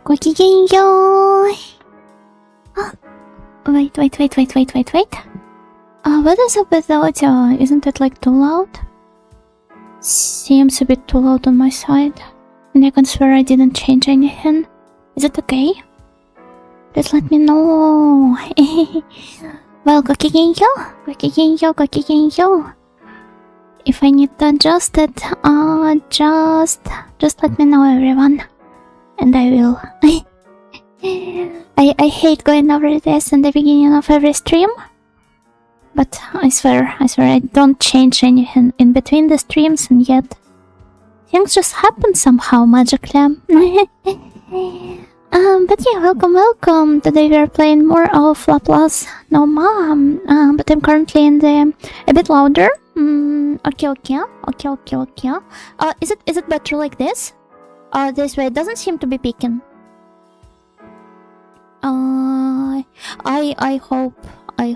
ごきげんよう。Wait. What is up with the audio? Isn't it like too loud? Seems a bit too loud on my side. And I can swear I didn't change anything. Is it okay? Just let me know. Well, go ki yo. If I need to adjust it, just let me know, everyone. And I will. I hate going over this in the beginning of every stream. But I swear I don't change anything in between the streams, and yet things just happen somehow magically. But yeah, welcome. Today we are playing more of Laplace. No mom. But I'm currently in the a bit louder. Okay. Is it better like this? This way. It doesn't seem to be peaking. I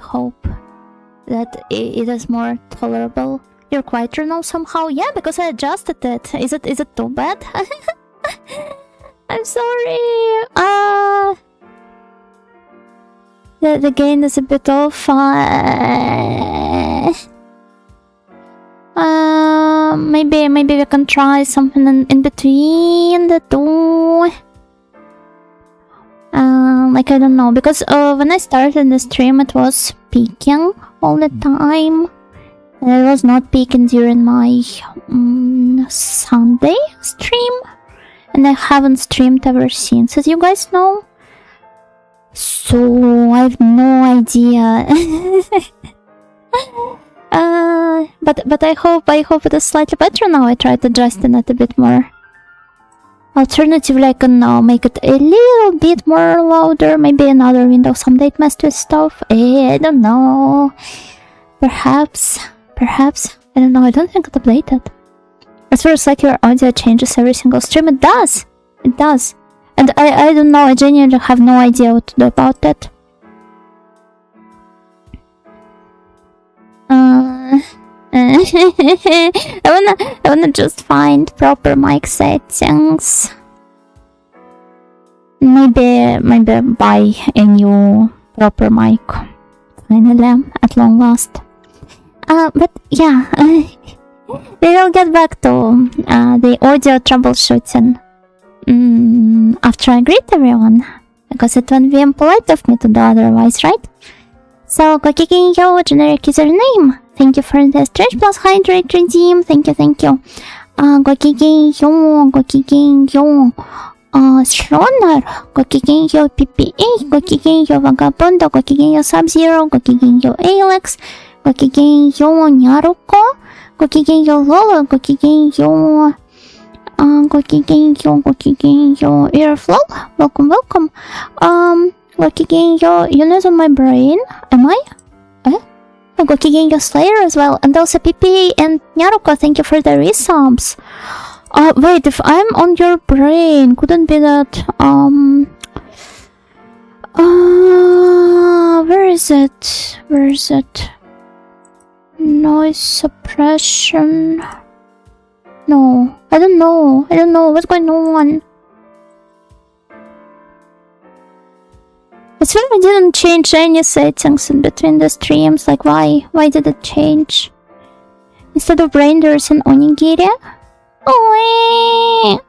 hope that it is more tolerable. You're quieter now somehow. Yeah, because I adjusted it. Is it too bad? I'm sorry. The gain is a bit off. Maybe we can try something in between the two. Like, I don't know, because when I started the stream it was peaking all the time. And it was not peaking during my Sunday stream. And I haven't streamed ever since, as you guys know. So I have no idea. But I hope it is slightly better now. I tried adjusting it a bit more. Alternatively, I can now make it a little bit more louder. Maybe another Windows update messed with stuff. I don't know. Perhaps. I don't know. I don't think it updated. As far as like your audio changes every single stream, it does. And I don't know. I genuinely have no idea what to do about it. I wanna just find proper mic settings. Maybe buy a new proper mic. Finally, at long last. But yeah, we will get back to the audio troubleshooting after I greet everyone, because it wouldn't be impolite of me to do otherwise, right? So, go kicking yo, generic username. Thank you for the stretch plus hydrate redeem. Thank you. Go kicking yo. Schroner. Go kicking yo PPA. Go kicking yo Vagabundo. Go kicking yo Sub-Zero. Go kicking yo Alex. Go kicking yo Nyaruko. Go kicking yo Lola. Go kicking yo. Go kicking yo Airflow. Welcome. Go kicking yo Unit on my brain. Am I? Go kicking your Slayer as well, and also PP and Nyaruko, thank you for the resubs. Wait, if I'm on your brain, couldn't be that, where is it? Noise suppression. No, I don't know what's going on. I swear I didn't change any settings in between the streams. Like, why did it change? Instead of brain, there's an onigiri. Oh,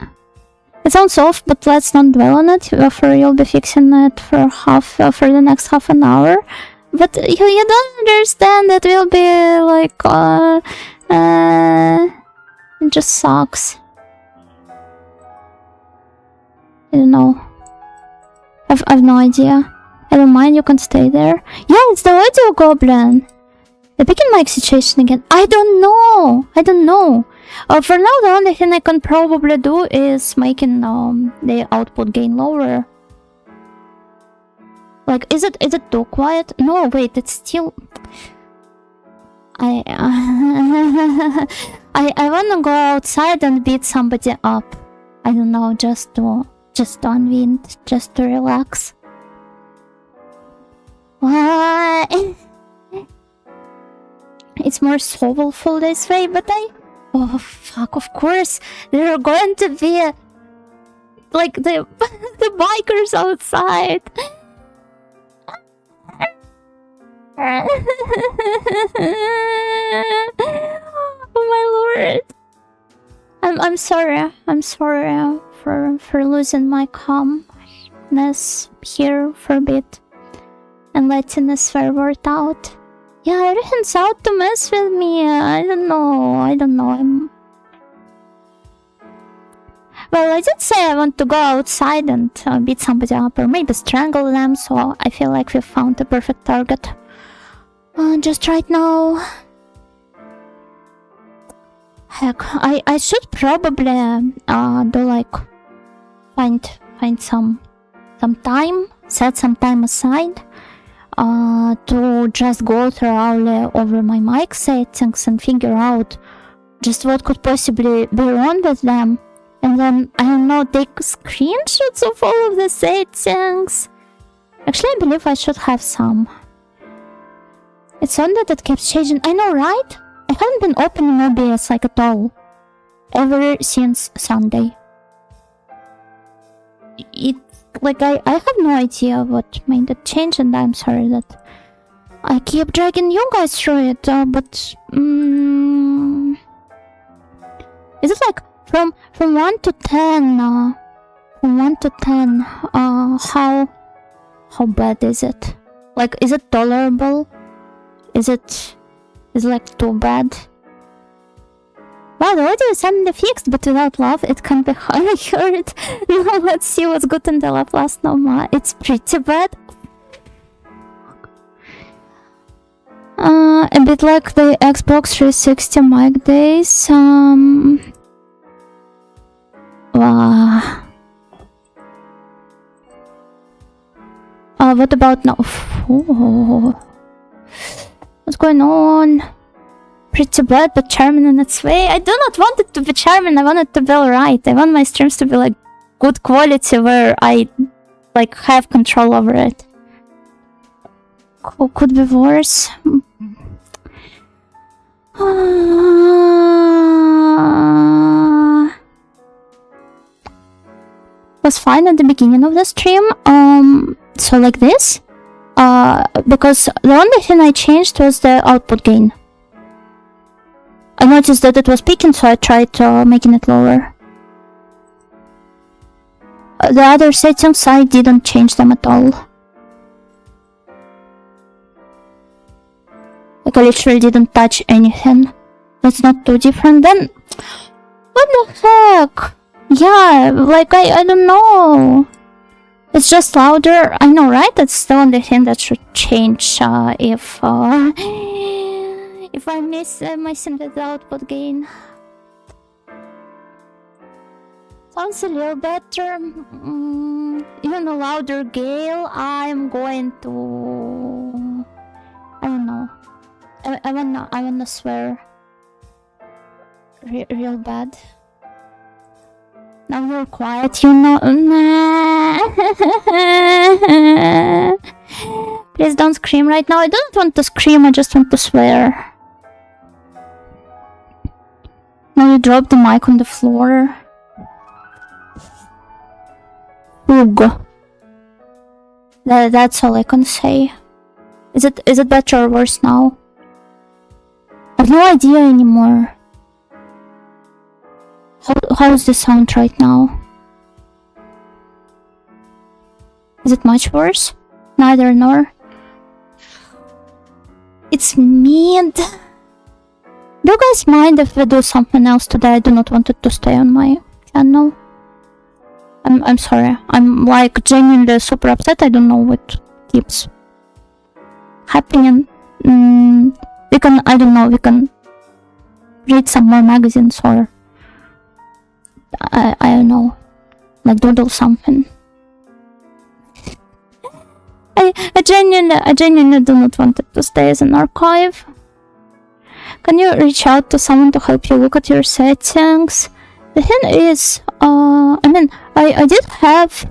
it sounds off, but let's not dwell on it. You'll be fixing it for the next half an hour. But you don't understand. It will be like, it just sucks. I don't know. I've no idea. I don't mind, you can stay there. Yeah, it's the audio goblin. The picking mic situation again. I don't know. For now, the only thing I can probably do is making the output gain lower. Like, is it too quiet? No, wait, it's still. I wanna go outside and beat somebody up. I don't know, just to unwind, just to relax. It's more soulful this way, but oh fuck, of course there are going to be like the the bikers outside. Oh my lord. I'm sorry. I'm sorry for losing my calmness here for a bit and letting the swear word out. Yeah, everything's out to mess with me. I don't know. Well, I did say I want to go outside and beat somebody up or maybe strangle them, so I feel like we found a perfect target. Just right now. Heck, I should probably do like find some time, set some time aside to just go thoroughly over my mic settings and figure out just what could possibly be wrong with them. And then, I don't know, take screenshots of all of the settings. Actually, I believe I should have some. It's odd that it keeps changing. I know, right? I haven't been opening OBS like at all. Ever since Sunday. Like, I have no idea what made it change, and I'm sorry that I keep dragging you guys through it, but... is it like... From 1 to 10, how bad is it? Like, is it tolerable? Is it like too bad? Wow, the audio is suddenly fixed, but without love, it can be hard. I heard. Now let's see what's good in the Laplace Noma. It's pretty bad. A bit like the Xbox 360 mic days. Wow. What about now? Oh. What's going on? Pretty bad, but charming in its way. I do not want it to be charming. I want it to be alright. I want my streams to be like good quality, where I like have control over it. Could be worse. Was fine at the beginning of the stream, so like this, because the only thing I changed was the output gain. I noticed that it was peaking, so I tried making it lower. The other settings, I didn't change them at all. Like, I literally didn't touch anything. That's not too different then. What the heck? Yeah, like, I don't know. It's just louder. I know, right? That's the only thing that should change if I miss messing with the output gain. Sounds a little better. Even a louder gale, I'm going to... I don't know. I wanna swear. Real bad. Now you're quiet, you know. Please don't scream right now. I don't want to scream, I just want to swear. Now you drop the mic on the floor. Ugh. That's all I can say. Is it better or worse now? I have no idea anymore. How is the sound right now? Is it much worse? Neither nor. It's mid. Do you guys mind if we do something else today? I do not want it to stay on my channel. I'm sorry. I'm like genuinely super upset. I don't know what keeps happening. We can, I don't know, we can read some more magazines or I don't know, like doodle something. I genuinely do not want it to stay as an archive. Can you reach out to someone to help you look at your settings? The thing is, I mean, I did have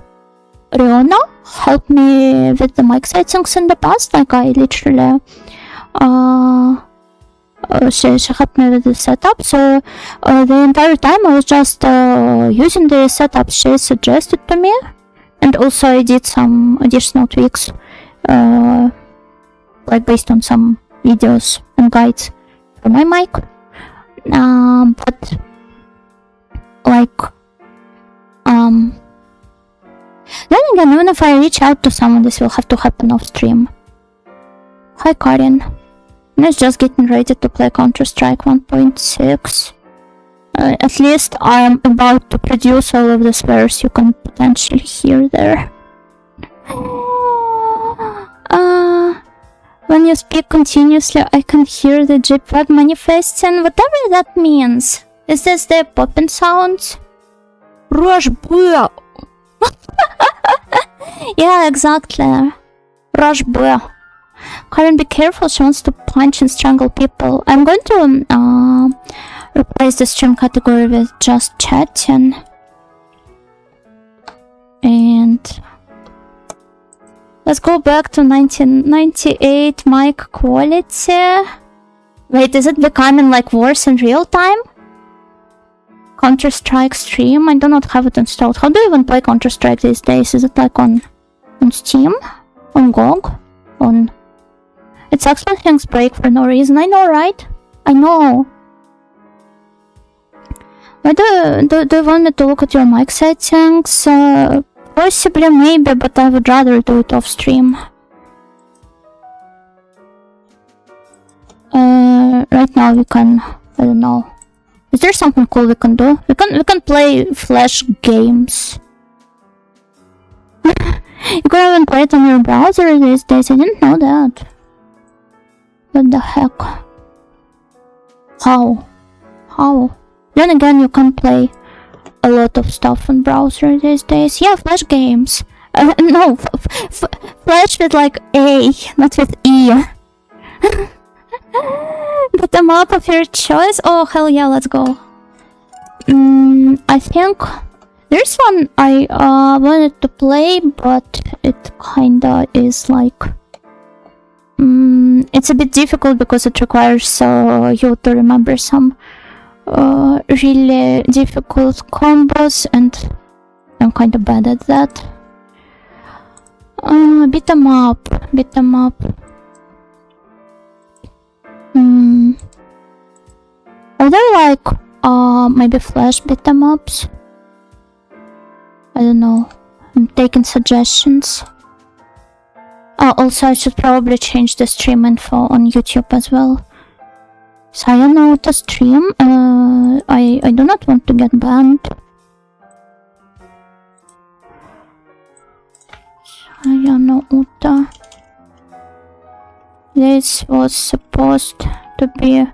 Riona help me with the mic settings in the past. Like, I literally she helped me with the setup. So the entire time I was just using the setup she suggested to me, and also I did some additional tweaks, like based on some videos and guides for my mic. But like then again, even if I reach out to someone, this will have to happen off stream. Hi Karin. I was just getting ready to play Counter-Strike 1.6. At least I am about to produce all of the swears you can potentially hear there. When you speak continuously, I can hear the JPEG manifesting, whatever that means. Is this the popping sounds? Rush boy. Yeah, exactly. Rush boy. Karen, be careful, she wants to punch and strangle people. I'm going to replace the stream category with just chatting. And let's go back to 1998 mic quality. Wait, is it becoming like worse in real time? Counter-Strike stream? I do not have it installed. How do you even play Counter-Strike these days? Is it like on Steam? On GOG? On... It sucks when things break for no reason. I know, right? I know. Why do you want me to look at your mic settings? Possibly, maybe, but I would rather do it off stream. Right now we can... I don't know. Is there something cool we can do? We can play Flash games. You can even play it on your browser these days. I didn't know that. What the heck? How? Then again, you can play a lot of stuff on browser these days. Yeah, Flash games. No, Flash with like A, not with E. But the map of your choice? Oh, hell yeah, let's go. I think there's one I wanted to play, but it kinda is like... it's a bit difficult because it requires you to remember some really difficult combos, and I'm kinda bad at that. Beat 'em up. Are there like maybe Flash beat 'em ups? I don't know. I'm taking suggestions. Also, I should probably change the stream info on YouTube as well. Sayano Uta stream. I do not want to get banned. Sayano Uta. This was supposed to be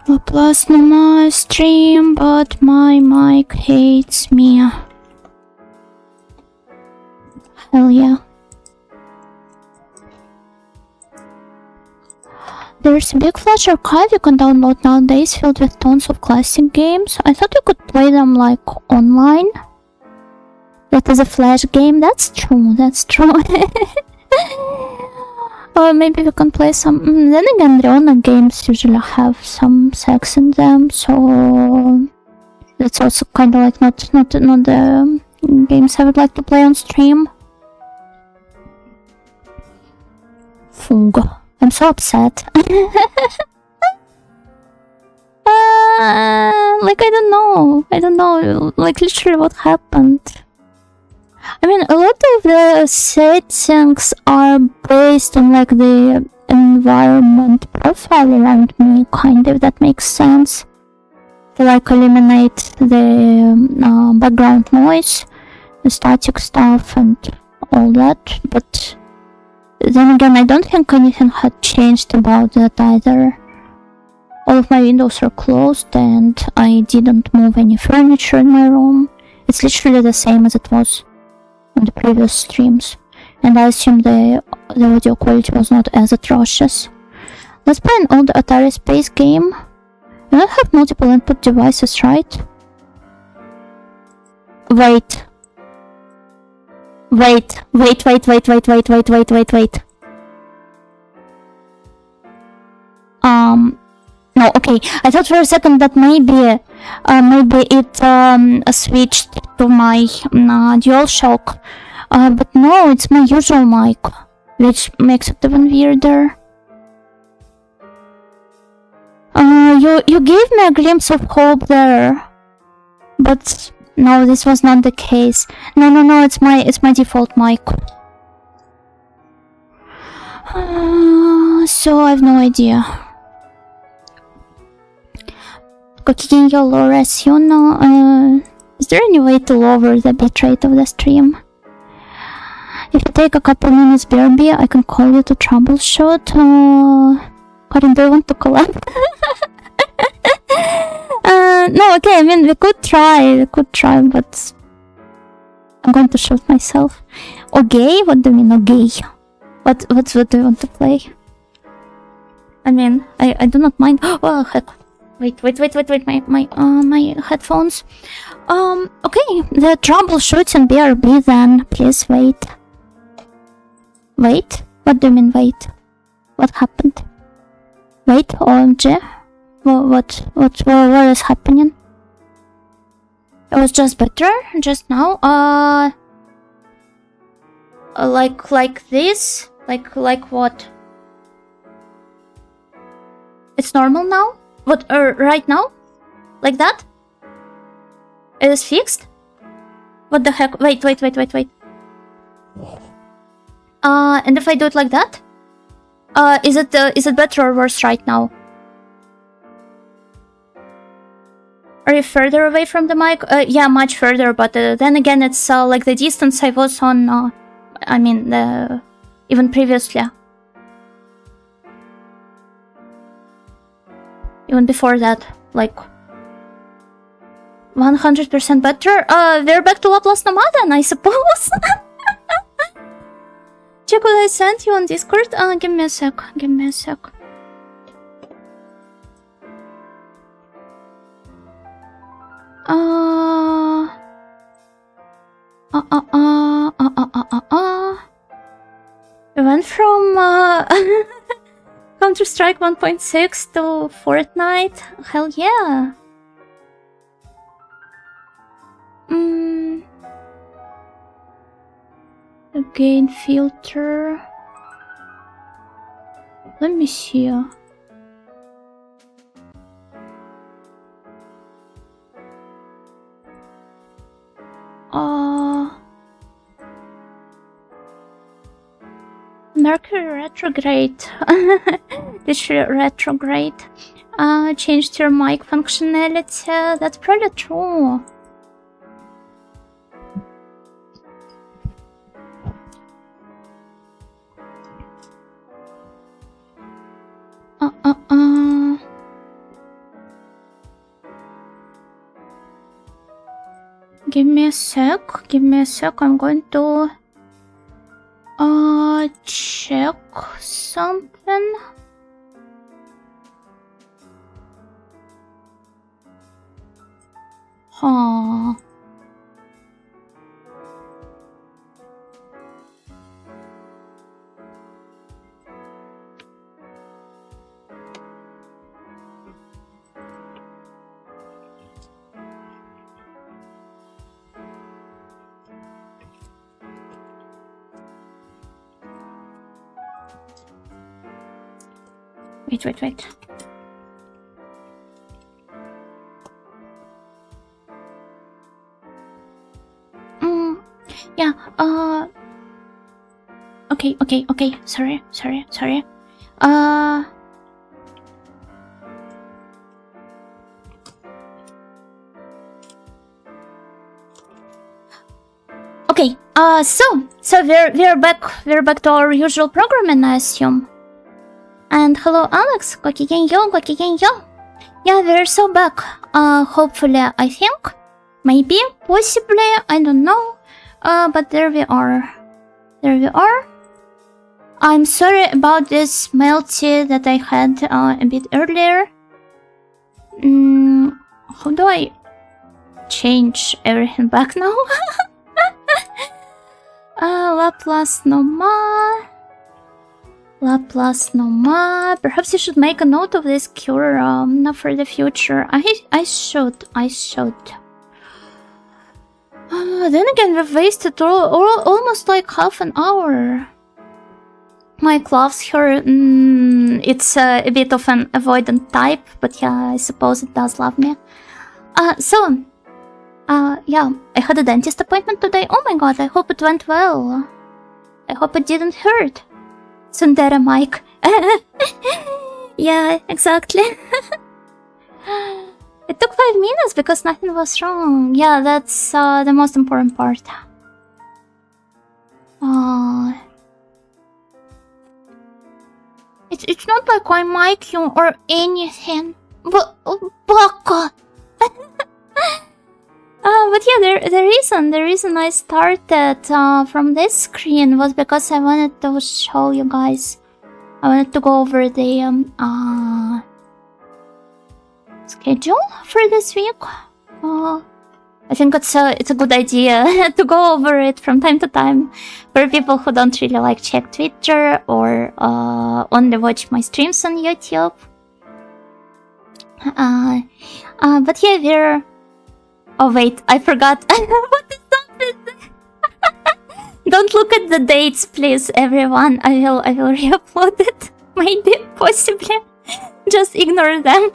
Laplace on my stream, but my mic hates me. Hell yeah. There's a big Flash archive you can download nowadays filled with tons of classic games. I thought you could play them like online. That is a Flash game. That's true. Or maybe we can play some... then again, Riona games usually have some sex in them, so... that's also kind of like not the games I would like to play on stream. Fug. I'm so upset. Like, I don't know, like, literally what happened. I mean, a lot of the settings are based on, like, the environment profile around me, kind of, if that makes sense. To, like, eliminate the background noise, the static stuff, and all that, but... then again, I don't think anything had changed about that either. All of my windows are closed and I didn't move any furniture in my room. It's literally the same as it was on the previous streams. And I assume the audio quality was not as atrocious. Let's play an old Atari Space game. You don't have multiple input devices, right? Wait. No, okay. I thought for a second that maybe it switched to my DualShock. But no, it's my usual mic, which makes it even weirder. You gave me a glimpse of hope there, but no, this was not the case. No, it's my default mic. So I have no idea. Gokigenyo Laura, is there any way to lower the bitrate of the stream? If you take a couple minutes, BRB, I can call you to troubleshoot. Karin, do you want to collab? No, okay, I mean, we could try, but I'm going to shoot myself. Okay? What do you mean, okay? What do you want to play? I mean, I do not mind. Oh, heck. Wait, my headphones. Okay, the troubleshooting BRB then. Please wait. Wait? What do you mean wait? What happened? Wait, OMG? What is happening? It was just better just now. Like this? Like what? It's normal now? What, right now? Like that? It is fixed? What the heck? Wait. And if I do it like that? Is it better or worse right now? Are you further away from the mic? Yeah, much further, but then again, it's like the distance I was on, I mean, even previously. Even before that, like 100% better. We're back to Laplace Nomaden, I suppose. Check what I sent you on Discord. Give me a sec. We went from Counter-Strike 1.6 to Fortnite. Hell yeah. Again, filter. Let me see. Mercury retrograde. This retrograde. Changed your mic functionality. That's probably true. Give me a sec. I'm going to check something. Huh. Wait. Yeah, okay. Sorry. Okay, so we're back to our usual programming, I assume. And hello, Alex. Gokigenyo. Yeah, we're so back. Hopefully, I think. Maybe, possibly, I don't know. But there we are. I'm sorry about this melty that I had a bit earlier. How do I change everything back now? Laplace no more. Perhaps you should make a note of this cure for the future. I should. Then again, we've wasted almost like half an hour. My gloves here, it's a bit of an avoidant type, but yeah, I suppose it does love me. Yeah, I had a dentist appointment today. Oh my god, I hope it went well. I hope it didn't hurt. Tsundere Mike. Yeah, exactly. It took 5 minutes because nothing was wrong. Yeah, that's the most important part. It's not like I like you or anything. But Baka. But yeah, the reason I started from this screen was because I wanted to show you guys. I wanted to go over the schedule for this week. I think it's a good idea to go over it from time to time for people who don't really like check Twitter or only watch my streams on YouTube. But yeah, we're... Oh wait, I forgot. What is that? Don't look at the dates, please, everyone. I will re-upload it. Maybe, possibly. Just ignore them.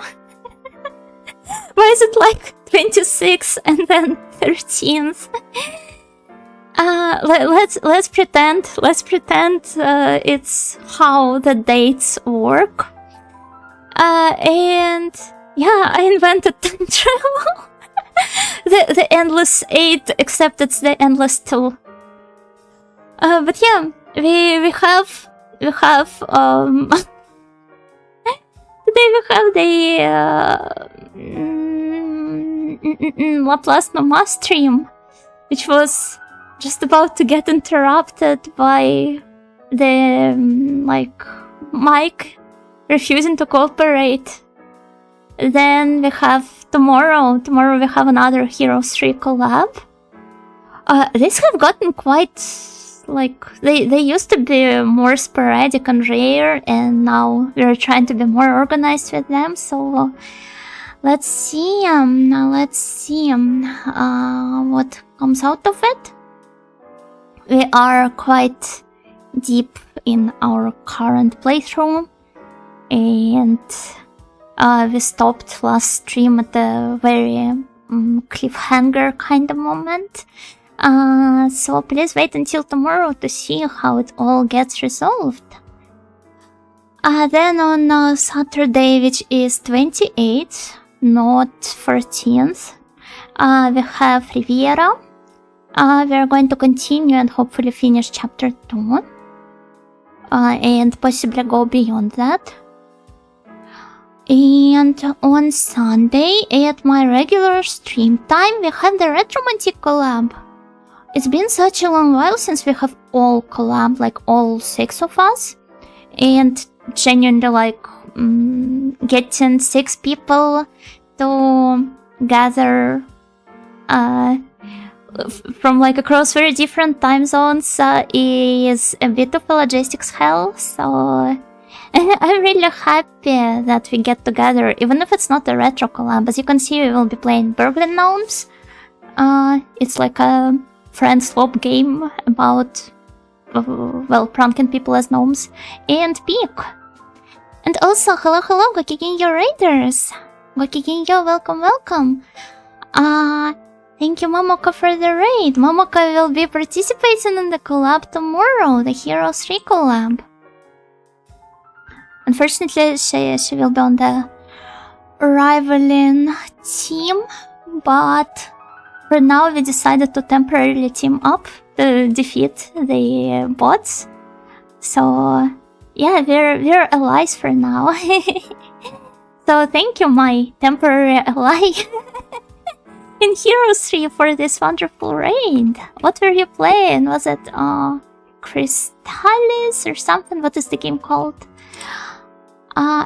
Why is it like 26th and then 13th? Let's pretend it's how the dates work. And yeah, I invented time travel. the endless 8, except it's the endless 2. But yeah, we have today we have the Laplace no more stream, which was just about to get interrupted by the like Mike refusing to cooperate. Then we have tomorrow we have another Heroes 3 collab. These have gotten quite, like, they used to be more sporadic and rare, and now we're trying to be more organized with them, so let's see what comes out of it. We are quite deep in our current playthrough, and we stopped last stream at a very cliffhanger kind of moment. So please wait until tomorrow to see how it all gets resolved. Then on Saturday, which is 28th, not 14th, we have Riviera. We are going to continue and hopefully finish chapter 2. And possibly go beyond that. And on Sunday, at my regular stream time, we have the Retromantic collab. It's been such a long while since we have all collab, like all 6 of us. And genuinely, like, getting 6 people to gather from like across very different time zones is a bit of a logistics hell, so I'm really happy that we get together, even if it's not a retro collab. As you can see, we will be playing Berglin Gnomes. It's like a friend swap game about, well, pranking people as gnomes, and Peak. And also, hello, Gokigenyo Raiders! Gokigenyo, welcome. Thank you, Momoka, for the raid. Momoka will be participating in the collab tomorrow, the Heroes 3 collab. Unfortunately, she will be on the rivaling team, but for now we decided to temporarily team up to defeat the bots. So yeah, we're allies for now. So thank you, my temporary ally in Heroes 3 for this wonderful raid. What were you playing? Was it Crystallis or something? What is the game called?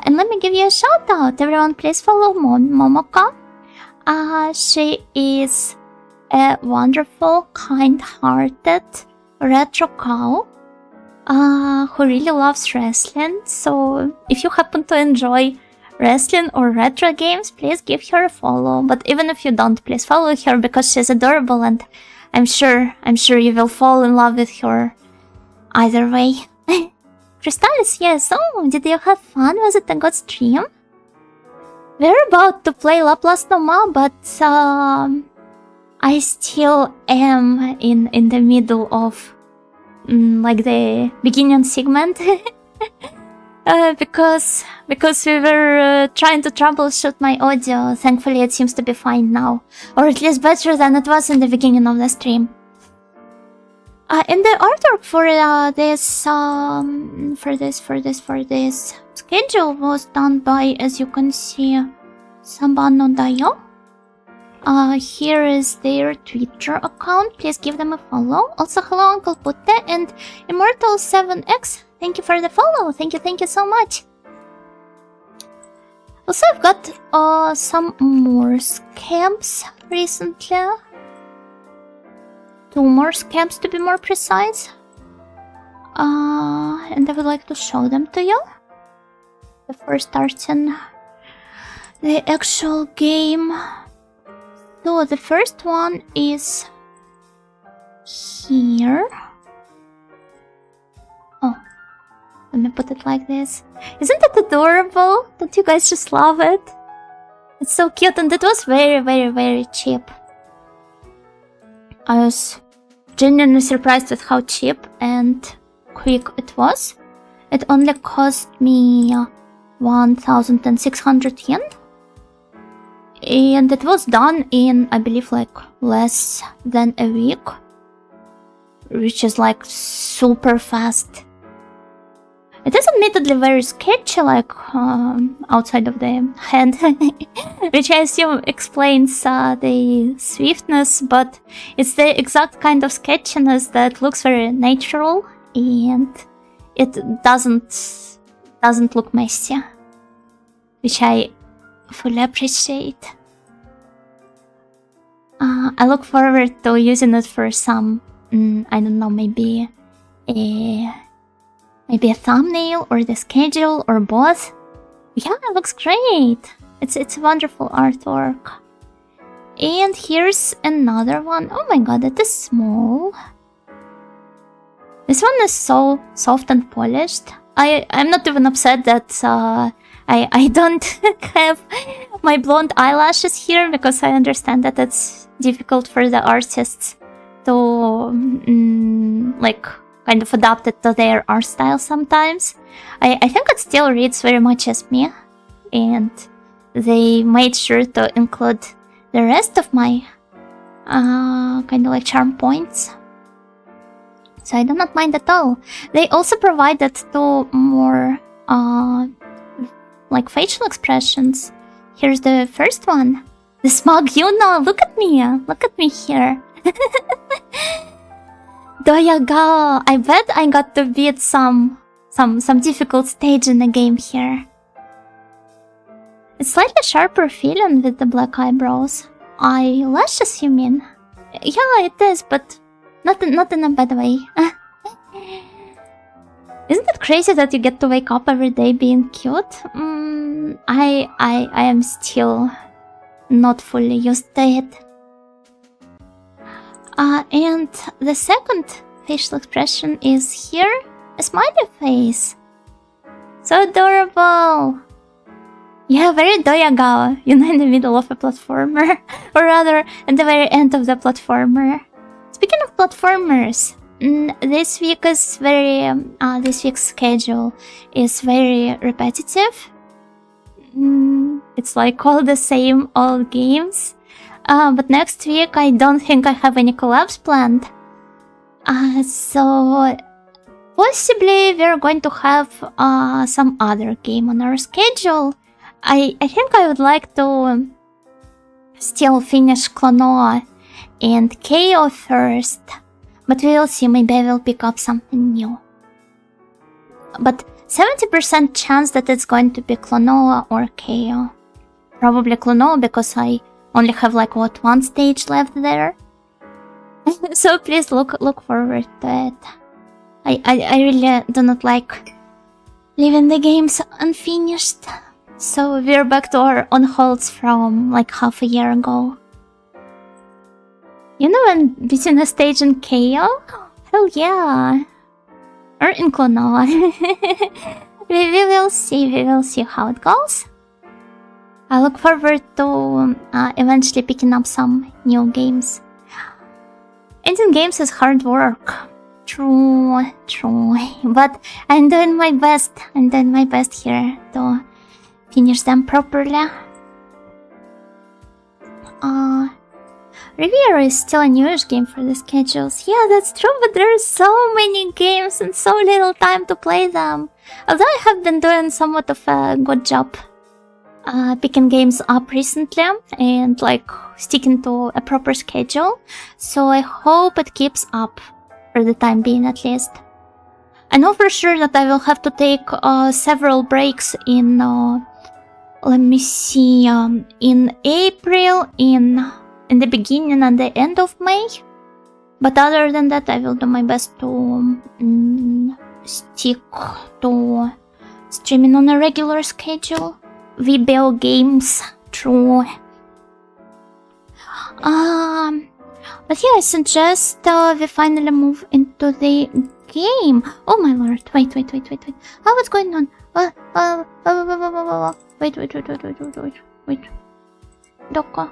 And let me give you a shout out. Everyone, please follow Momoka. She is a wonderful, kind-hearted retro cow who really loves wrestling. So if you happen to enjoy wrestling or retro games, please give her a follow. But even if you don't, please follow her because she's adorable, and I'm sure you will fall in love with her either way. Crystallis, yes. Oh, did you have fun? Was it a good stream? We're about to play Laplace no more, but I still am in the middle of like the beginning segment. Because we were trying to troubleshoot my audio. Thankfully it seems to be fine now, or at least better than it was in the beginning of the stream. And the artwork for this schedule was done by, as you can see, Sabano Dayo. Here is their Twitter account. Please give them a follow. Also, hello Uncle Putte and Immortal7x. Thank you for the follow. Thank you so much. Also, I've got some more scams recently. 2 more scams to be more precise. And I would like to show them to you. The first starting the actual game. So the first one is here. Oh, let me put it like this. Isn't it adorable? Don't you guys just love it? It's so cute, and it was very cheap. I was genuinely surprised with how cheap and quick it was. It only cost me 1,600 yen. And it was done in, I believe, like less than a week. Which is like super fast. It is admittedly very sketchy, like outside of the head, which I assume explains the swiftness, but it's the exact kind of sketchiness that looks very natural and it doesn't look messy, which I fully appreciate. I look forward to using it for some, I don't know, maybe a thumbnail or the schedule or both. Yeah, it looks great. It's wonderful artwork. And here's another one. Oh my god, it is small. This one is so soft and polished. I'm not even upset that I don't have my blonde eyelashes here, because I understand that it's difficult for the artists to like kind of adapt it to their art style sometimes. I think it still reads very much as me, and they made sure to include the rest of my kind of like charm points. So I do not mind at all. They also provided 2 more like facial expressions. Here's the first one. The smug Yuno, look at me here. Doyaga, I bet I got to beat some difficult stage in the game here. It's slightly sharper feeling with the black eyebrows. Eyelashes, you mean? Yeah, it is, but not in a bad way. Isn't it crazy that you get to wake up every day being cute? I am still not fully used to it. And the second facial expression is here, a smiley face. So adorable. Yeah, very Doyagawa, you know, in the middle of a platformer. Or rather, at the very end of the platformer. Speaking of platformers, this week's schedule is very repetitive. It's like all the same old games. But next week I don't think I have any collabs planned. So possibly we're going to have some other game on our schedule. I think I would like to still finish Klonoa and KO first. But we'll see, maybe I will pick up something new. But 70% chance that it's going to be Klonoa or KO. Probably Klonoa, because I only have like, what, 1 stage left there? So please look forward to it. I really do not like leaving the games unfinished. So we're back to our on holds from like half a year ago. You know when beating a stage in KO? Hell yeah. Or in Klonoa. we will see how it goes. I look forward to eventually picking up some new games. Ending games is hard work. True. But I'm doing my best. Here to finish them properly. Riviera is still a newish game for the schedules. Yeah, that's true, but there are so many games and so little time to play them. Although I have been doing somewhat of a good job picking games up recently and like sticking to a proper schedule. So I hope it keeps up for the time being at least. I know for sure that I will have to take several breaks in, let me see, in April, in the beginning and the end of May. But other than that, I will do my best to stick to streaming on a regular schedule. Video games, true. But yeah, I suggest we finally move into the game. Oh my lord! Wait. Oh, what's going on? Wait. Doko.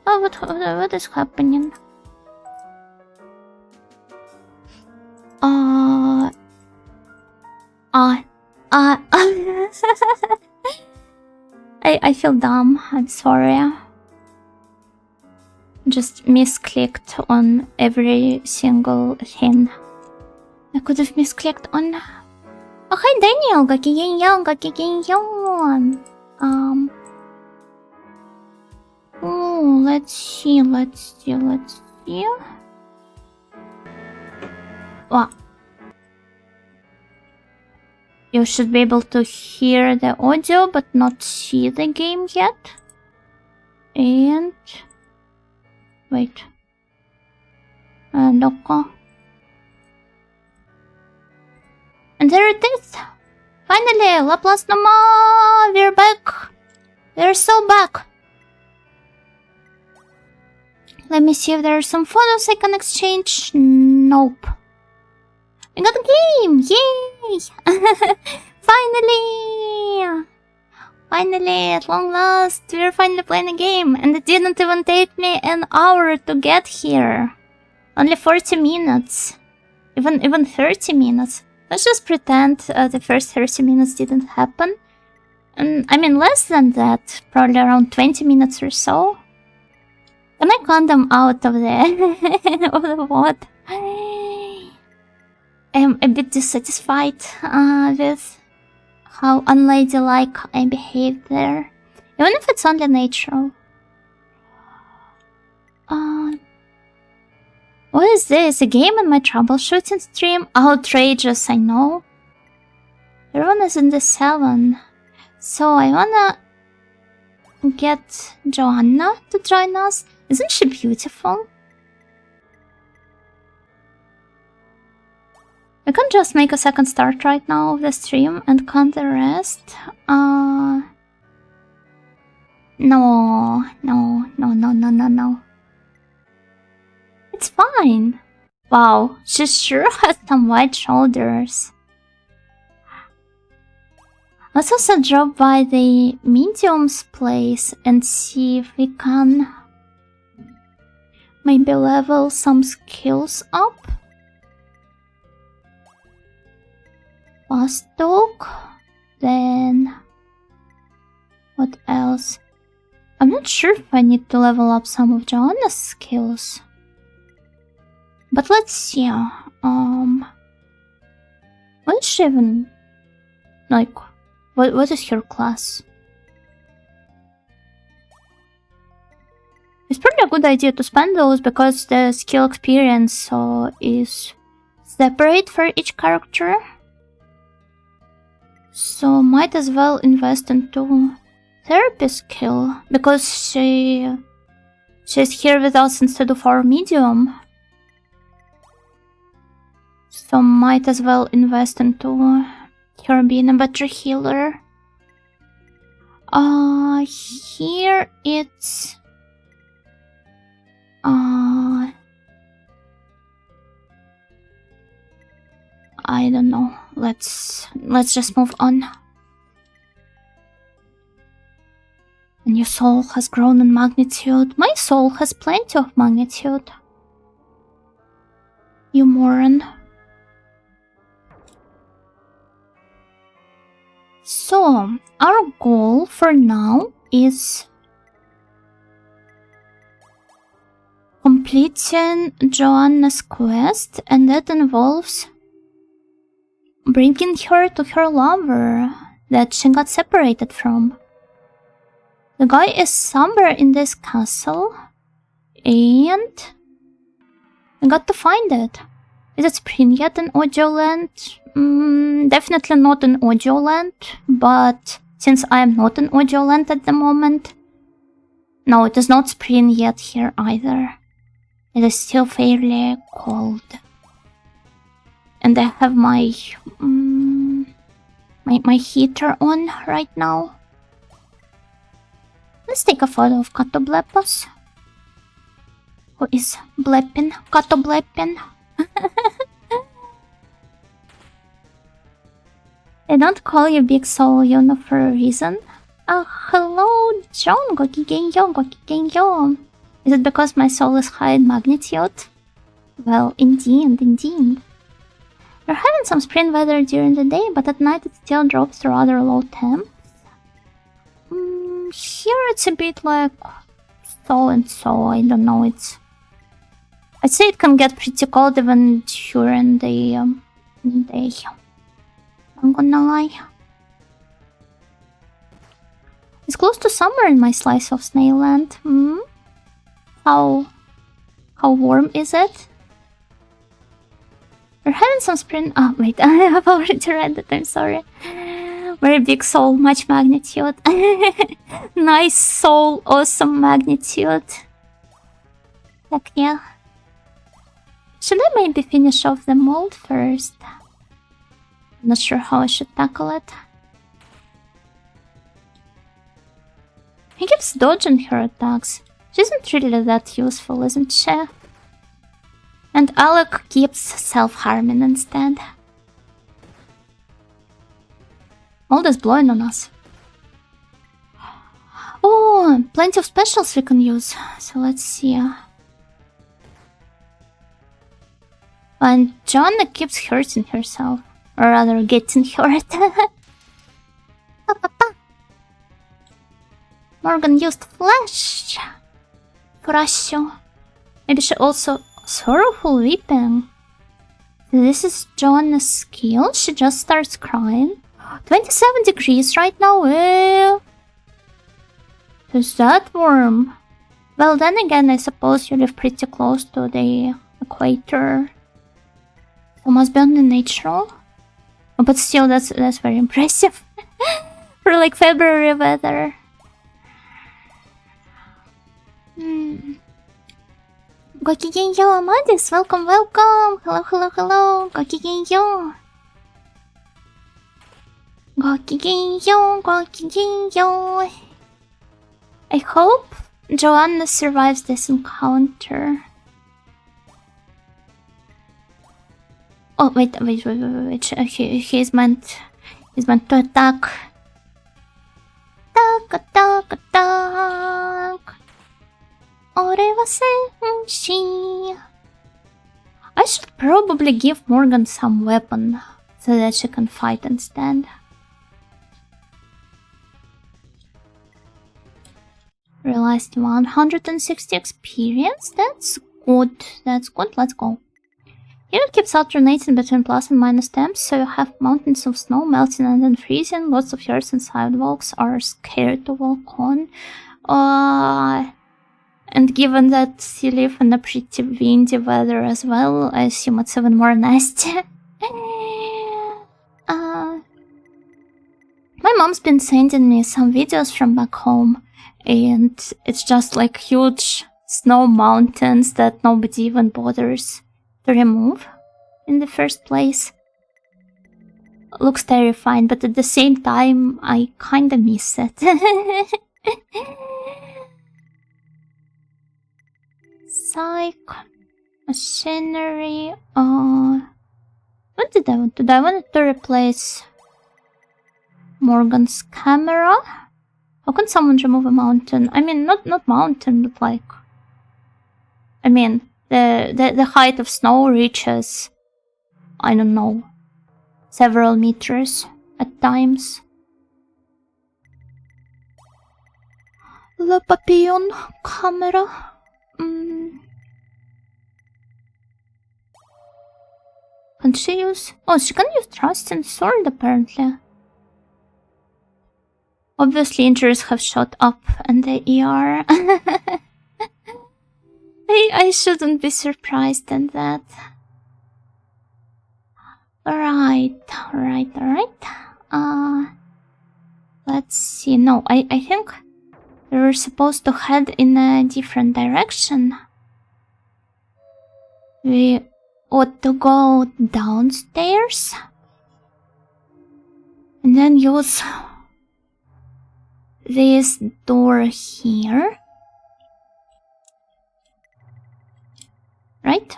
Oh, what is happening? I feel dumb. I'm sorry. Just misclicked on every single thing. I could have misclicked on. Oh, hi Daniel. Oh, let's see. What? You should be able to hear the audio but not see the game yet. And wait. Doko. And there it is. Finally, Laplace no more. We're back. We're so back. Let me see if there are some photos I can exchange. Nope. We got a game! Yay! Finally, at long last, we're finally playing a game. And it didn't even take me an hour to get here. Only 40 minutes. Even 30 minutes. Let's just pretend the first 30 minutes didn't happen. And I mean less than that. Probably around 20 minutes or so. Can I count them out of the... of the what? I'm a bit dissatisfied with how unladylike I behaved there. Even if it's only natural. What is this? A game in my troubleshooting stream? Outrageous, I know. Everyone is in the 7. So I wanna get Joanna to join us. Isn't she beautiful? We can just make a second start right now of the stream and count the rest. No. It's fine. Wow, she sure has some wide shoulders. Let's also drop by the medium's place and see if we can maybe level some skills up. Fast talk. Then what else? I'm not sure if I need to level up some of Joanna's skills. But let's see. What is she even like? What is her class? It's probably a good idea to spend those because the skill experience is separate for each character. So might as well invest into therapy skill because she's here with us instead of our medium. So might as well invest into her being a better healer. Here it's... I don't know. Let's just move on. And your soul has grown in magnitude. My soul has plenty of magnitude. You moron. So, our goal for now is completing Joanna's quest, and that involves bringing her to her lover that she got separated from. The guy is somewhere in this castle, and I got to find it. Is it Spring yet in Audioland? Definitely not in Audioland, but since I am not in Audioland at the moment... No, it is not spring yet here either. It is still fairly cold. And I have my... my heater on right now. Let's take a photo of Kato Bleppos. Who is blepping? Kato blepping. I don't call you Big Soul Yuno for a reason. Hello, John. Gokigenyo. Is it because my soul is high in magnitude? Well, indeed. We're having some spring weather during the day, but at night it still drops to rather low temps. Here it's a bit like so and so. I don't know. I'd say it can get pretty cold even during the day. I'm gonna lie. It's close to summer in my slice of Snailland. How warm is it? We're having some spring... Oh, wait, I have already read that, I'm sorry. Very big soul, much magnitude. Nice soul, awesome magnitude. Heck yeah. Should I maybe finish off the mold first? I'm not sure how I should tackle it. He keeps dodging her attacks. She isn't really that useful, isn't she? And Alec keeps self-harming instead. All this blowing on us. Oh, plenty of specials we can use. So let's see. And Joanna keeps hurting herself. Or rather, getting hurt. Morgan used flash. Furasho. Maybe she also... Sorrowful weeping. This is Joanna's skill. She just starts crying. 27 degrees right now. Is that warm? Well, then again, I suppose you live pretty close to the equator. So must be only natural. Oh, but still, that's very impressive. For like February weather. Gokigenyo, Amadis, welcome. Hello. Gokigenyo. I hope Joanna survives this encounter. Oh, wait. He's meant to attack. Attack. I should probably give Morgan some weapon so that she can fight instead. Realized 160 experience. That's good. Let's go. Here it keeps alternating between plus and minus temps, so you have mountains of snow melting and then freezing. Lots of yards and sidewalks are scary to walk on. And given that you live in a pretty windy weather as well, I assume it's even more nasty. My mom's been sending me some videos from back home, and it's just like huge snow mountains that nobody even bothers to remove. in the first place. Looks terrifying, but at the same time, I kinda miss it. Psych. Machinery. What did I want to do? I wanted to replace Morgan's camera. How can someone remove a mountain? I mean, not mountain, but like... I mean, the height of snow reaches... I don't know... several meters at times. Le Papillon camera. Can she use... Oh, she can use thrust and sword apparently. Obviously injuries have shot up and they are... I shouldn't be surprised at that. Alright. Let's see. No, I think we were supposed to head in a different direction. We ought to go downstairs and then use this door here. Right?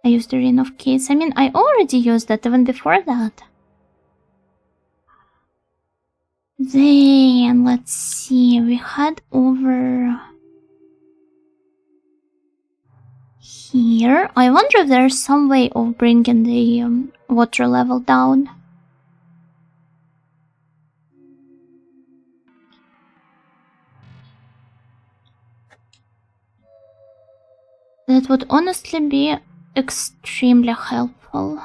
I used the ring of keys. I mean, I already used that even before that. Then, let's see, we head over here. I wonder if there's some way of bringing the water level down. That would honestly be extremely helpful.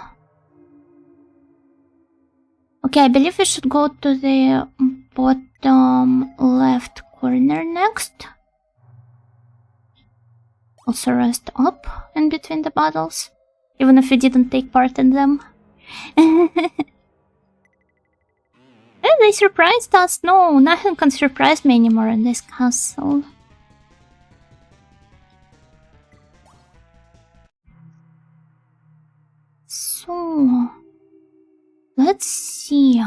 Okay, I believe we should go to the bottom left corner next. Also rest up in between the battles, even if we didn't take part in them. They surprised us. No, nothing can surprise me anymore in this castle. So, let's see.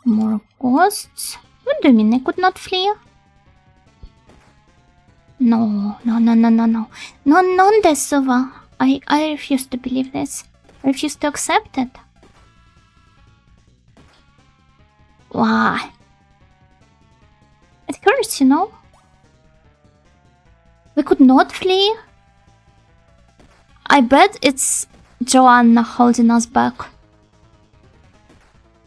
More ghosts. What do you mean I could not flee? No, Desova. I refuse to believe this. I refuse to accept it. Why? It hurts, you know? We could not flee? I bet it's Joanna holding us back.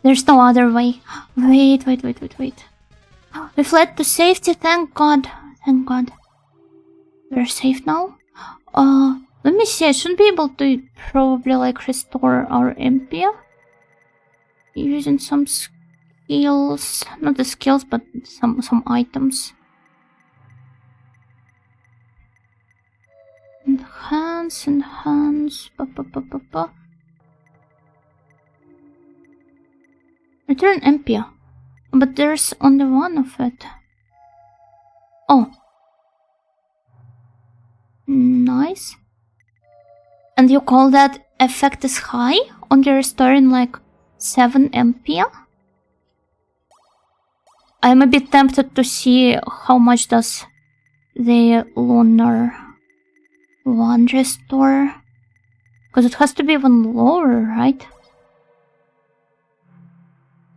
There's no other way. Wait. We fled to safety, thank God. Thank God. We're safe now? Let me see, I should be able to probably like restore our MP. Using some skills. Not the skills, but some items. Enhance. Return MP. But there's only one of it. Oh. Nice. And you call that effect is high? Only restoring like 7 MP? I'm a bit tempted to see how much does the lunar one restore. Because it has to be even lower, right?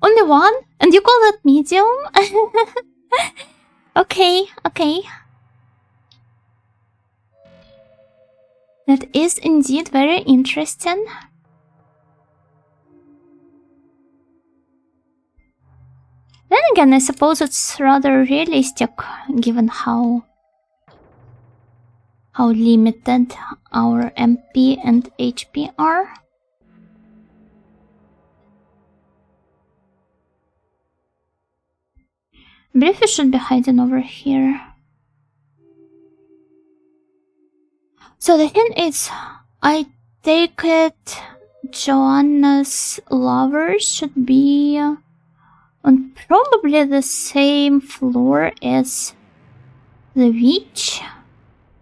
Only one? And you call that medium? Okay. That is indeed very interesting. Then again, I suppose it's rather realistic, given how limited our MP and HP are. I believe we should be hiding over here. So the thing is, I take it Joanna's lovers should be on probably the same floor as the witch.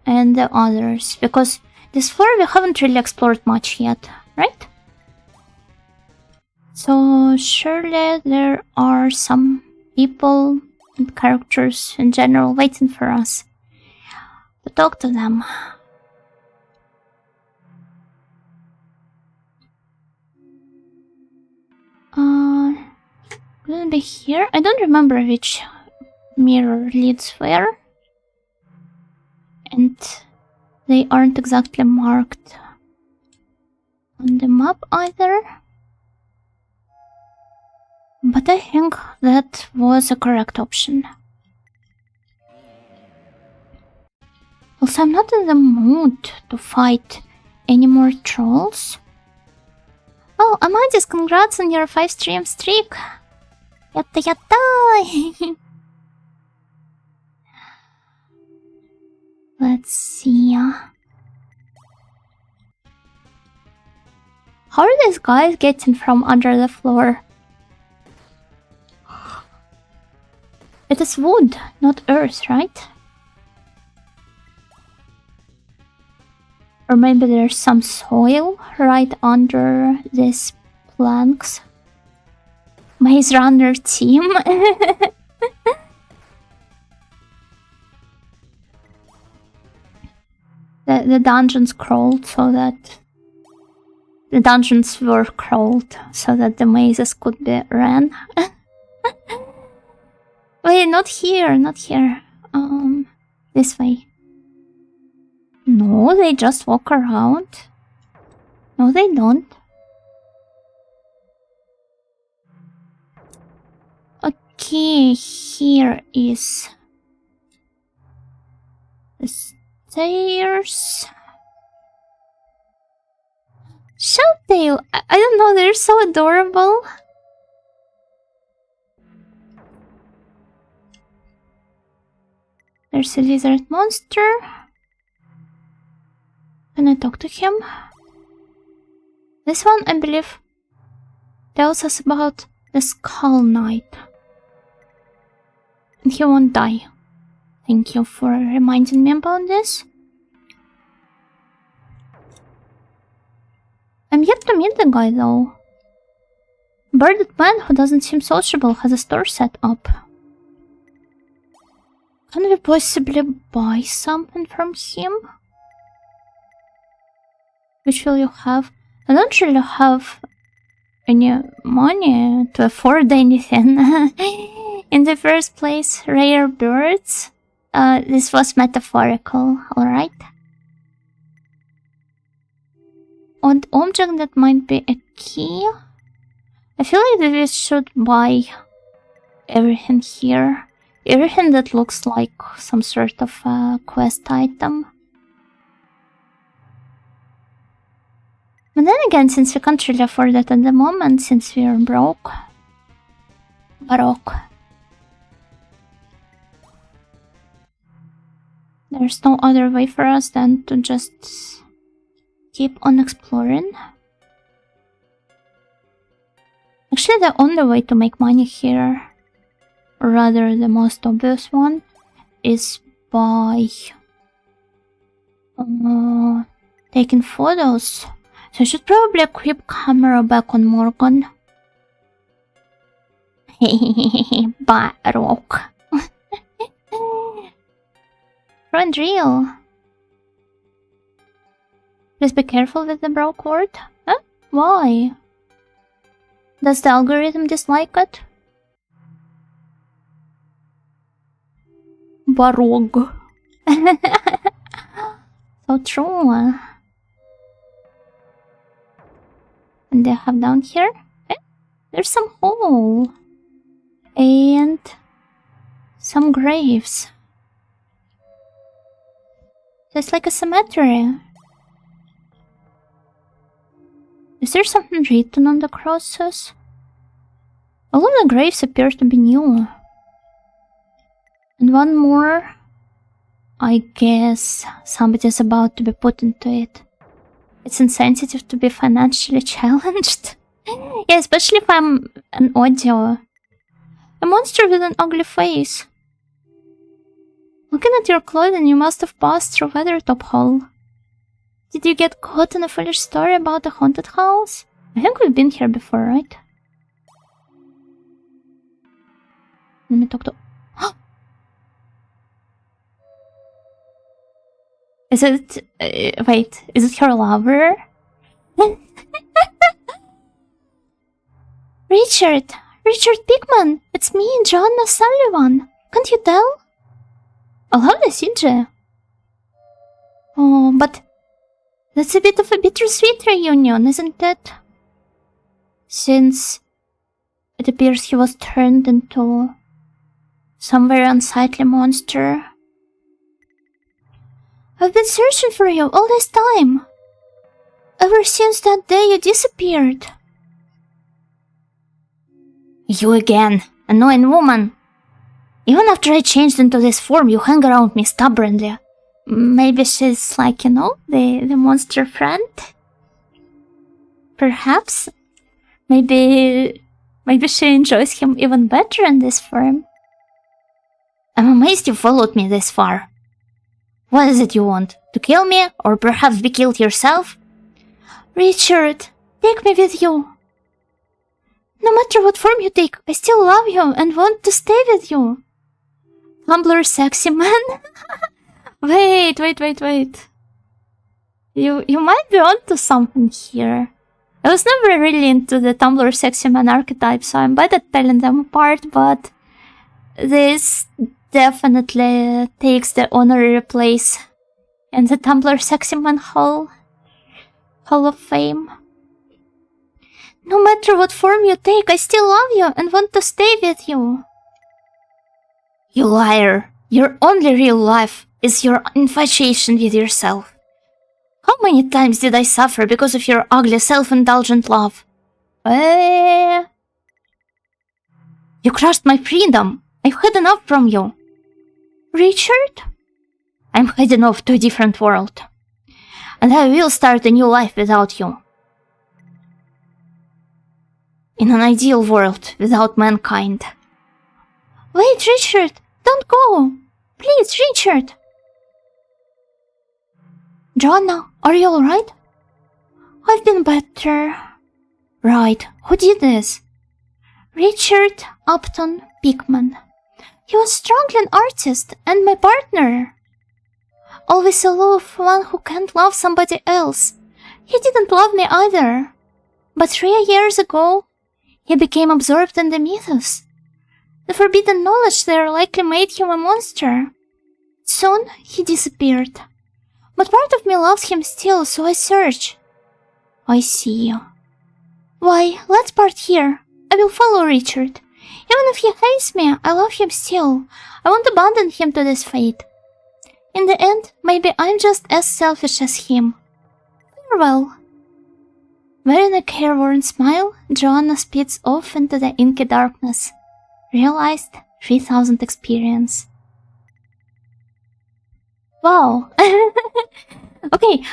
and the others, because this floor we haven't really explored much yet, right? So surely there are some people and characters in general waiting for us to talk to them. Will it be here? I don't remember which mirror leads where. And they aren't exactly marked on the map either. But I think that was a correct option. Also, I'm not in the mood to fight any more trolls. Oh, Amadis, congrats on your 5-stream streak! Yatta yatta! Let's see. How are these guys getting from under the floor? It is wood, not earth, right? Or maybe there's some soil right under these planks. Maze Runner team. The dungeons crawled so that... The dungeons were crawled so that the mazes could be ran. Wait, not here, not here. This way. No, they just walk around. No, they don't. Okay, here is the stairs. Shoutail! I don't know, they're so adorable. There's a lizard monster. Can I talk to him? This one, I believe, tells us about the Skull Knight. And he won't die. Thank you for reminding me about this. I'm yet to meet the guy though. Bearded man who doesn't seem sociable has a store set up. Can we possibly buy something from him? Which will you have? I don't really have any money to afford anything. In the first place, rare birds. This was metaphorical, alright? Odd object that might be a key. I feel like we should buy everything here. Everything that looks like some sort of quest item. But then again, since we can't really afford that at the moment, since we're broke. There's no other way for us than to just keep on exploring. Actually, the only way to make money here, or rather the most obvious one, is by taking photos. So I should probably equip camera back on Morgan. Baroque. Front real. Please be careful with the broke word. Huh? Why? Does the algorithm dislike it? Baroque. So true. And they have down here? There's some hole. And some graves. It's like a cemetery. Is there something written on the crosses? All of the graves appear to be new. And one more. I guess somebody's about to be put into it. It's insensitive to be financially challenged. Yeah, especially if I'm an audio. A monster with an ugly face. Looking at your clothing, you must have passed through Weathertop Hall. Did you get caught in a foolish story about a haunted house? I think we've been here before, right? Let me talk to... Is it... wait, is it her lover? Richard! Richard Pickman! It's me, Joanna Sullivan! Can't you tell? I'll have the CJ. Oh, but... that's a bit of a bittersweet reunion, isn't it? Since... it appears he was turned into... some very unsightly monster. I've been searching for you all this time. Ever since that day you disappeared. You again, annoying woman. Even after I changed into this form, you hang around me stubbornly. Maybe she's like, you know, the monster friend? Perhaps? Maybe she enjoys him even better in this form. I'm amazed you followed me this far. What is it you want? To kill me? Or perhaps be killed yourself? Richard, take me with you. No matter what form you take, I still love you and want to stay with you. Tumblr sexy man? Wait. You might be onto something here. I was never really into the Tumblr sexy man archetype, so I'm bad at telling them apart, but this definitely takes the honorary place in the Tumblr sexy man Hall of Fame. No matter what form you take, I still love you and want to stay with you. You liar. Your only real life is your infatuation with yourself. How many times did I suffer because of your ugly, self-indulgent love? You crushed my freedom. I've had enough from you. Richard? I'm heading off to a different world. And I will start a new life without you. In an ideal world without mankind. Wait, Richard! Don't go! Please, Richard! Joanna, are you alright? I've been better. Right, who did this? Richard Upton Pickman. He was strongly an artist and my partner. Always aloof, one who can't love somebody else. He didn't love me either. But 3 years ago, he became absorbed in the mythos. The forbidden knowledge there likely made him a monster. Soon, he disappeared. But part of me loves him still, so I search. I see. Why, let's part here. I will follow Richard. Even if he hates me, I love him still. I won't abandon him to this fate. In the end, maybe I'm just as selfish as him. Farewell. Wearing a careworn smile, Joanna speeds off into the inky darkness. Realized 3000 experience. Wow. Okay,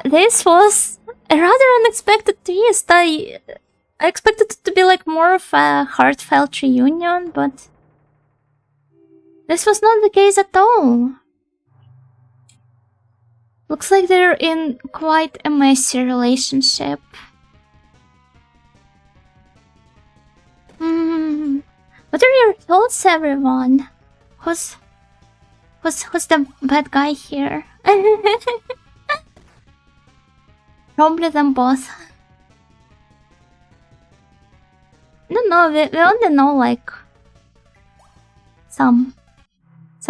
this was a rather unexpected twist. I expected it to be like more of a heartfelt reunion, but this was not the case at all. Looks like they're in quite a messy relationship. What are your thoughts, everyone? Who's the bad guy here? Probably them both. No, we only know like some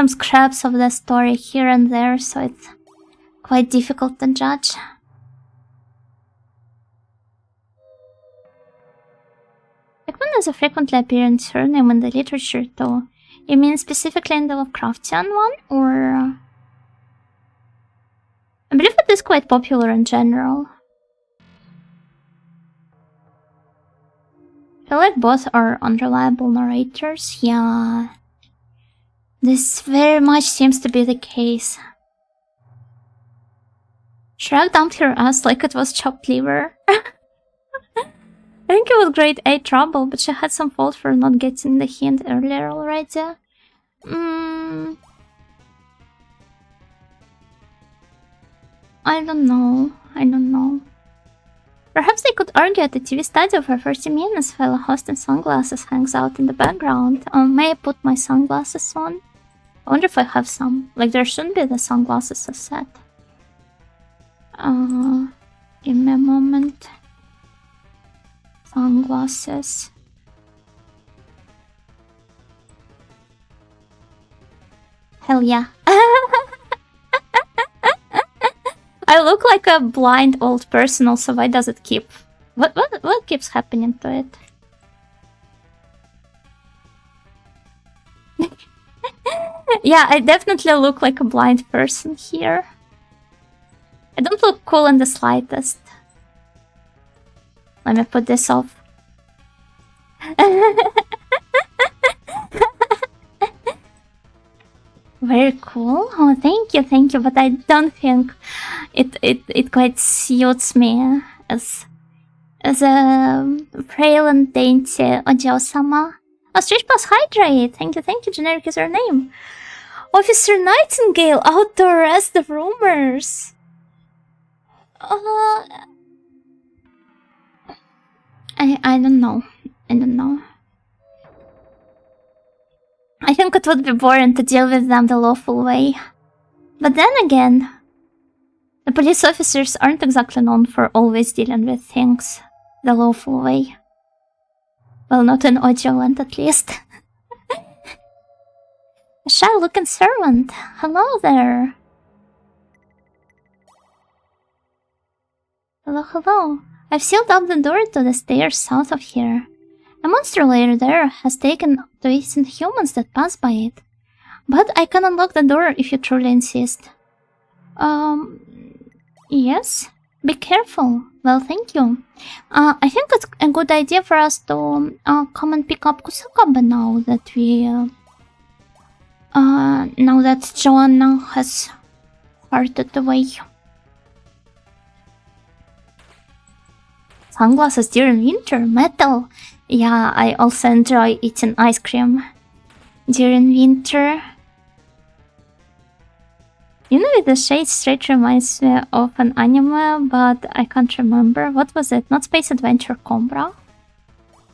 scraps of the story here and there, so it's quite difficult to judge. Pickman is a frequently appearing surname in the literature too. You mean specifically in the Lovecraftian one, or...? I believe it is quite popular in general. I feel like both are unreliable narrators, yeah. This very much seems to be the case. Shrek dumped her ass like it was chopped liver. I think it was grade A trouble, but she had some fault for not getting the hint earlier already. I don't know. I don't know. Perhaps they could argue at the TV studio for 30 minutes while a host in sunglasses hangs out in the background. May I put my sunglasses on? I wonder if I have some. Like, there shouldn't be the sunglasses set. Give me a moment. Sunglasses. Hell yeah. I look like a blind old person also. Why does it keep... What keeps happening to it? Yeah, I definitely look like a blind person here. I don't look cool in the slightest. Let me put this off. Very cool. Oh, thank you, but I don't think it quite suits me as a frail and dainty Ojo-sama. Oh, Street Pass Hydrate! Thank you, generic is your name. Officer Nightingale out to arrest the rumors. I don't know. I don't know. I think it would be boring to deal with them the lawful way. But then again, the police officers aren't exactly known for always dealing with things the lawful way. Well, not in Audioland at least. A shy-looking servant. Hello there. Hello. I've sealed up the door to the stairs south of here. A monster lair there has taken to innocent humans that pass by it. But I can unlock the door if you truly insist. Yes? Be careful. Well, thank you. I think it's a good idea for us to come and pick up Kusakabe now that we... now that Joanna has started the way. Sunglasses during winter, metal. Yeah, I also enjoy eating ice cream during winter. You know, the shade straight reminds me of an anime, but I can't remember. What was it? Not Space Adventure Cobra?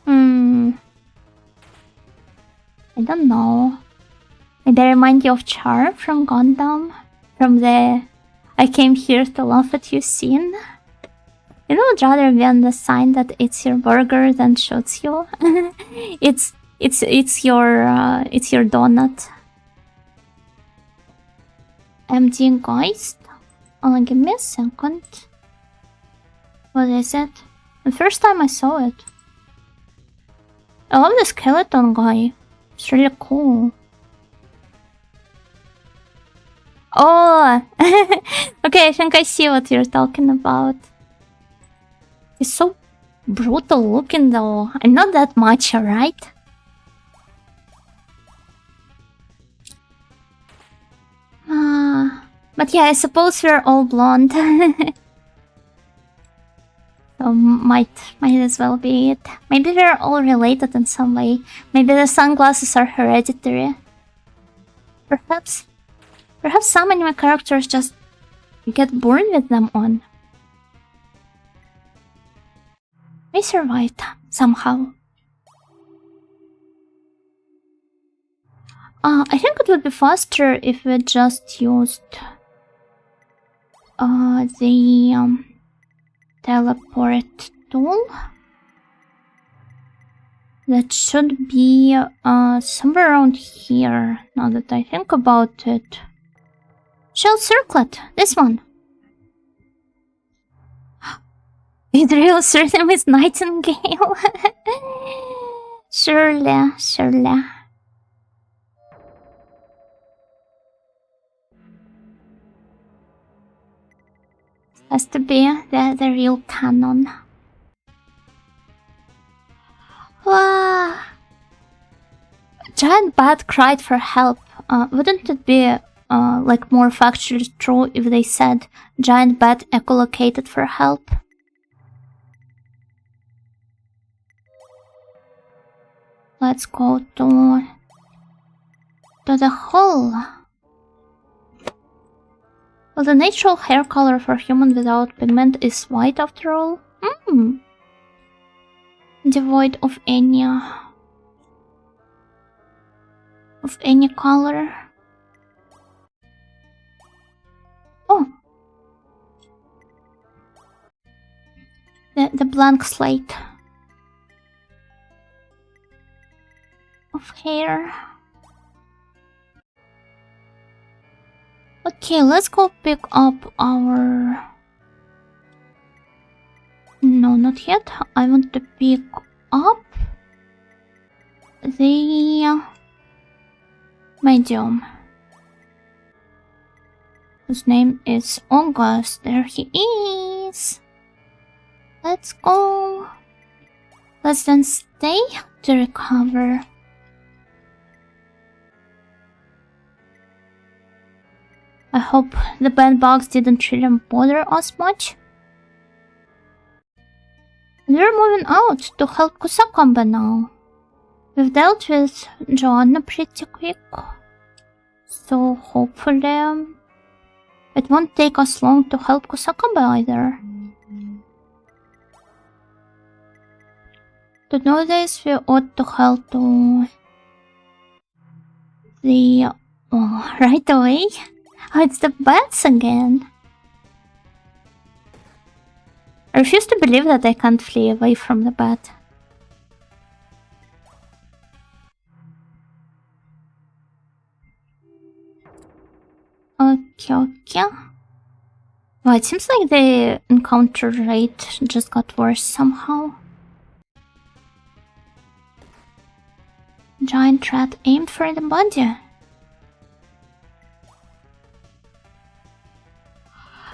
I don't know. Did they remind you of Char from Gundam? From the I came here to laugh at you scene? You know, I'd rather be on the sign that it's your burger than shoots you. it's your donut. MD Geist? Oh, give me a second. What is it? The first time I saw it. I love the skeleton guy. It's really cool. Oh! Okay, I think I see what you're talking about. He's so brutal looking though. I'm not that much, alright? But yeah, I suppose we're all blonde. So might as well be it. Maybe we're all related in some way. Maybe the sunglasses are hereditary. Perhaps some anime characters just get born with them on. We survived, somehow. I think it would be faster if we just used the teleport tool. That should be somewhere around here, now that I think about it. Shell Circlet, this one. It real surname is Nightingale. Surely. Has to be the real canon. Wow. Giant Bat cried for help. Wouldn't it be like more factually true if they said Giant Bat echolocated for help? Let's go to the hall. Well, the natural hair color for human without pigment is white after all. Devoid of any color. Oh. The blank slate of hair. Okay, let's go pick up our... No, not yet. I want to pick up the medium, whose name is August. There he is. Let's go. Let's then stay to recover. I hope the bed bugs didn't really bother us much. We're moving out to help Kusakamba now. We've dealt with Joanna pretty quick, so hopefully it won't take us long to help Kusakamba either. To do this, we ought to help to the... Oh, right away? Oh, it's the bats again. I refuse to believe that I can't flee away from the bat. Okay. Well, it seems like the encounter rate just got worse somehow. Giant rat aimed for the body.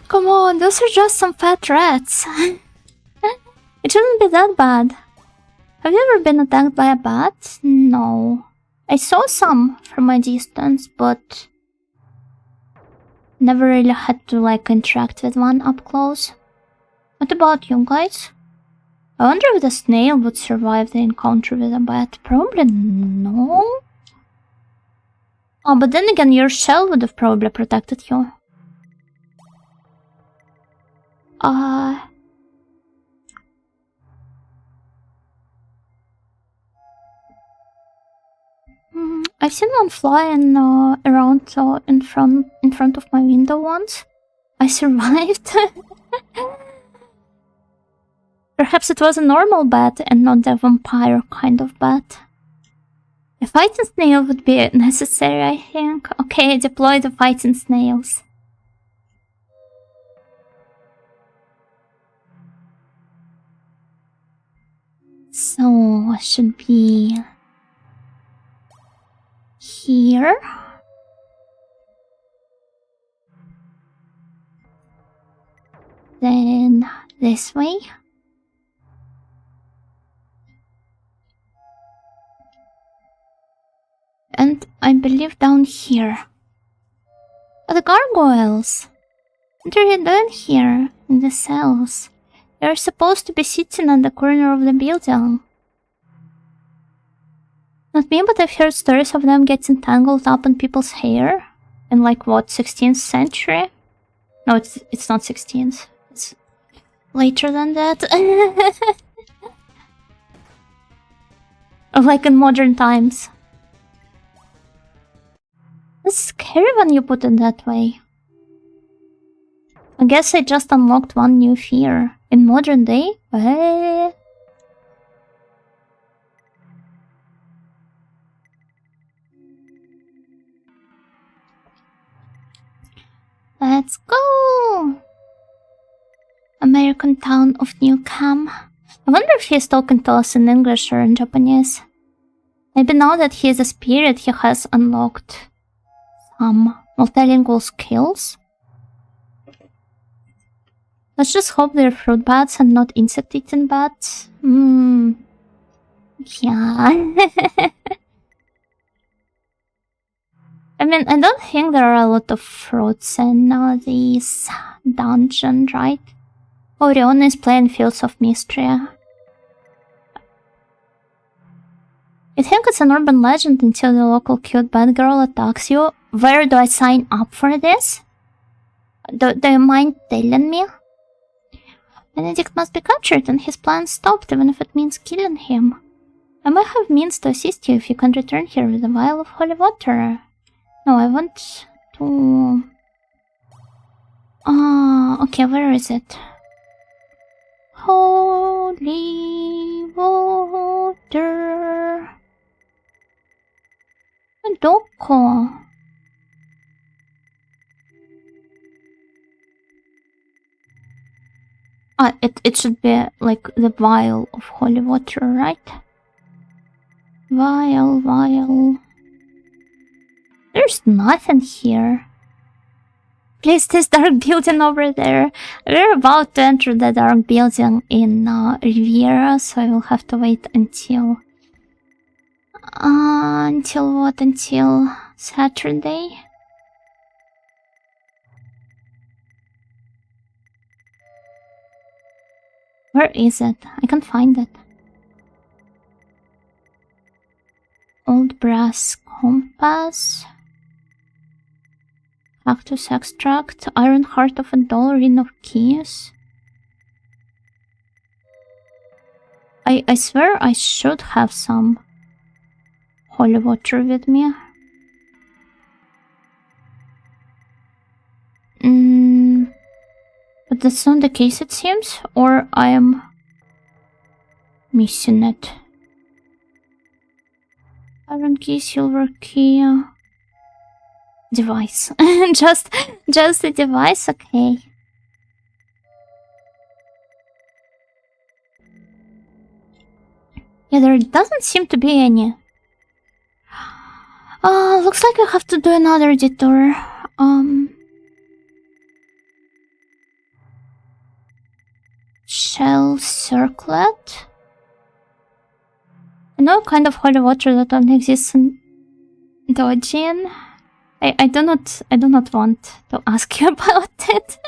Come on, those are just some fat rats. It shouldn't be that bad. Have you ever been attacked by a bat? No. I saw some from a distance, but never really had to interact with one up close. What about you guys? I wonder if the snail would survive the encounter with a bat. Probably no. Oh, but then again, your shell would have probably protected you. I've seen one flying around in front of my window once. I survived. Perhaps it was a normal bat and not a vampire kind of bat. A fighting snail would be necessary, I think. Okay, deploy the fighting snails. So, I should be here. Then this way. And I believe down here. Oh, the gargoyles! What are you doing here in the cells? You're supposed to be sitting at the corner of the building. Not me, but I've heard stories of them getting tangled up in people's hair. In what, 16th century? No, it's not 16th. It's later than that. In modern times. It's scary when you put it that way. I guess I just unlocked one new fear. In modern day? Let's go! American town of Newcam. I wonder if he's talking to us in English or in Japanese. Maybe now that he is a spirit, he has unlocked some multilingual skills. Let's just hope they're fruit bats and not insect-eating bats. Yeah. I mean, I don't think there are a lot of fruits in this dungeon, right? Orion is playing Fields of Mystery. You think it's an urban legend until the local cute bad girl attacks you? Where do I sign up for this? Do you mind telling me? Benedict must be captured and his plan stopped, even if it means killing him. I might have means to assist you if you can return here with a vial of holy water. No, I want to... okay, where is it? Holy water... Doko. It should be like the vial of holy water, right? Vial. There's nothing here. Please, this dark building over there. We're about to enter the dark building in Riviera, so I will have to wait until... until what? Until Saturday? Where is it? I can't find it. Old brass compass. Cactus extract. Iron heart of a doll. Ring of keys. I swear I should have some holy water with me. But that's not the case, it seems, or I am missing it. Iron key, silver key, device. just a device, okay. Yeah, there doesn't seem to be any. Looks like I have to do another detour. Shell circlet. I know kind of holy water that only exists in Dojin. I do not want to ask you about it.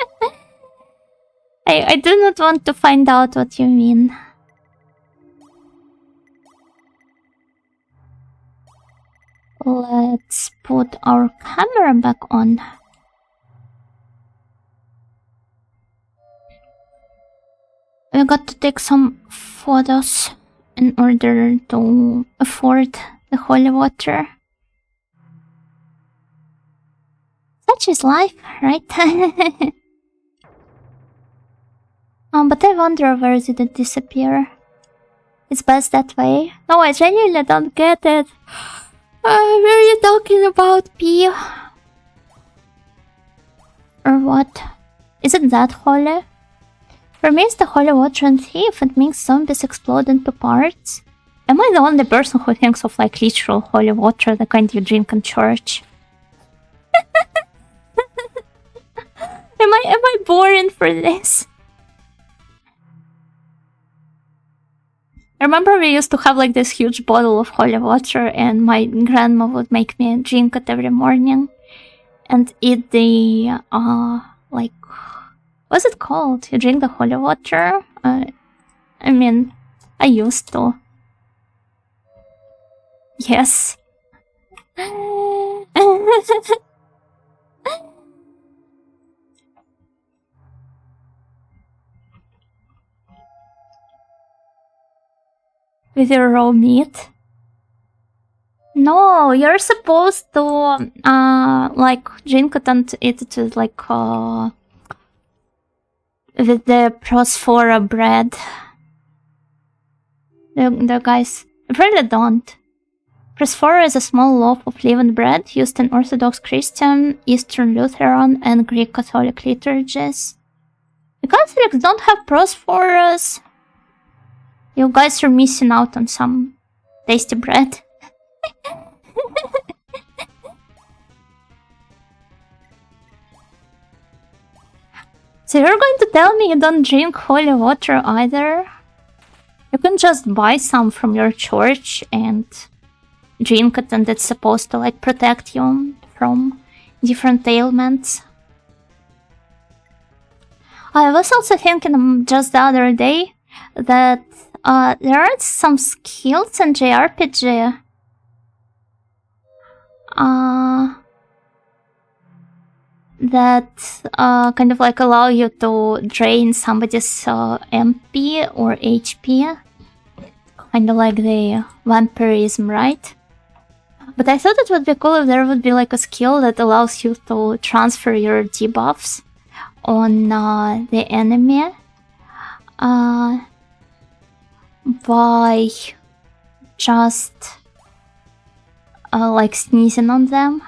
I do not want to find out what you mean. Let's put our camera back on. We got to take some photos in order to afford the holy water. Such is life, right? But I wonder where did it disappear? It's best that way. No, I genuinely don't get it. Where are you talking about, P? Or what? Is it that holy? For me, it's the holy water and thief. It makes zombies explode into parts. Am I the only person who thinks of like literal holy water, the kind you drink in church? Am I boring for this? I remember we used to have like this huge bottle of holy water and my grandma would make me drink it every morning and eat the, like, what's it called? You drink the holy water? I mean, I used to. Yes. With your raw meat? No, you're supposed to, like, drink it and eat it with, like, with the prosphora bread. The guys really don't. Prosphora is a small loaf of leavened bread used in Orthodox Christian, Eastern Lutheran, and Greek Catholic liturgies. The Catholics don't have prosphoras. You guys are missing out on some tasty bread. So you're going to tell me you don't drink holy water either? You can just buy some from your church and drink it, and it's supposed to like protect you from different ailments. I was also thinking just the other day that there are some skills in JRPG. that kind of like allow you to drain somebody's MP or HP. Kind of like the vampirism, right? But I thought it would be cool if there would be like a skill that allows you to transfer your debuffs on the enemy by just like sneezing on them.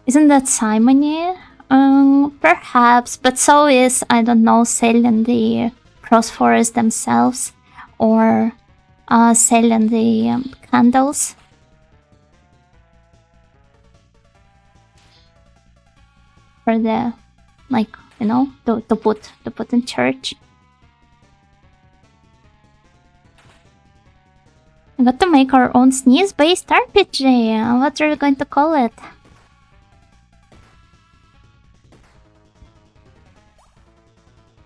Isn't that simony? Perhaps, but so is, I don't know, selling the crossfires themselves or selling the candles. For the, like, you know, to put in church. We got to make our own sneeze-based RPG. What are we going to call it?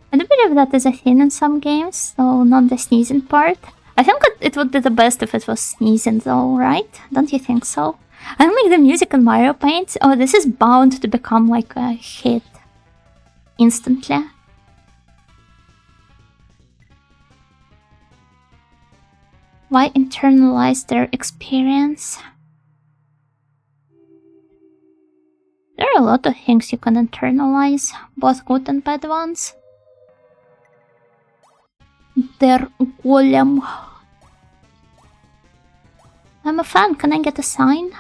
I do believe that is a thing in some games, so not the sneezing part. I think it would be the best if it was sneezing though, right? Don't you think so? I don't like the music in Mario Paint. Oh, this is bound to become like a hit instantly. Why internalize their experience? There are a lot of things you can internalize, both good and bad ones. Der golem. I'm a fan, can I get a sign?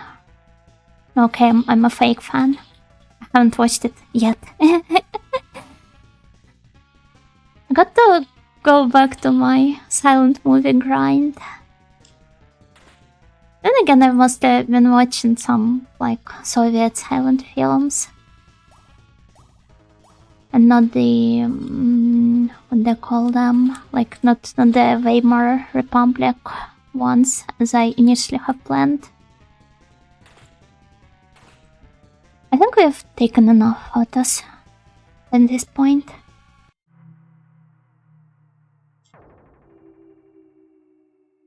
Okay, I'm a fake fan. I haven't watched it yet. I got to go back to my silent movie grind. Then again, I've mostly been watching some, like, Soviet silent films. And not the, what they call them, like, not the Weimar Republic ones, as I initially have planned. I think we have taken enough photos at this point.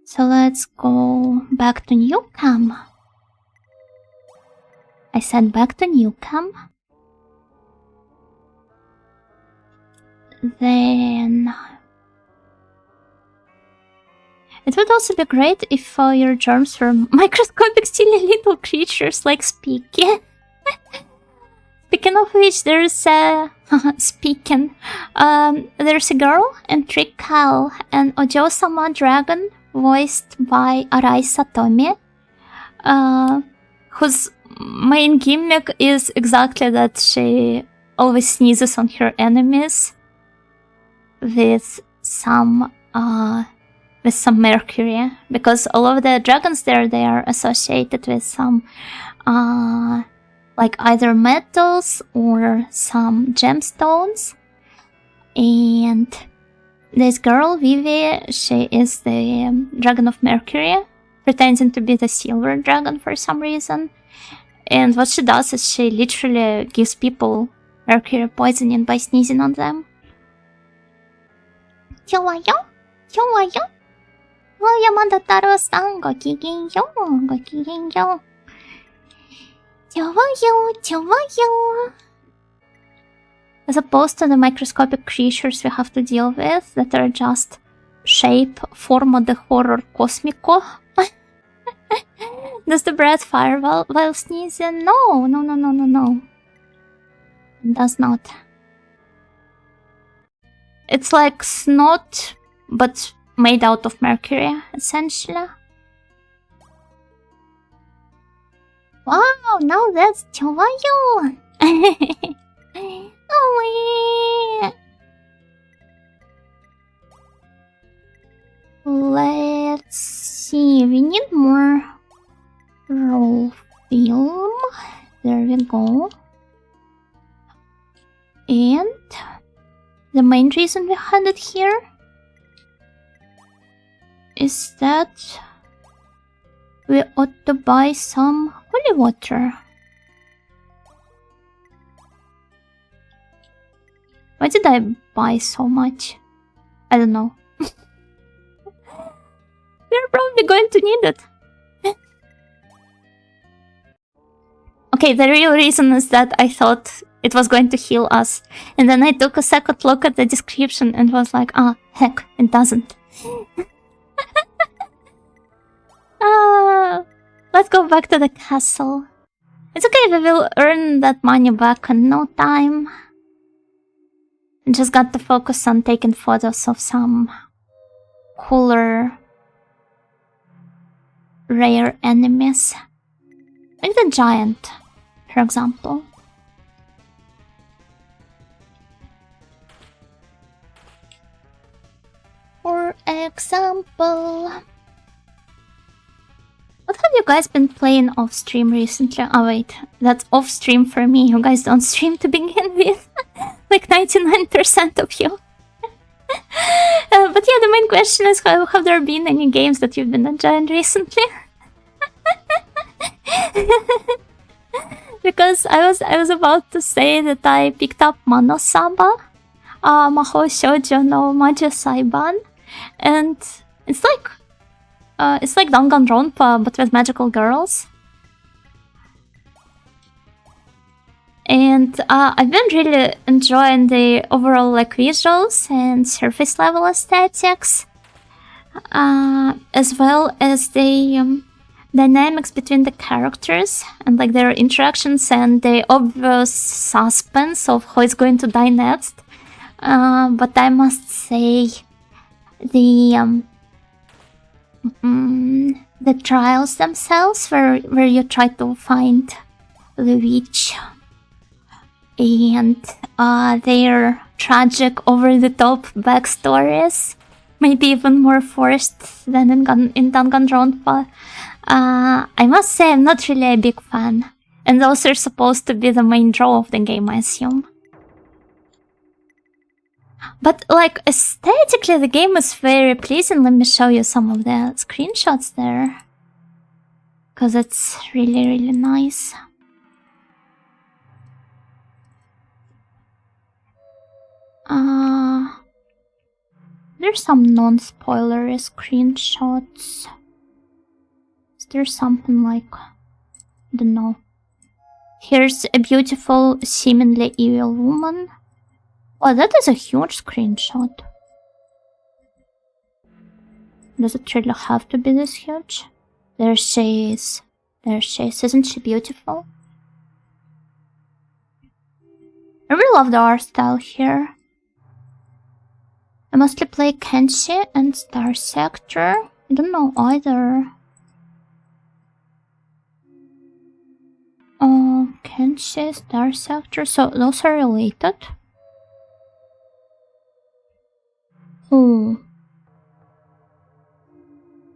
So let's go back to Newcam. I said back to Newcam. Then it would also be great if your germs were microscopic, silly little creatures like Speaky. Speaking of which, there's a there's a girl in Trick Cal, an Ojo-sama dragon voiced by Arai Satomi, whose main gimmick is exactly that she always sneezes on her enemies with some mercury, because all of the dragons there, they are associated with some like either metals or some gemstones. And this girl, Vivi, she is the dragon of Mercury, pretending to be the silver dragon for some reason. And what she does is she literally gives people mercury poisoning by sneezing on them. 좋아요? 좋아요? 야마다 따로-산 고기겐요, 고기겐요. 좋아요, 좋아요. As opposed to the microscopic creatures we have to deal with that are just shape, forma de horror cosmico. Does the breath fire while sneezing? No. It does not. It's like snot, but made out of mercury, essentially. Wow, now that's 좋아요. Oh, let's see, we need more roll film. There we go. And the main reason we had it here is that we ought to buy some holy water. Why did I buy so much? I don't know. We're probably going to need it. Okay, the real reason is that I thought it was going to heal us. And then I took a second look at the description and was like, ah, heck, it doesn't. Let's go back to the castle. It's okay, we will earn that money back in no time. I just got to focus on taking photos of some cooler, rare enemies. Like the giant, for example. For example... What have you guys been playing off stream recently? Oh wait, that's off stream for me. You guys don't stream to begin with. Like 99% of you. But yeah, the main question is, have there been any games that you've been enjoying recently? Because I was about to say that I picked up Manosaba, Mahou Shoujo no Majo Saiban, and it's like Danganronpa but with magical girls. And I've been really enjoying the overall like visuals and surface level aesthetics, as well as the dynamics between the characters and like their interactions and the obvious suspense of who is going to die next. But I must say the trials themselves, where you try to find the witch, and their tragic, over-the-top backstories, maybe even more forced than in Danganronpa. I must say I'm not really a big fan, and those are supposed to be the main draw of the game, I assume. But like aesthetically the game is very pleasing. Let me show you some of the screenshots there, because it's really, really nice. There's some non-spoilery screenshots. Is there something like... I don't know. Here's a beautiful, seemingly evil woman. Oh, that is a huge screenshot. Does it really have to be this huge? There she is. There she is. Isn't she beautiful? I really love the art style here. I mostly play Kenshi and Star Sector. I don't know either. Kenshi, Star Sector. So those are related. Oh.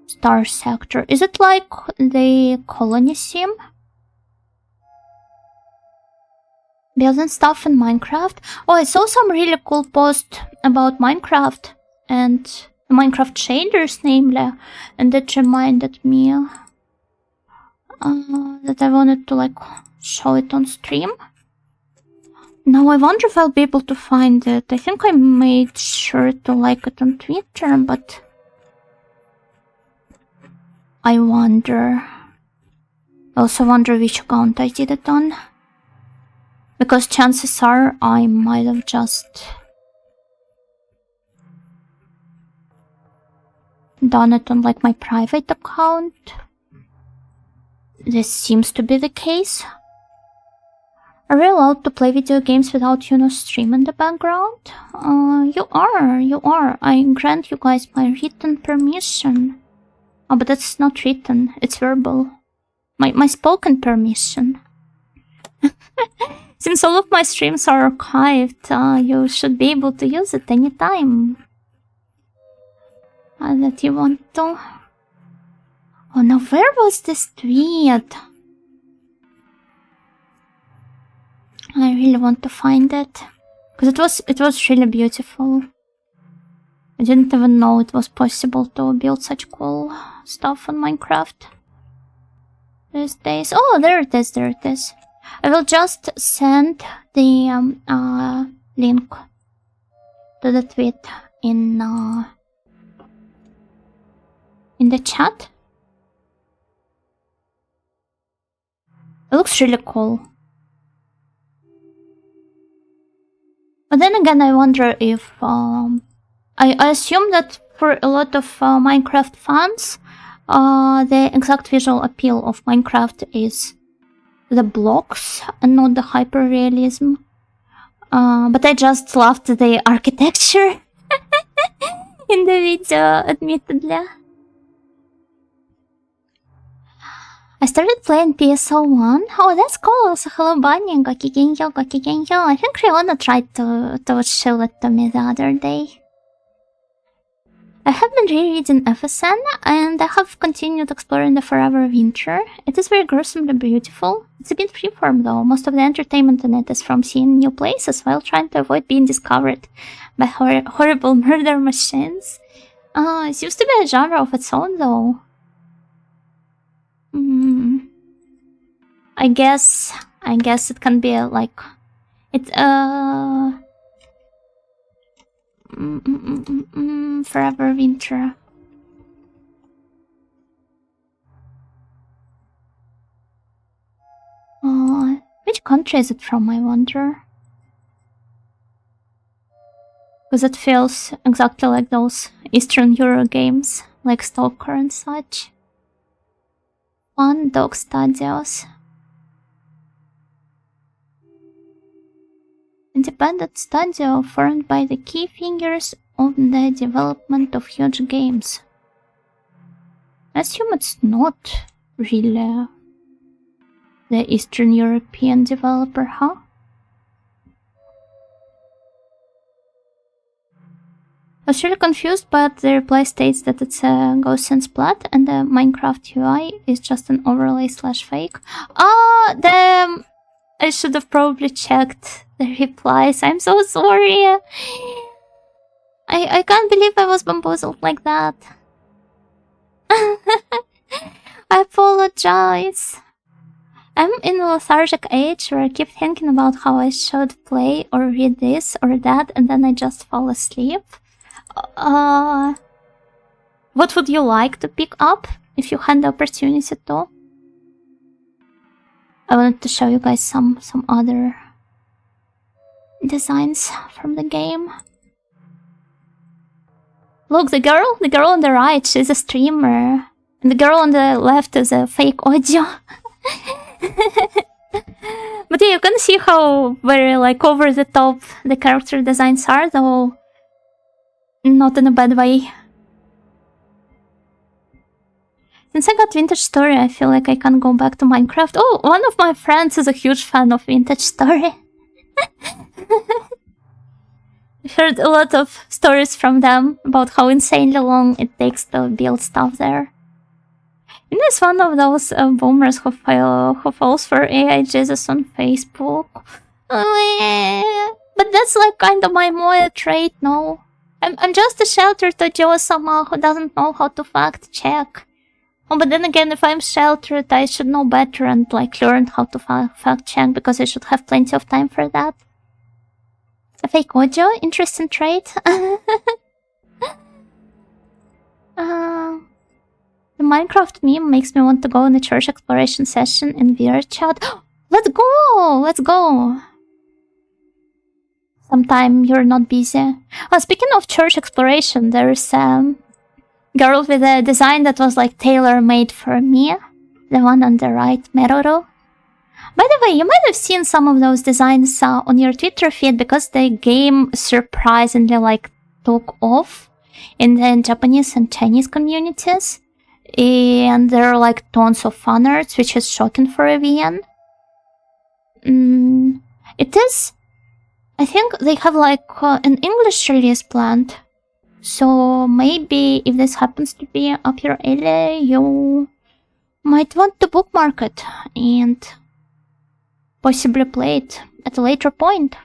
Star Sector. Is it like the colony sim? Building stuff in Minecraft? Oh, I saw some really cool post about Minecraft and Minecraft shaders, namely, and that reminded me that I wanted to like show it on stream. Now I wonder if I'll be able to find it. I think I made sure to like it on Twitter, but I wonder. I also wonder which account I did it on. Because chances are I might have just done it on like my private account. This seems to be the case. Are we allowed to play video games without, you know, stream in the background? You are. I grant you guys my written permission. Oh, but that's not written, it's verbal. My spoken permission. Since all of my streams are archived, you should be able to use it anytime that you want to. Oh, now where was this tweet? I really want to find it, because it was really beautiful. I didn't even know it was possible to build such cool stuff on Minecraft these days. Oh, there it is, there it is. I will just send the link to the tweet in the chat. It looks really cool. But then again, I wonder if... I assume that for a lot of Minecraft fans, the exact visual appeal of Minecraft is the blocks and not the hyper-realism. But I just loved the architecture in the video, admittedly. I started playing PSO1. Oh, that's cool. So hello, Bunny. Gokigenyo, gokigenyo. I think Riona tried to show it to me the other day. I have been rereading FSN, and I have continued exploring the Forever Winter. It is very gruesomely beautiful. It's a bit freeform though. Most of the entertainment in it is from seeing new places while trying to avoid being discovered by horrible murder machines. It seems to be a genre of its own though. I guess it can be like... Forever Winter. Which country is it from, I wonder? Because it feels exactly like those Eastern Euro games, like Stalker and such. Fun Dog Studios. Independent studio formed by the key figures on the development of huge games. I assume it's not really the Eastern European developer, huh? I was really confused, but the reply states that it's a Ghost and Splat and the Minecraft UI is just an overlay / fake. Damn! I should have probably checked the replies. I'm so sorry. I can't believe I was bamboozled like that. I apologize. I'm in a lethargic age where I keep thinking about how I should play or read this or that, and then I just fall asleep. What would you like to pick up if you had the opportunity to? I wanted to show you guys some other designs from the game. Look, the girl on the right, she's a streamer. And the girl on the left is a fake audio. But yeah, you can see how very like over the top the character designs are, though not in a bad way. Since I got Vintage Story, I feel like I can go back to Minecraft. Oh, one of my friends is a huge fan of Vintage Story. I've heard a lot of stories from them about how insanely long it takes to build stuff there. And it's one of those boomers who falls for AI Jesus on Facebook. But that's like kind of my Moe trait, no? I'm just a sheltered Ojo-sama who doesn't know how to fact check. Oh, but then again, if I'm sheltered, I should know better and like learn how to fact check because I should have plenty of time for that. A fake audio, interesting trait. The Minecraft meme makes me want to go on a church exploration session in VR chat. Let's go! Let's go! Sometime you're not busy. Oh, speaking of church exploration, there's girl with a design that was like tailor-made for me. The one on the right, Meroro. By the way, you might have seen some of those designs on your Twitter feed because the game surprisingly like took off in the Japanese and Chinese communities. And there are like tons of fan arts, which is shocking for a VN. It is... I think they have like an English release planned. So maybe if this happens to be up your alley, you might want to bookmark it and possibly play it at a later point.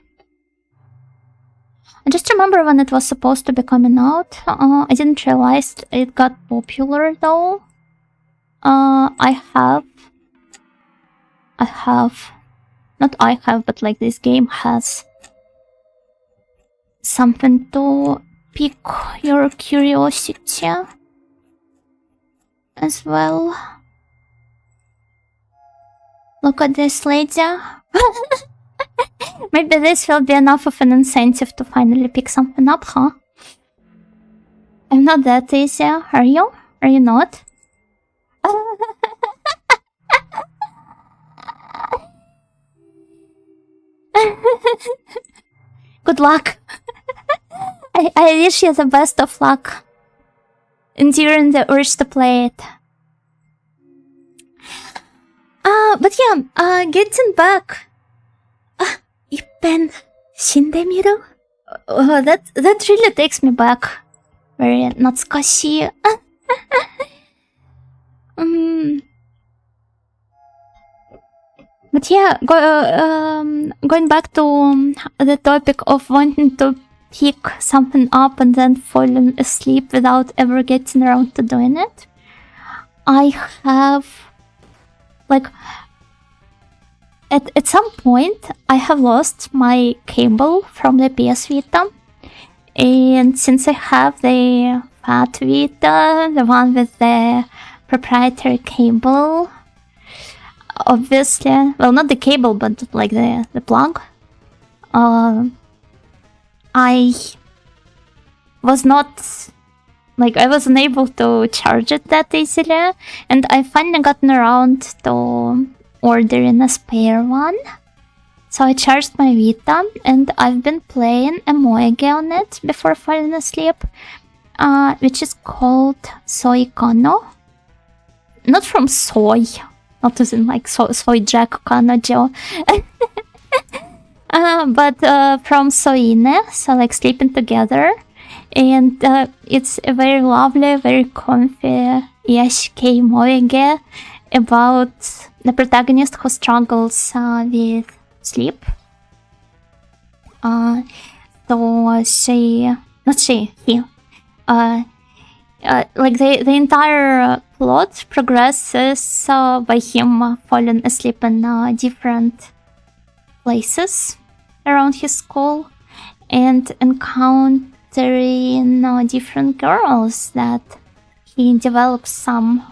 I just remember when it was supposed to be coming out. I didn't realize it got popular though. But like this game has something to pique your curiosity as well. Look at this lady. Maybe this will be enough of an incentive to finally pick something up, huh? I'm not that easy, are you? Are you not? Good luck. I wish you the best of luck. Enduring the urge to play it. But yeah, getting back. 이ppen 신데미루? Oh, that really takes me back. Very natsukashi. But yeah, going back to the topic of wanting to pick something up and then falling asleep without ever getting around to doing it. I have, like, at some point, I have lost my cable from the PS Vita. And since I have the Fat Vita, the one with the proprietary cable, obviously, well, not the cable, but like the plug, I was not, like, I wasn't able to charge it that easily, and I finally gotten around to ordering a spare one. So I charged my Vita, and I've been playing a moege on it before falling asleep, which is called Soy Kano. Not from soy, not as in like soy Jack Kanojo, but from Soine, so like sleeping together. And it's a very lovely, very comfy yashikei moege about the protagonist who struggles with sleep. So he, like the entire plot progresses by him falling asleep in different places around his school and encountering different girls that he develops some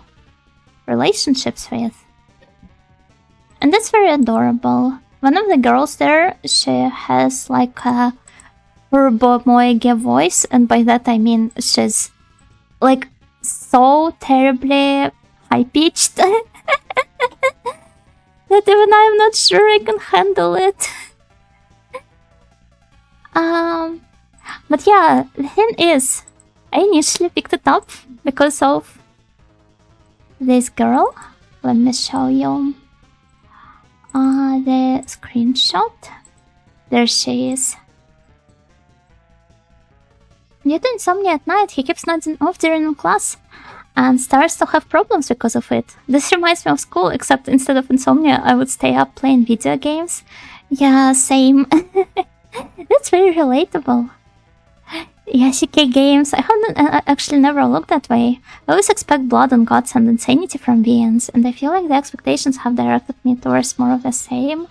relationships with. And that's very adorable. One of the girls there, she has like a turbo moege voice, and by that I mean she's like so terribly high-pitched that even I'm not sure I can handle it. But yeah, the thing is, I initially picked it up because of this girl. Let me show you the screenshot. There she is. Due to insomnia at night, he keeps nodding off during class and starts to have problems because of it. This reminds me of school, except instead of insomnia, I would stay up playing video games. Yeah, same. That's very relatable. Yashike games, I haven't actually never looked that way. I always expect blood and guts and insanity from beings, and I feel like the expectations have directed me towards more of the same.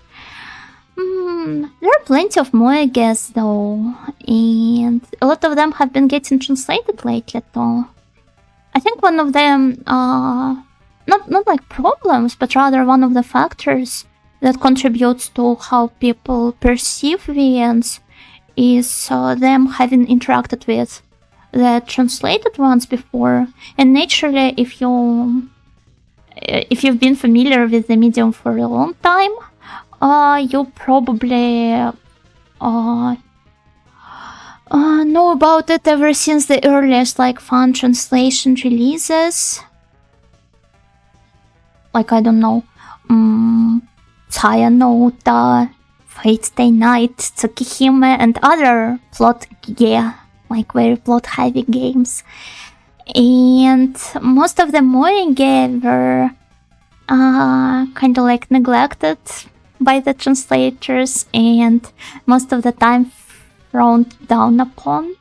There are plenty of moeges though, and a lot of them have been getting translated lately too. I think one of them, not like problems, but rather one of the factors that contributes to how people perceive VNs is them having interacted with the translated ones before. And naturally, if you've been familiar with the medium for a long time, you probably know about it ever since the earliest like fan translation releases. Like, I don't know, Tsaya no Uta, Fate Stay Night, Tsukihime, and other like very plot-heavy games. And most of the moege were kind of like neglected by the translators, and most of the time frowned down upon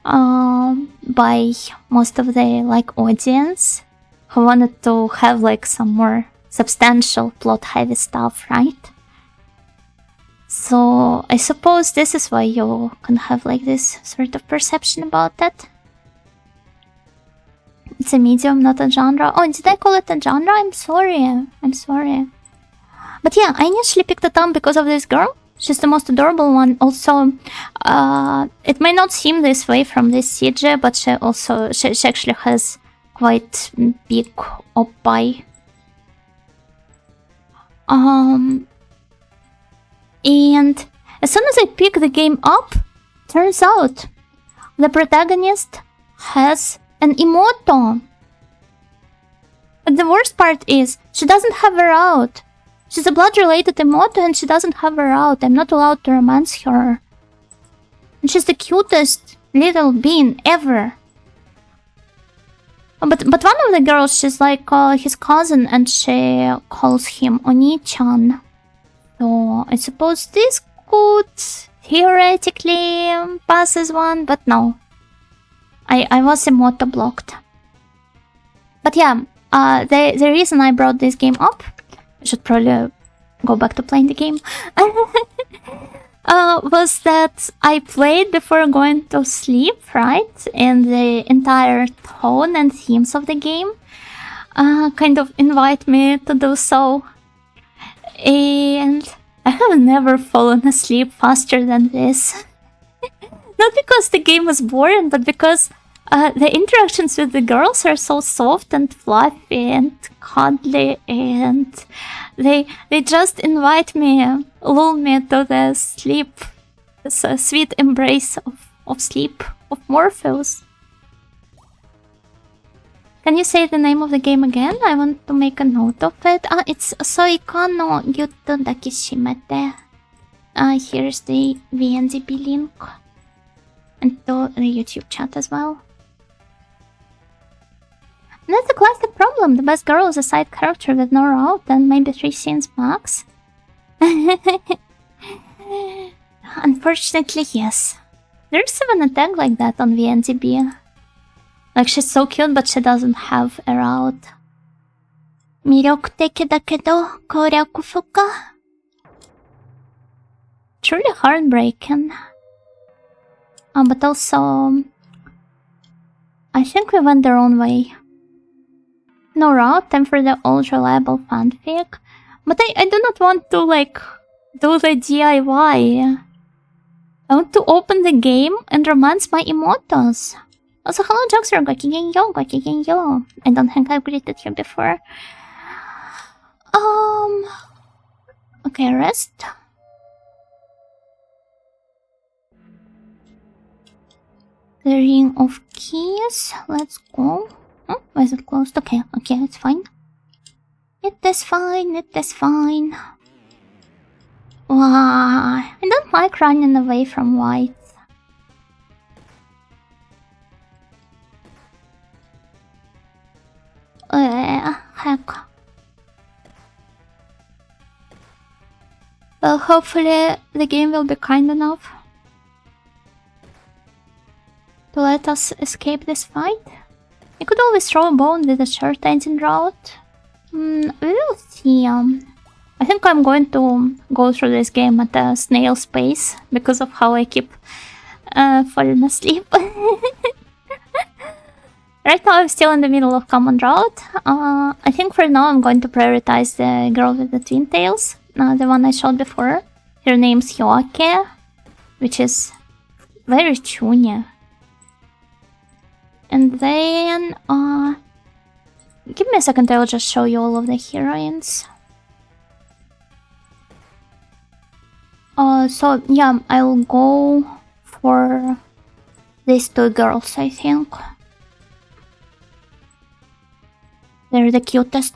by most of the like audience who wanted to have like some more substantial plot-heavy stuff, right? So I suppose this is why you can have like this sort of perception about that. It's a medium, not a genre. Oh, did I call it a genre? I'm sorry. But yeah, I initially picked the Tom because of this girl. She's the most adorable one. Also, it may not seem this way from this CJ, but she actually has quite big oppai. And as soon as I pick the game up, turns out the protagonist has an emoto. But the worst part is, she doesn't have her out. She's a blood-related emoto and she doesn't have her out. I'm not allowed to romance her. And she's the cutest little bean ever. But one of the girls, she's like his cousin and she calls him Oni-chan. So I suppose this could theoretically pass as one, but no. I was emoto blocked. But yeah, the reason I brought this game up, I should probably go back to playing the game, was that I played before going to sleep, right? And the entire tone and themes of the game kind of invite me to do so. And I have never fallen asleep faster than this. Not because the game was boring, but because the interactions with the girls are so soft and fluffy and cuddly, and they just invite me, lull me to the sleep, this sweet embrace of sleep, of Morpheus. Can you say the name of the game again? I want to make a note of it. It's Soika no Gyutto Dakishimete. Here's the VNZB link. And to the YouTube chat as well. That's a classic problem. The best girl is a side character with no route and maybe 3 scenes max. Unfortunately, yes. There's even a tag like that on VNZB. Like, she's so cute, but she doesn't have a route. 魅力的だけど攻略不可. Truly heartbreaking. But also, I think we went the wrong way. No route, time for the old reliable fanfic. But I do not want to, like, do the DIY. I want to open the game and romance my emotos. Also, hello Joxer, gokigenyo, gokigenyo. I don't think I've greeted you before. Okay, rest. The ring of keys. Let's go. Oh, why is it closed? Okay, it's fine. It is fine. Wow, I don't like running away from white. Heck. Well, hopefully the game will be kind enough to let us escape this fight. You could always throw a bone with a short ending route. We will see. I think I'm going to go through this game at a snail's pace because of how I keep falling asleep. Right now I'm still in the middle of common route. I think for now I'm going to prioritize the girl with the twin tails. The one I showed before. Her name's Hyoake, which is very chunya. And then, give me a second, I'll just show you all of the heroines. So yeah, I'll go for these 2 girls, I think. They're the cutest.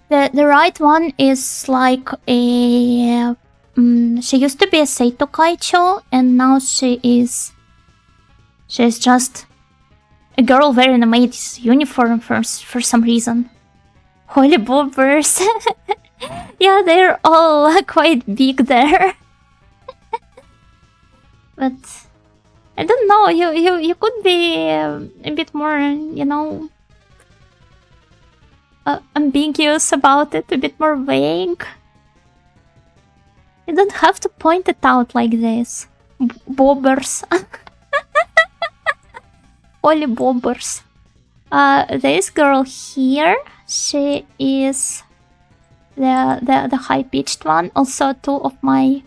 The right one is like a... she used to be a Seito Kaicho, and now she's just a girl wearing a maid's uniform for some reason. Holy boobers. Yeah, they're all quite big there. But I don't know, you could be a bit more, you know, ambiguous about it, a bit more vague. You don't have to point it out like this. Bobbers. Holy bobbers. This girl here, she is the high-pitched one. Also, two of my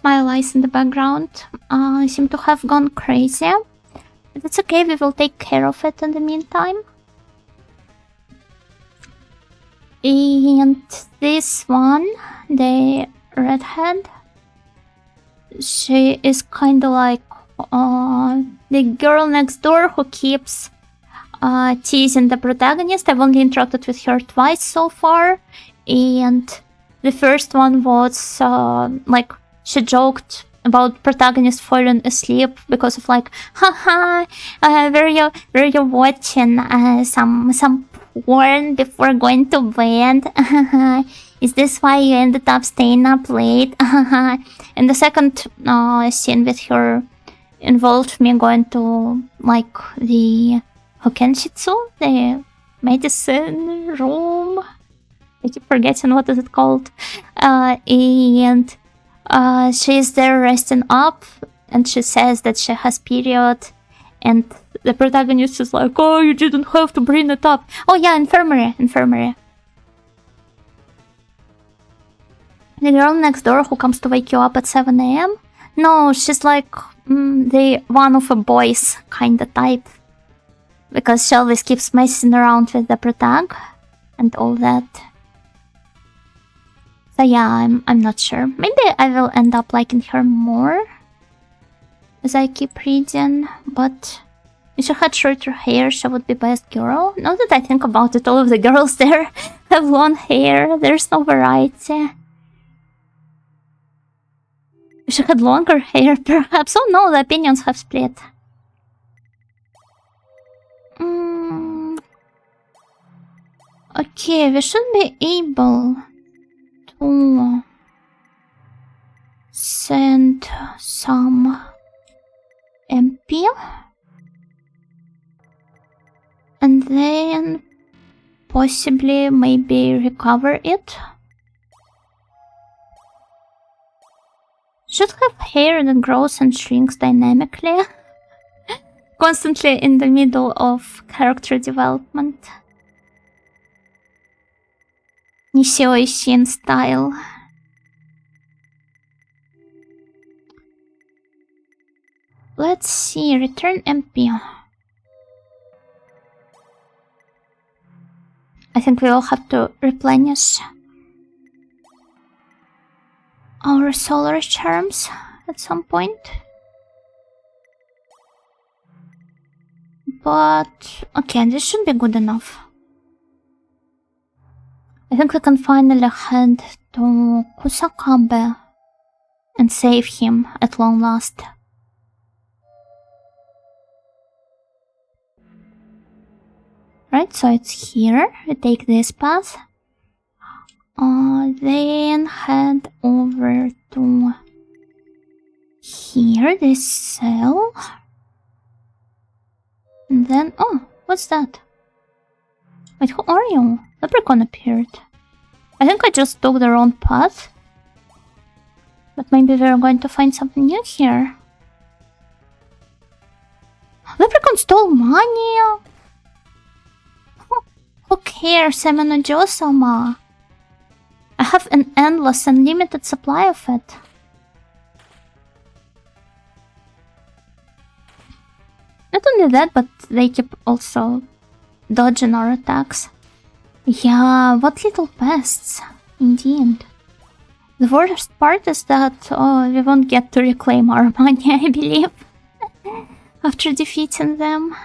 allies in the background seem to have gone crazy. But it's okay, we will take care of it in the meantime. And this one, the redhead, she is kind of like the girl next door who keeps teasing the protagonist. I've only interacted with her twice so far, and the first one was like she joked about protagonist falling asleep because of like, haha, were you watching some porn before going to bed? Is this why you ended up staying up late? And the second scene with her involved me going to like the Hokenshitsu, the medicine room. I keep forgetting what is it called. And she's there resting up, and she says that she has period, and the protagonist is like, oh, you didn't have to bring it up. Oh yeah, infirmary. The girl next door who comes to wake you up at 7 AM? No, she's like the one of a boys kinda type. Because she always keeps messing around with the protag and all that. So yeah, I'm not sure. Maybe I will end up liking her more as I keep reading, but if she had shorter hair, she would be best girl. Now that I think about it, all of the girls there have long hair. There's no variety. If she had longer hair, perhaps. Oh no, the opinions have split. Okay, we should be able to send some MP and then possibly maybe recover it. Should have hair that grows and shrinks dynamically. Constantly in the middle of character development. Nishio Ishin style. Let's see, return MP. I think we all have to replenish our solar charms at some point. But okay, this should be good enough. I think we can finally head to Kusakabe and save him at long last. Right, so it's here. We take this path. Then head over to here, this cell. And then, oh, what's that? Wait, who are you? Leprechaun appeared. I think I just took the wrong path. But maybe we're going to find something new here. Leprechaun stole money! Who cares, Semenojo-sama? I have an endless and limited supply of it. Not only that, but they keep also dodging our attacks. Yeah, what little pests, indeed. The worst part is that we won't get to reclaim our money, I believe, after defeating them.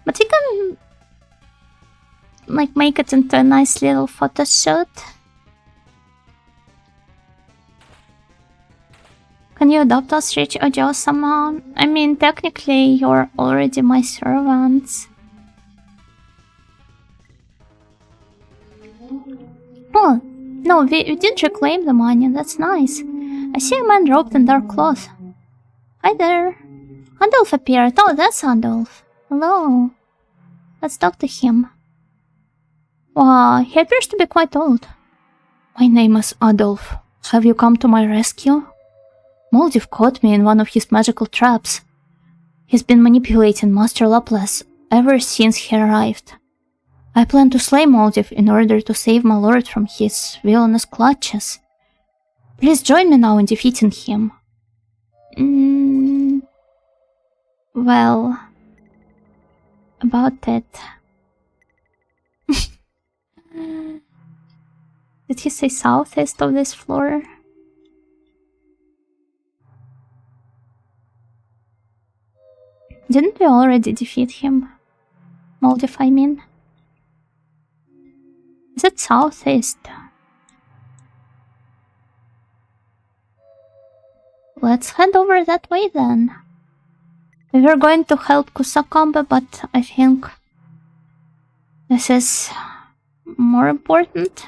But we can like make it into a nice little photo shoot. Can you adopt us, Rich Ojo-sama? I mean, technically, you're already my servants. Oh, no, we did reclaim the money, that's nice. I see a man robed in dark cloth. Hi there. Adolf appeared. Oh, that's Adolf. Hello. Let's talk to him. Wow, he appears to be quite old. My name is Adolf. Have you come to my rescue? Moldiv caught me in one of his magical traps. He's been manipulating Master Laplace ever since he arrived. I plan to slay Moldiv in order to save my lord from his villainous clutches. Please join me now in defeating him. Well, about it. Did he say southeast of this floor? Didn't we already defeat him? Moldiv, I mean. Is it southeast? Let's head over that way then. We were going to help Kusakombe, but I think this is more important.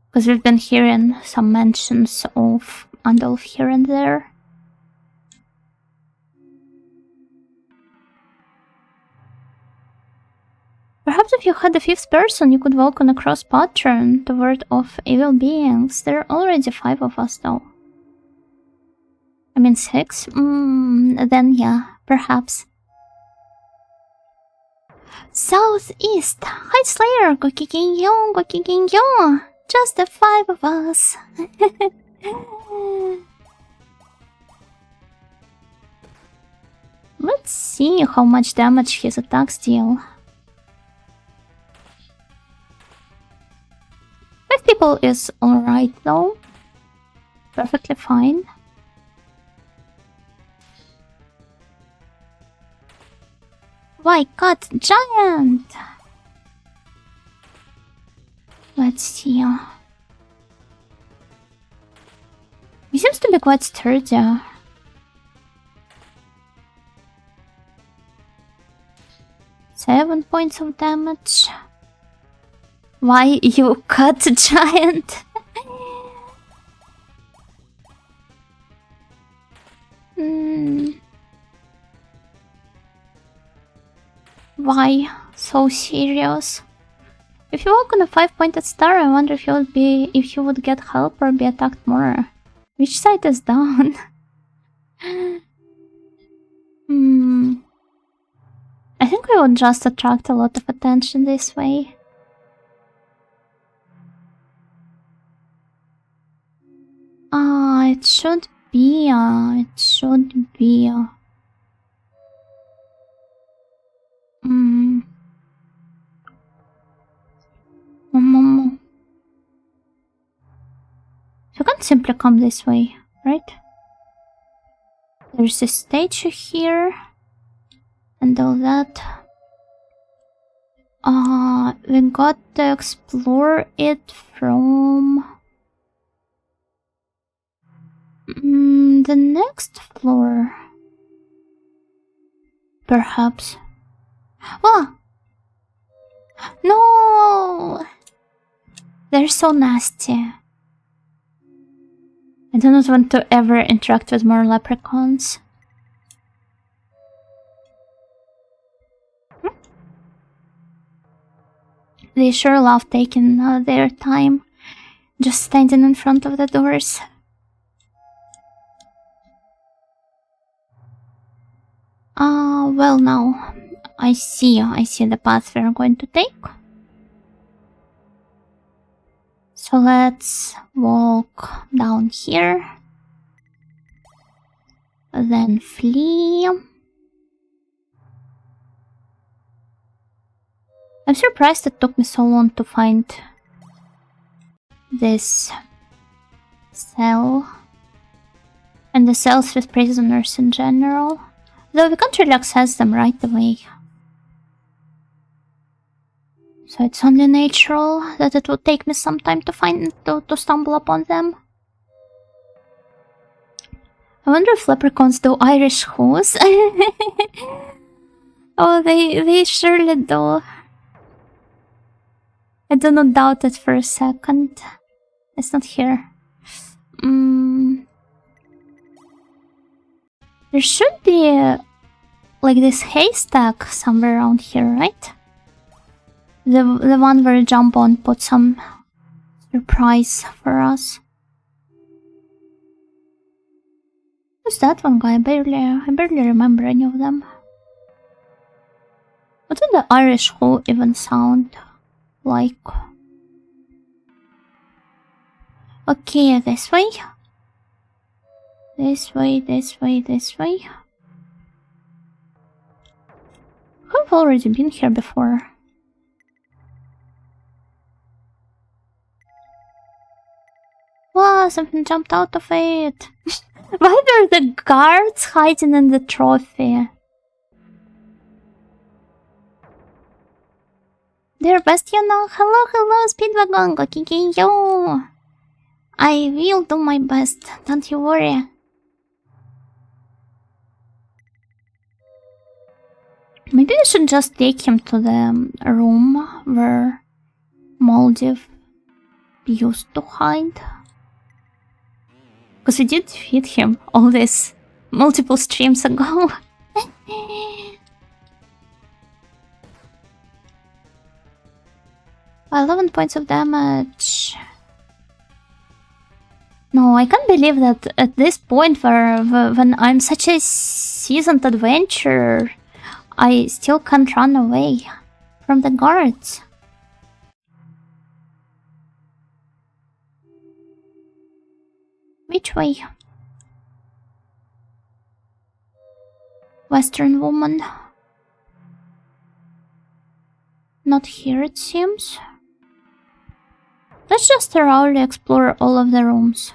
Because we've been hearing some mentions of Andalf here and there. Perhaps if you had a fifth person, you could walk on a cross pattern toward of evil beings. There are already 5 of us, though. I mean 6? Then yeah, perhaps. Southeast! Hi Slayer! Gokigenyo! Just the 5 of us! Let's see how much damage his attacks deal. 5 people is alright though. Perfectly fine. Why cut giant? Let's see. He seems to be quite sturdy. Seven points of damage. Why you cut giant? Why so serious? If you walk on a 5-pointed star, I wonder if you would get help or be attacked more. Which side is down? I think we would just attract a lot of attention this way. It should be. You can't simply come this way, right? There's a statue here. And all that. We got to explore it from... the next floor. Perhaps. Oh! No! They're so nasty. I do not want to ever interact with more leprechauns. They sure love taking their time, just standing in front of the doors. Well now, I see the path we're going to take. So let's walk down here. Then flee. I'm surprised it took me so long to find this cell. And the cells with prisoners in general. Though we can't really access them right away. So it's only natural that it would take me some time to stumble upon them. I wonder if leprechauns do Irish hoes. Oh, they surely do. I do not doubt it for a second. It's not here. There should be like this haystack somewhere around here, right? The one where Jambon put some surprise for us. Who's that one guy? I barely remember any of them. What would the Irish who even sound like? Okay, this way. This way, this way, this way. I've already been here before. Wow, something jumped out of it. Why were the guards hiding in the trophy? They're best, you know. Hello, hello, Speedwagon. Okay, yo. I will do my best. Don't you worry. Maybe we should just take him to the room where Maldiv used to hide. Because we did defeat him all this multiple streams ago. 11 points of damage. No, I can't believe that at this point when I'm such a seasoned adventurer, I still can't run away from the guards. Which way? Western woman. Not here, it seems. Let's just thoroughly explore all of the rooms.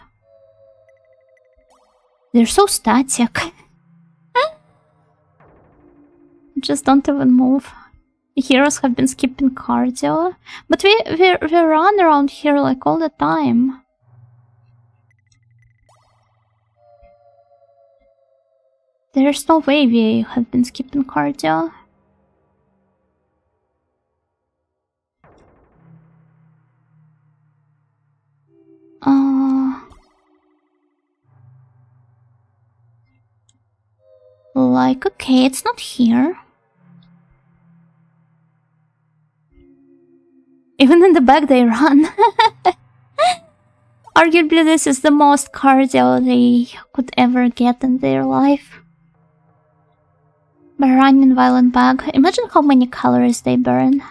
They're so static. Just don't even move. Heroes have been skipping cardio. But we run around here like all the time. There's no way we have been skipping cardio. Like, okay, it's not here. Even in the back they run. Arguably this is the most cardio they could ever get in their life. By running violent bag. Imagine how many calories they burn.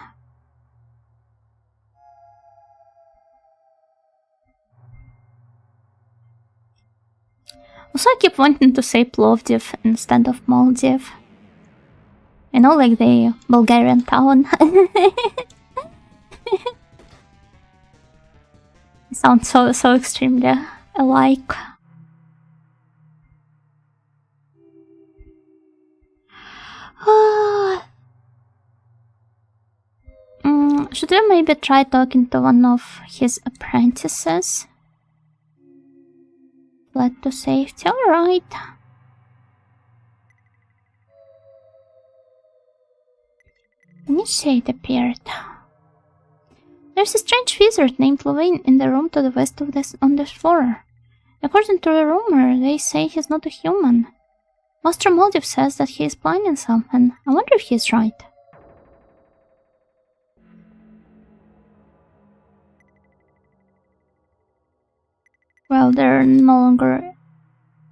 Also, I keep wanting to say Plovdiv instead of Maldiv. You know, like the Bulgarian town. They sound so extremely alike. Should we maybe try talking to one of his apprentices? Fled to safety, alright. Initiate appeared. There's a strange wizard named Levine in the room to the west of this on this floor. According to a rumor, they say he's not a human. Master Maldiv says that he is planning something. I wonder if he's right. Well, there no longer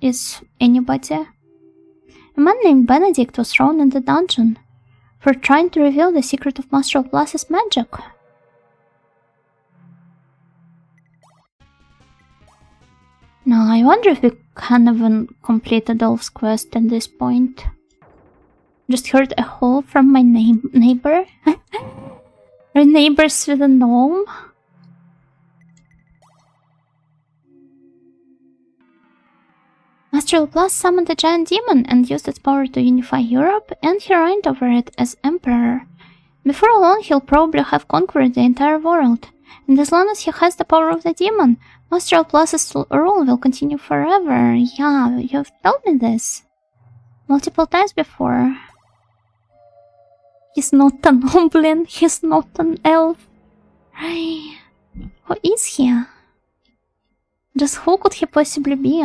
is anybody. A man named Benedict was thrown in the dungeon for trying to reveal the secret of Master Laplace's magic. Now, I wonder if we can even complete Adolf's quest at this point. Just heard a hole from my neighbor. Our neighbors with a gnome. Master Laplace summoned a giant demon and used its power to unify Europe, and he reigned over it as emperor. Before long, he'll probably have conquered the entire world, and as long as he has the power of the demon, Master Laplace's rule will continue forever. Yeah, you've told me this multiple times before. He's not a noblin, he's not an elf. Who is he? Just who could he possibly be?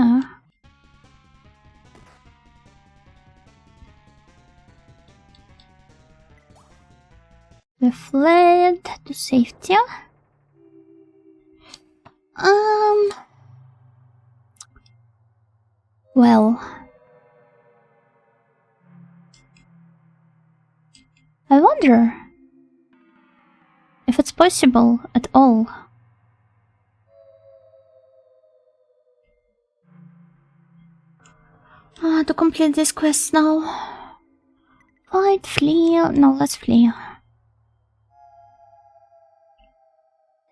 We fled to safety. Well, I wonder consider. If it's possible at all. To complete this quest now. Fight, flee. No, let's flee.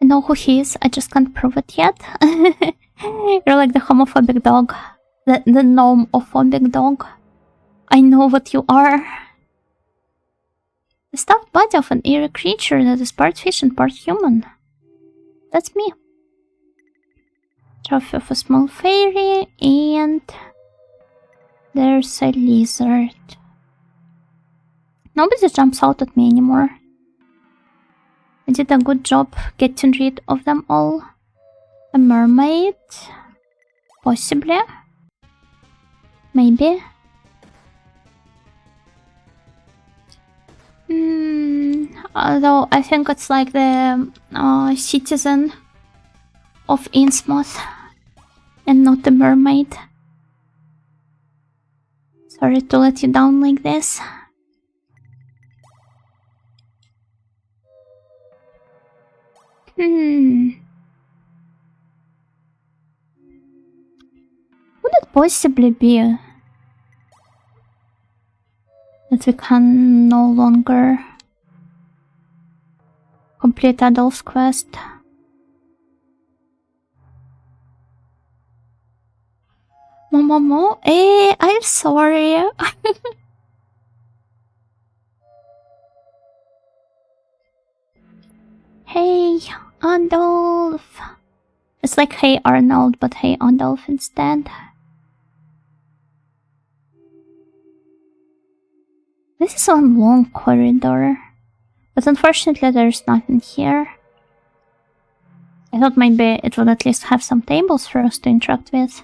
I know who he is, I just can't prove it yet. You're like the homophobic dog. The gnome-ophobic dog. I know what you are. The stuffed body of an eerie creature that is part fish and part human. That's me. Trophy of a small fairy, and there's a lizard. Nobody jumps out at me anymore. I did a good job getting rid of them all. A mermaid? Possibly. Maybe. Although I think it's like the citizen of Innsmouth and not the mermaid. Sorry to let you down like this. Would it possibly be that we can no longer complete Adolf's quest? Momo, I'm sorry. Hey, Adolf. It's like Hey Arnold, but Hey Adolf instead. This is one long corridor, but unfortunately there's nothing here. I thought maybe it would at least have some tables for us to interact with.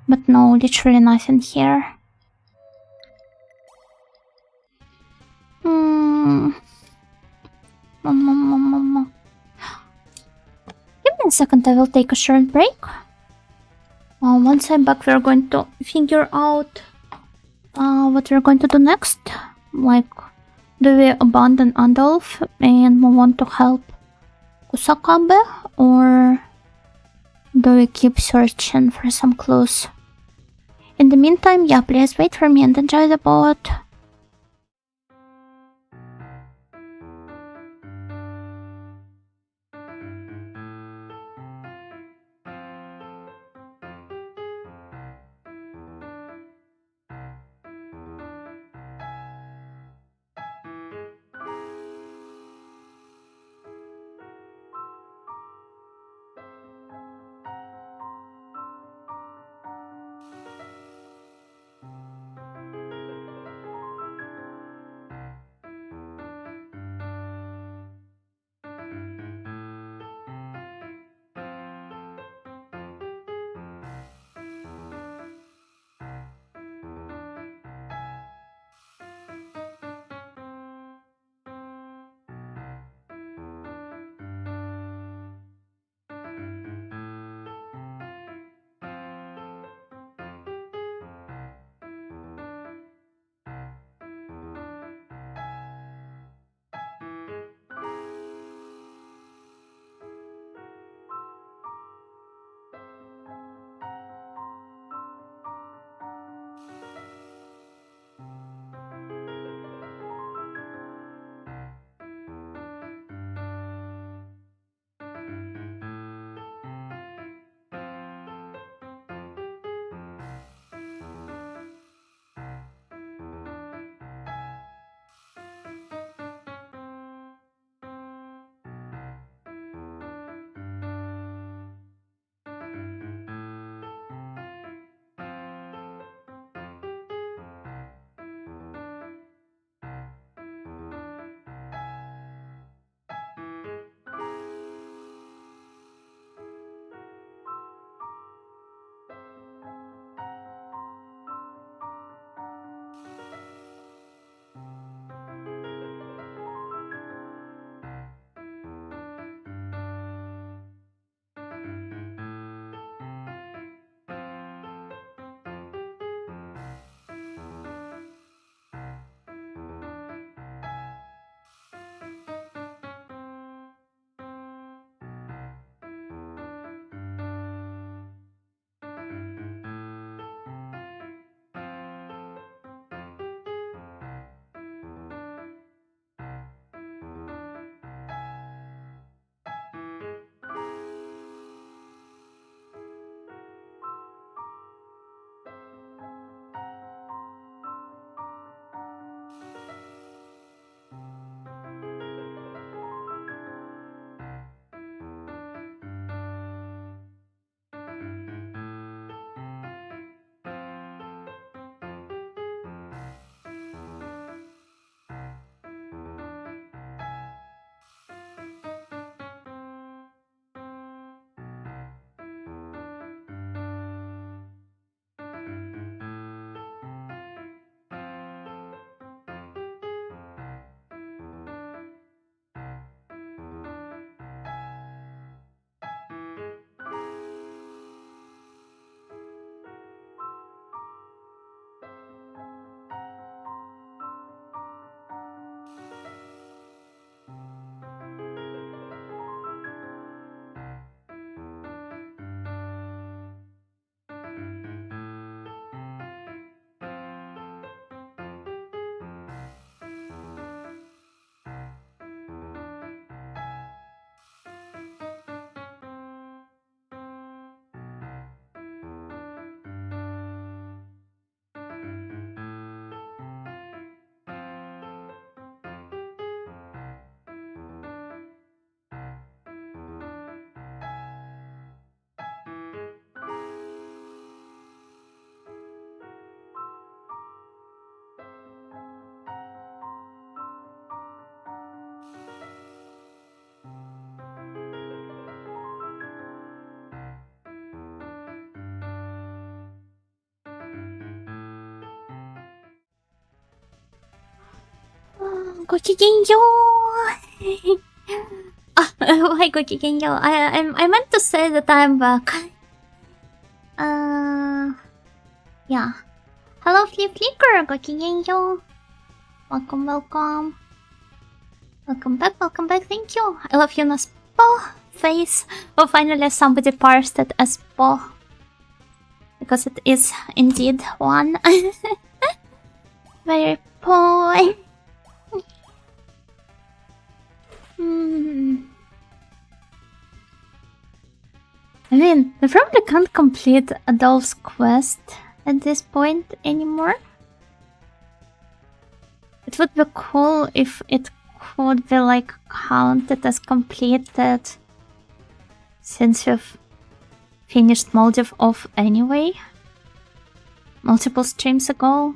But no, literally nothing here. Give me a second, I will take a short break. Once I'm back, we're going to figure out what we're going to do next. Like, do we abandon Adolf and move on to help Kusakabe, or do we keep searching for some clues? In the meantime, yeah, please wait for me and enjoy the boat. Gokigenyo! Why gokigenyo? I meant to say that I'm back. Yeah. Hello, Flicker! Gokigenyo! Welcome, welcome. Welcome back, thank you. I love Yuna's paw face. Oh, finally somebody parsed it as paw. Because it is indeed one. Very paw. I mean, we probably can't complete Adolf's quest at this point anymore. It would be cool if it could be like counted as completed, since we've finished Maldiv off anyway, multiple streams ago.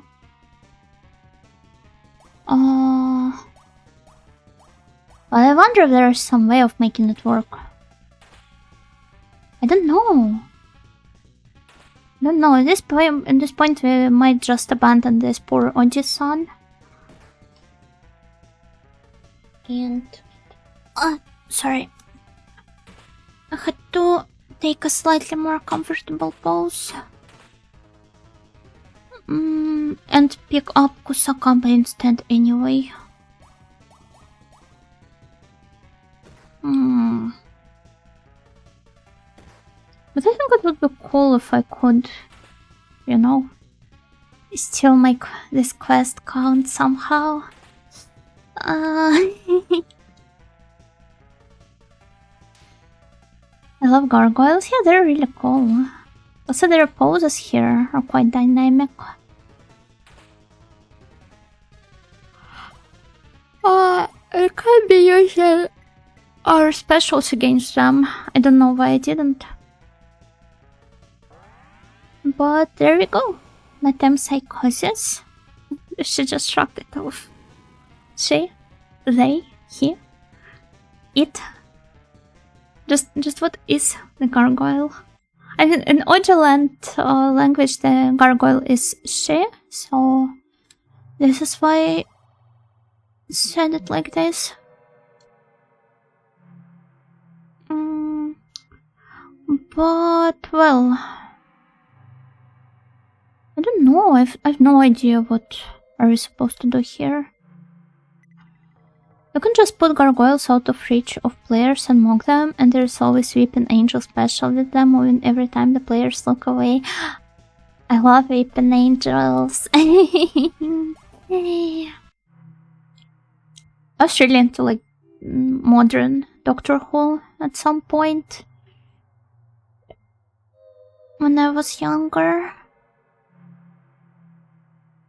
Oh, but I wonder if there is some way of making it work. I don't know. At this point we might just abandon this poor Oji-san. And sorry, I had to take a slightly more comfortable pose and pick up Kusakaba instead anyway. But I think it would be cool if I could, you know, still make this quest count somehow. I love gargoyles. Yeah, they're really cool. Also, their poses here are quite dynamic. I can't be using our specials against them. I don't know why I didn't. But there we go. Metempsychosis. She just shrugged it off. She, they, he, it. Just what is the gargoyle? I mean, in Ojiland language, the gargoyle is she, so this is why I said it like this. But well, I don't know. I've no idea what are we supposed to do here. You can just put gargoyles out of reach of players and mock them, and there's always Weeping Angel special with them moving every time the players look away. I love Weeping Angels. I was really into like modern Doctor Who at some point when I was younger.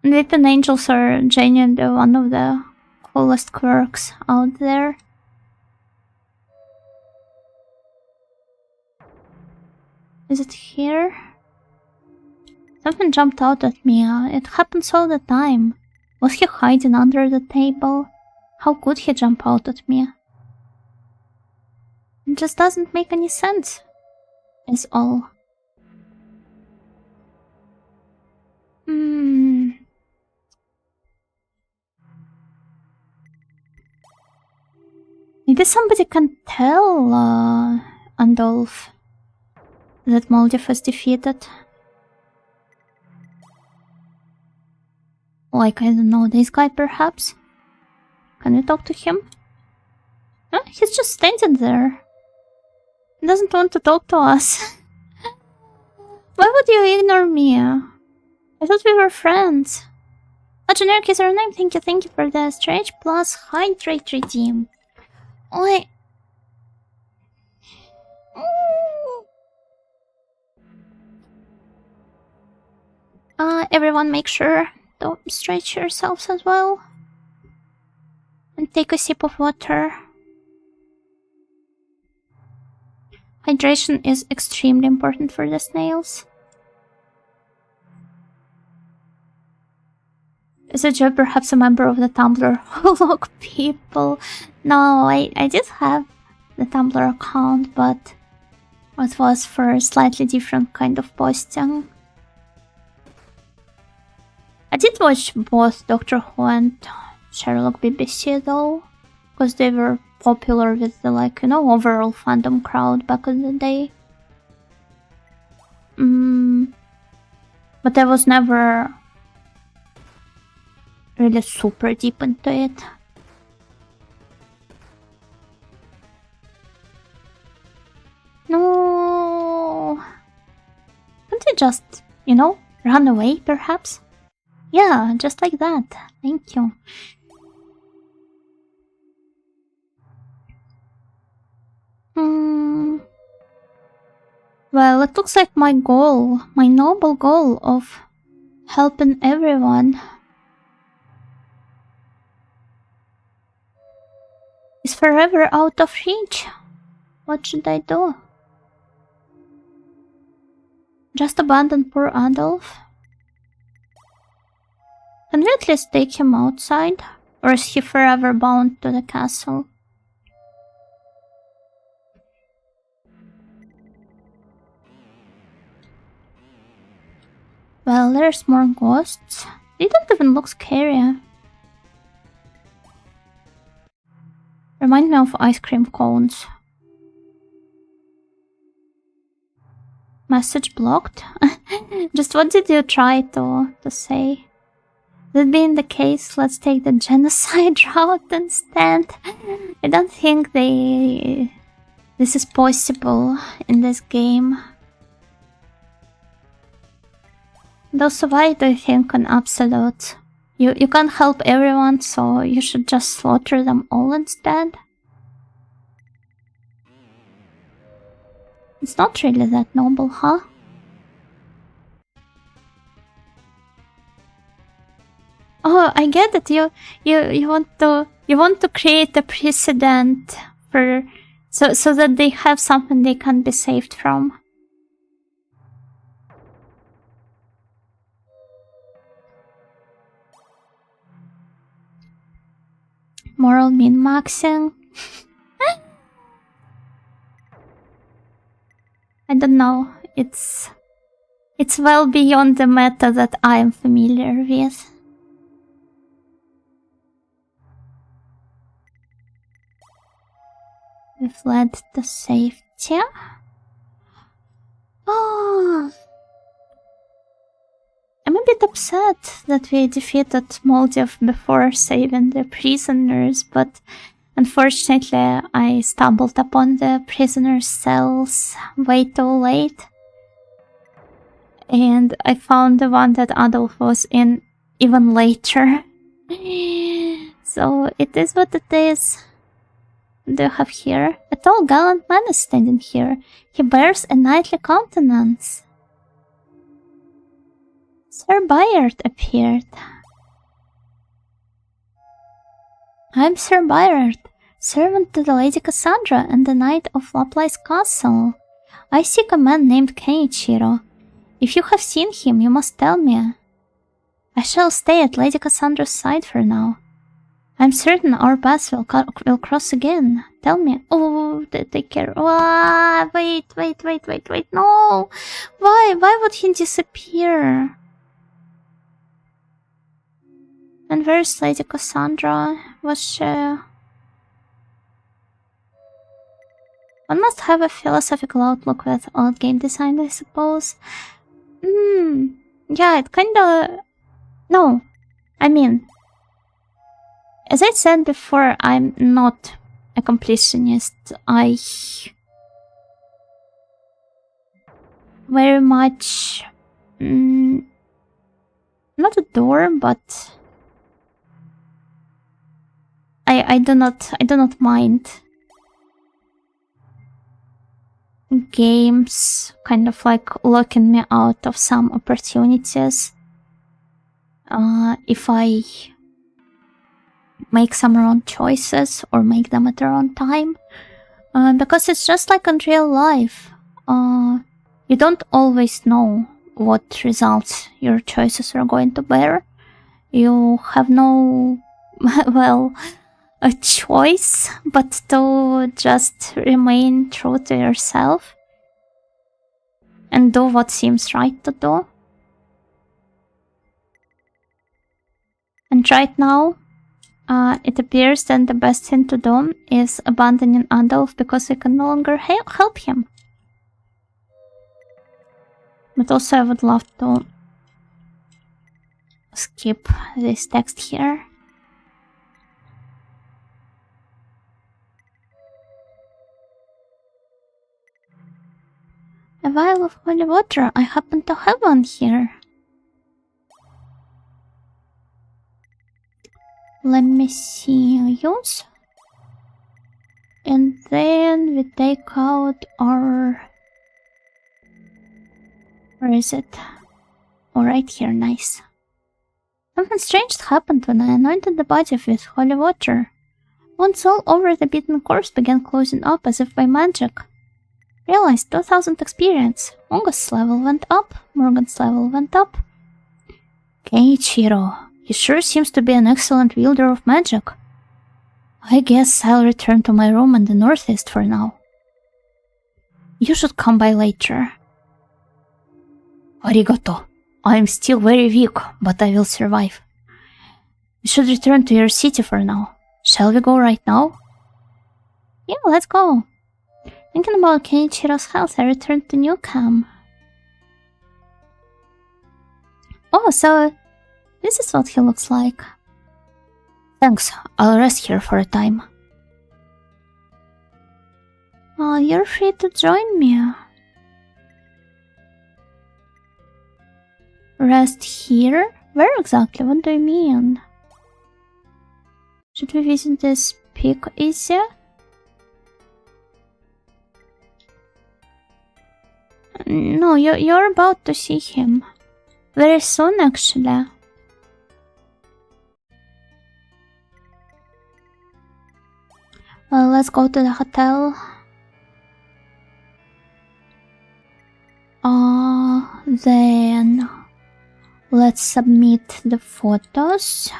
Weeping Angels are genuinely one of the coolest quirks out there. Is it here? Something jumped out at me. It happens all the time. Was he hiding under the table? How could he jump out at me? It just doesn't make any sense, is all. Maybe somebody can tell Andolf that Maldiv is defeated. Like, I don't know, this guy perhaps? Can we talk to him? Huh? He's just standing there. He doesn't want to talk to us. Why would you ignore me? I thought we were friends. A generic is our name. Thank you for the stretch plus hydrate redeem. Oi. Everyone make sure to stretch yourselves as well. And take a sip of water. Hydration is extremely important for the snails. Is a job perhaps a member of the Tumblr who lock people? No, I did have the Tumblr account, but it was for a slightly different kind of posting. I did watch both Doctor Who and Sherlock BBC though, because they were popular with the, like, you know, overall fandom crowd back in the day. But I was never really super deep into it. No. Can't you just, you know, run away, perhaps? Yeah, just like that. Thank you. Well, it looks like my goal, my noble goal of helping everyone, is forever out of reach. What should I do? Just abandon poor Adolf? Can we at least take him outside? Or is he forever bound to the castle? Well, there's more ghosts. They don't even look scary. Remind me of ice cream cones. Message blocked? Just what did you try to say? That being the case, let's take the genocide route instead. I don't think this is possible in this game. Also, why do you think an absolute? You can't help everyone, so you should just slaughter them all instead? It's not really that noble, huh? Oh, I get it. You want to create a precedent for so that they have something they can't be saved from. Moral min-maxing? I don't know. It's well beyond the meta that I am familiar with. We fled to safety. Oh, I'm a bit upset that we defeated Moldiv before saving the prisoners, but unfortunately I stumbled upon the prisoners' cells way too late. And I found the one that Adolf was in even later. So it is what it is. Do you have here? A tall gallant man is standing here. He bears a knightly countenance. Sir Bayard appeared. I'm Sir Bayard, servant to the Lady Cassandra and the Knight of Laplace Castle. I seek a man named Kenichiro. If you have seen him, you must tell me. I shall stay at Lady Cassandra's side for now. I'm certain our paths will cross again. Tell me. Oh, take care. Ah, wait. No! Why would he disappear? And where's Lady Cassandra? Was she... One must have a philosophical outlook with old game design, I suppose. Yeah, it kinda... No. I mean... As I said before, I'm not a completionist. I... very much... not adore, but... I do not mind games kind of like locking me out of some opportunities if I make some wrong choices or make them at the wrong time, because it's just like in real life. You don't always know what results your choices are going to bear. You have no well, a choice but to just remain true to yourself and do what seems right to do. And right now, It appears that the best thing to do is abandoning Adolf because we can no longer help him. But also I would love to skip this text here. A vial of holy water. I happen to have one here. Let me see. Use. And then we take out our... Where is it? Oh, right here. Nice. Something strange happened when I anointed the body with holy water. Wounds all over the beaten corpse began closing up as if by magic. Realized 2000 experience. August's level went up. Morgan's level went up. Keiichiro, he sure seems to be an excellent wielder of magic. I guess I'll return to my room in the northeast for now. You should come by later. Arigato. I am still very weak, but I will survive. We should return to your city for now. Shall we go right now? Yeah, let's go. Thinking about Kenichiro's health, I returned to New Camp. Oh, so this is what he looks like. Thanks, I'll rest here for a time. Oh, you're free to join me. Rest here? Where exactly? What do you mean? Should we visit this peak easier? No, you're about to see him. Very soon, actually. Well, let's go to the hotel. Then... let's submit the photos.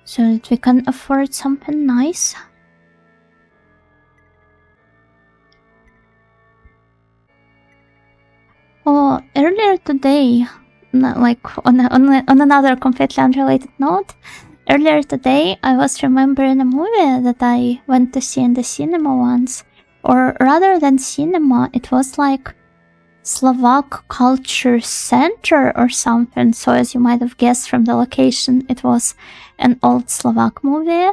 So that we can afford something nice. Oh, earlier today, like on another completely unrelated note, earlier today I was remembering a movie that I went to see in the cinema once. Or rather than cinema, it was like Slovak Culture Center or something. So as you might have guessed from the location, it was an old Slovak movie.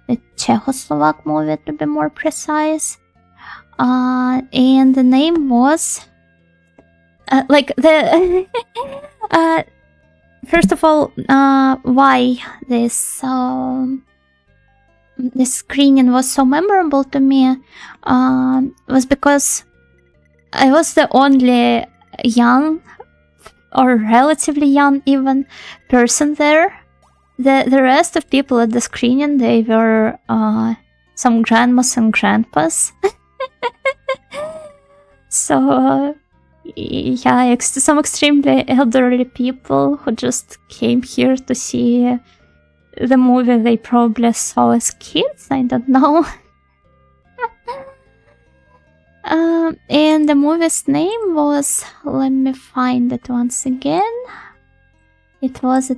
A Czechoslovak movie to be more precise. And the name was... like the... first of all, why this... this screening was so memorable to me was because I was the only young, or relatively young even, person there. The rest of people at the screening, they were some grandmas and grandpas. So, yeah, some extremely elderly people who just came here to see the movie they probably saw as kids, I don't know. And the movie's name was, let me find it once again. It was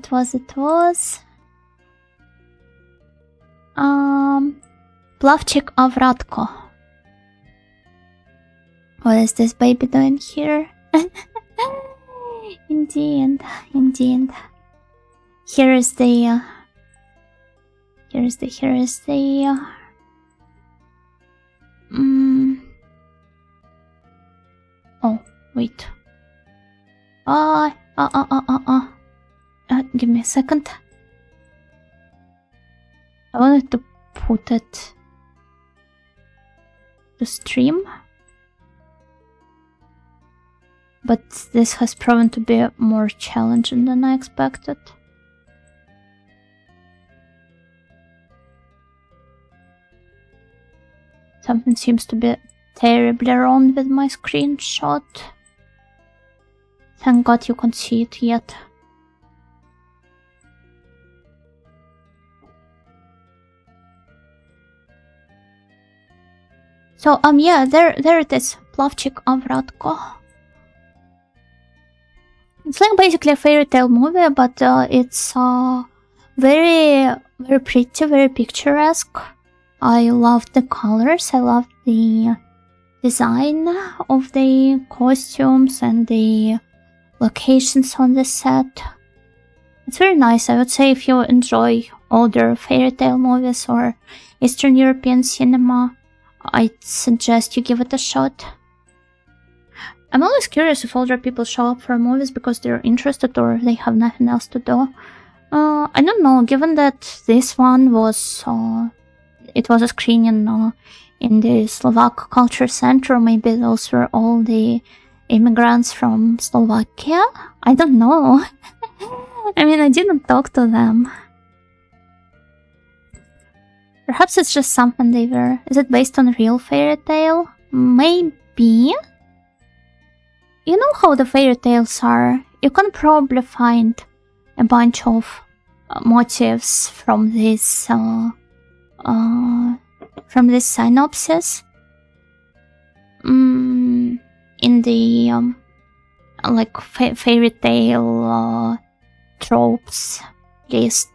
Plavchik Avratko. What is this baby doing here? Indeed. Here is the oh, wait. Give me a second. I wanted to put it to stream, but this has proven to be more challenging than I expected. Something seems to be terribly wrong with my screenshot. Thank God you can't see it yet. So, yeah, there it is. Plavchik Avratko. It's like basically a fairy tale movie, but it's very, very pretty, very picturesque. I love the colors, I love the design of the costumes and the locations on the set. It's very nice. I would say if you enjoy older fairy tale movies or Eastern European cinema, I'd suggest you give it a shot. I'm always curious if older people show up for movies because they're interested or they have nothing else to do. I don't know, given that this one was, it was a screening in the Slovak Culture Center, maybe those were all the immigrants from Slovakia? I don't know. I mean, I didn't talk to them. Perhaps it's just something they were. Is it based on a real fairy tale? Maybe. You know how the fairy tales are. You can probably find a bunch of motifs from this synopsis in the like fairy tale tropes list.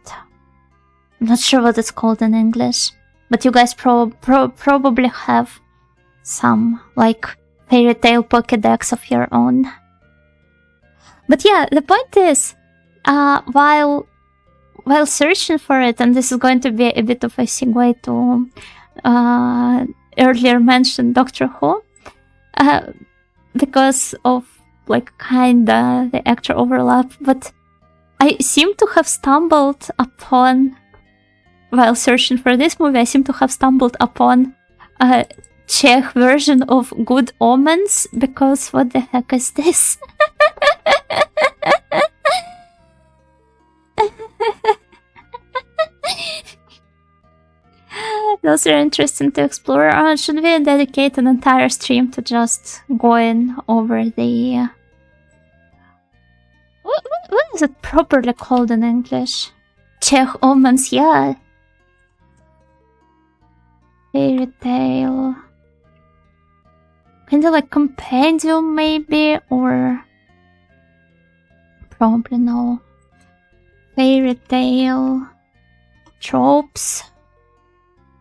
I'm not sure what it's called in English, but you guys probably have some like fairy tale Pokédex of your own. But yeah, the point is, while searching for it, and this is going to be a bit of a segue to earlier mentioned Doctor Who, because of like kinda the actor overlap, but I seem to have stumbled upon, while searching for this movie, I seem to have stumbled upon a Czech version of Good Omens, because what the heck is this? Those are interesting to explore. Should we dedicate an entire stream to just going over the... What is it properly called in English? Czech Omens, yeah. Fairy tale. Kinda like compendium maybe, or... Probably no. Fairy tale. Tropes.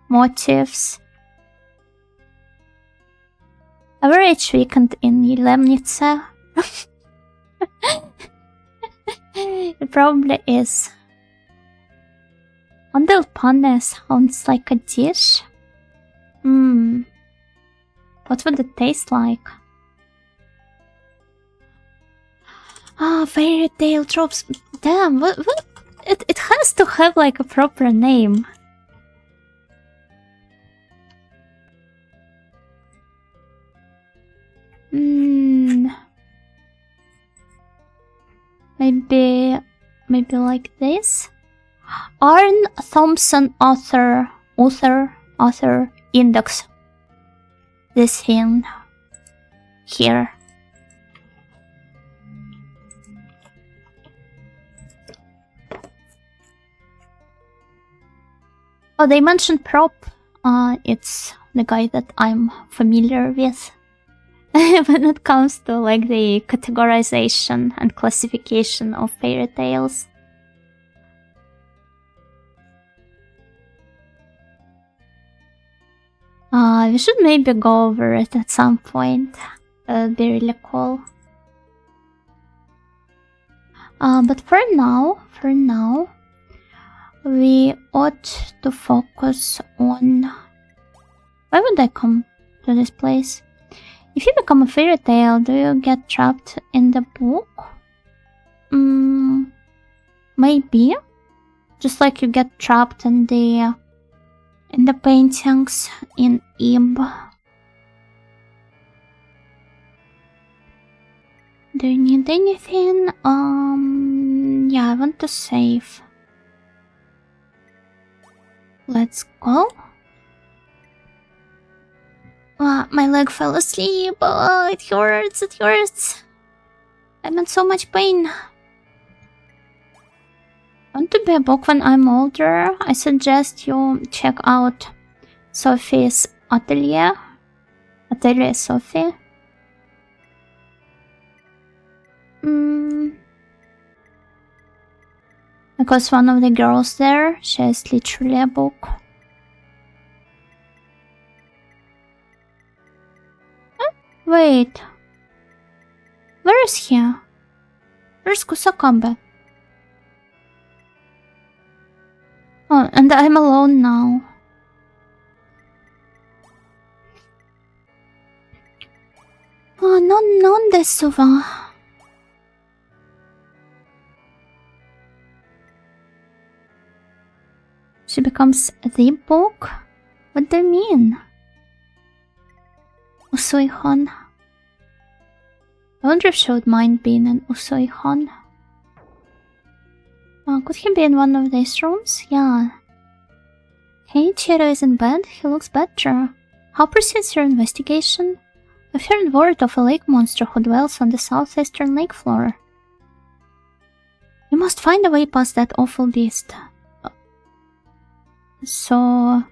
Motifs. Average weekend in Lemnice. It probably is. Ondel pane sounds like a dish. What would it taste like? Fairy tale tropes. Damn, what? It has to have like a proper name. Maybe like this. Arne Thompson author index. This thing here. Oh, they mentioned prop. It's the guy that I'm familiar with. When it comes to like the categorization and classification of fairy tales. We should maybe go over it at some point. That would be really cool. But for now, we ought to focus on... Why would I come to this place? If you become a fairy tale, do you get trapped in the book? Maybe. Just like you get trapped in the paintings in Ib. Do you need anything? Yeah, I want to save. Let's go. My leg fell asleep. It hurts. I'm in so much pain. I want to be a book when I'm older. I suggest you check out Sophie's Atelier. Atelier Sophie. Because one of the girls there, she has literally a book. Wait. Where is he? Where's Kusakabe? Oh, and I'm alone now. Oh, non desu wa. She becomes the book? What do you mean? Usui-hon. I wonder if she would mind being an Usui-hon. Could he be in one of these rooms? Yeah. Hey, Chiro is in bed. He looks better. How proceeds your investigation? I've heard word of a lake monster who dwells on the southeastern lake floor. You must find a way past that awful beast. So...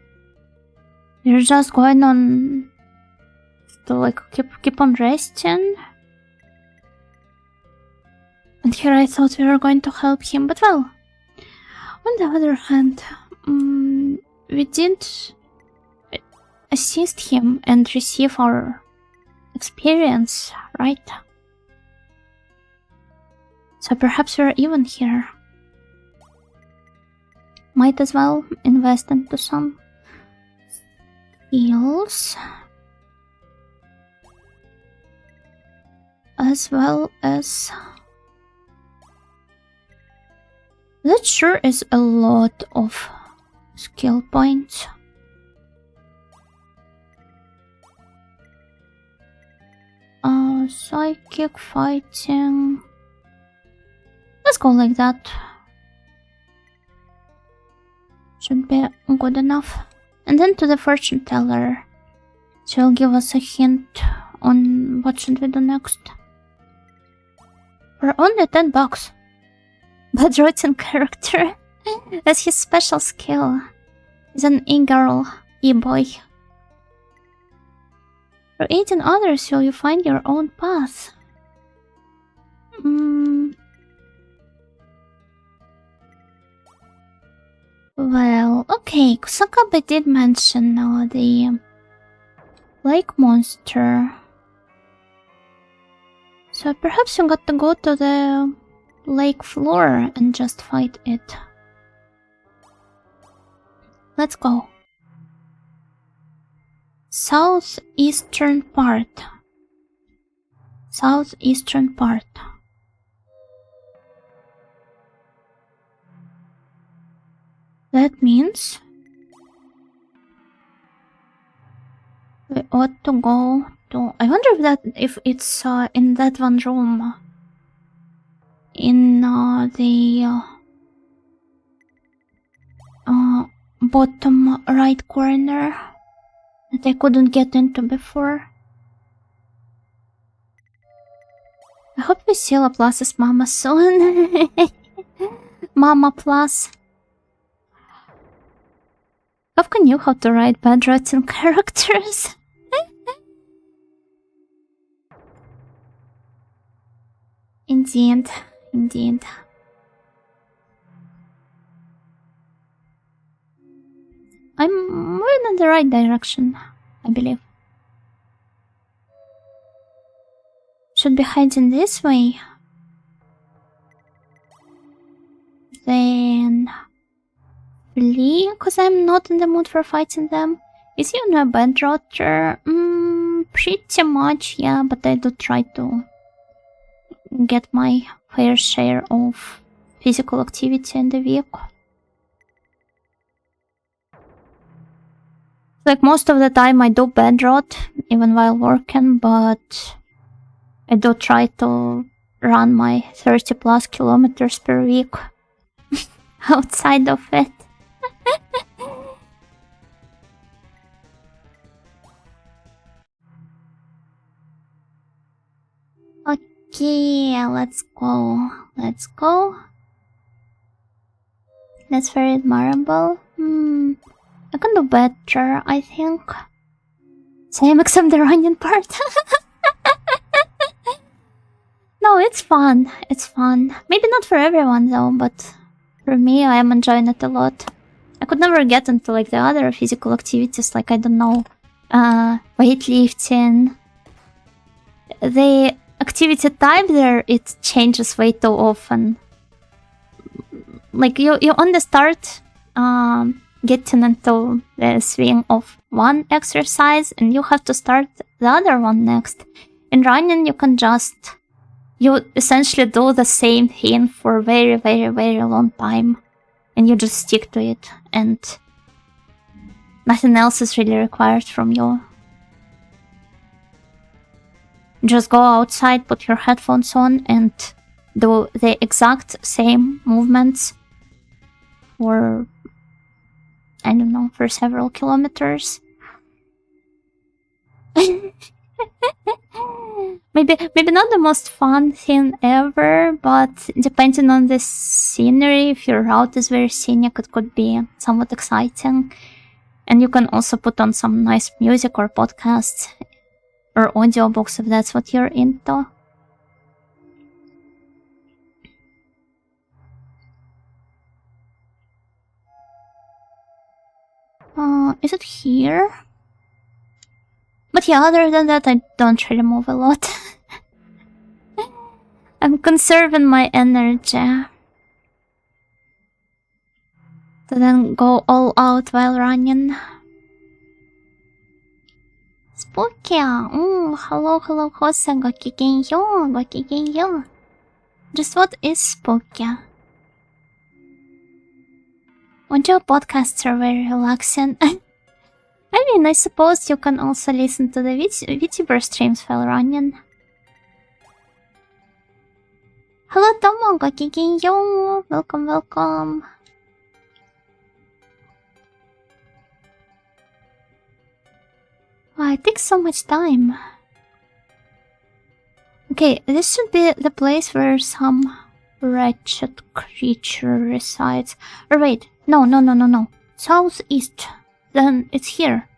you're just going on... to like keep on resting? And here I thought we were going to help him, but well... on the other hand... we did... assist him and receive our... experience, right? So perhaps we're even here. Might as well invest into some skills. As well as... that sure is a lot of skill points. Psychic fighting. Let's go like that. Should be good enough. And then to the fortune teller. She'll give us a hint on what should we do next. For only $10. But written character. That's his special skill. He's an e-girl, e-boy. For aiding others, you'll find your own path. Well, okay, Kusakabe did mention the lake monster. So perhaps you got to go to the lake floor and just fight it. Let's go. Southeastern part. Southeastern part. That means we ought to go to... I wonder if it's in that one room. In the bottom right corner that I couldn't get into before. I hope we see Laplace's mama soon. Mama Plus. Kafka knew how to write bad written characters. Indeed, indeed. I'm moving in the right direction, I believe. Should be hiding this way. Then... flee, because I'm not in the mood for fighting them. Is he on a bed rotor? Pretty much, yeah, but I do try to get my fair share of physical activity in the week. Like most of the time I do bed rot, even while working, but I do try to run my 30 plus kilometers per week outside of it. Okay, let's go. Let's go. That's very admirable. I can do better, I think. Same except the running part. No, it's fun. It's fun. Maybe not for everyone though, but For me, I am enjoying it a lot. I could never get into like the other physical activities, like I don't know, weightlifting. The activity type there, it changes way too often. Like you only start getting into the swing of one exercise and you have to start the other one next. In running, you essentially do the same thing for a very, very, very long time. And you just stick to it. And nothing else is really required from you. Just go outside, put your headphones on, and do the exact same movements for, I don't know, for several kilometers. Maybe not the most fun thing ever, but depending on the scenery, if your route is very scenic, it could be somewhat exciting. And you can also put on some nice music or podcasts or audiobooks if that's what you're into. Is it here? But yeah, other than that, I don't really move a lot. I'm conserving my energy to then go all out while running. Spooky! Hello, Jose. Gokigenyo. Just what is spooky? Audio podcasts are very relaxing. I mean, I suppose you can also listen to the VTuber streams while running. Hello, Tomo, gokigenyo. Welcome. Wow, it takes so much time. Okay, this should be the place where some wretched creature resides. Or wait, no. Southeast. Then it's here.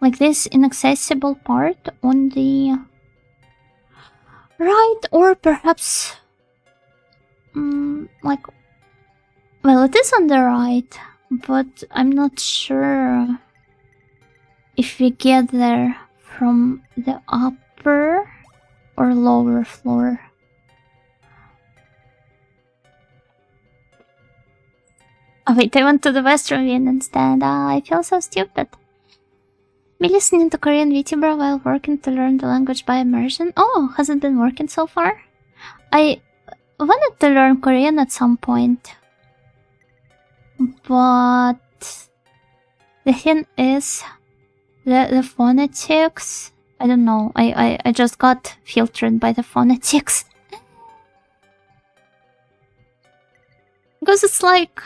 Like this inaccessible part on the right, or perhaps like, well, it is on the right, but I'm not sure if we get there from the upper or lower floor. Oh wait, I went to the Western Wing instead. I feel so stupid. Me listening to Korean VTuber while working to learn the language by immersion. Oh, has it been working so far? I wanted to learn Korean at some point. But the thing is, the phonetics, I don't know. I just got filtered by the phonetics. Because it's like,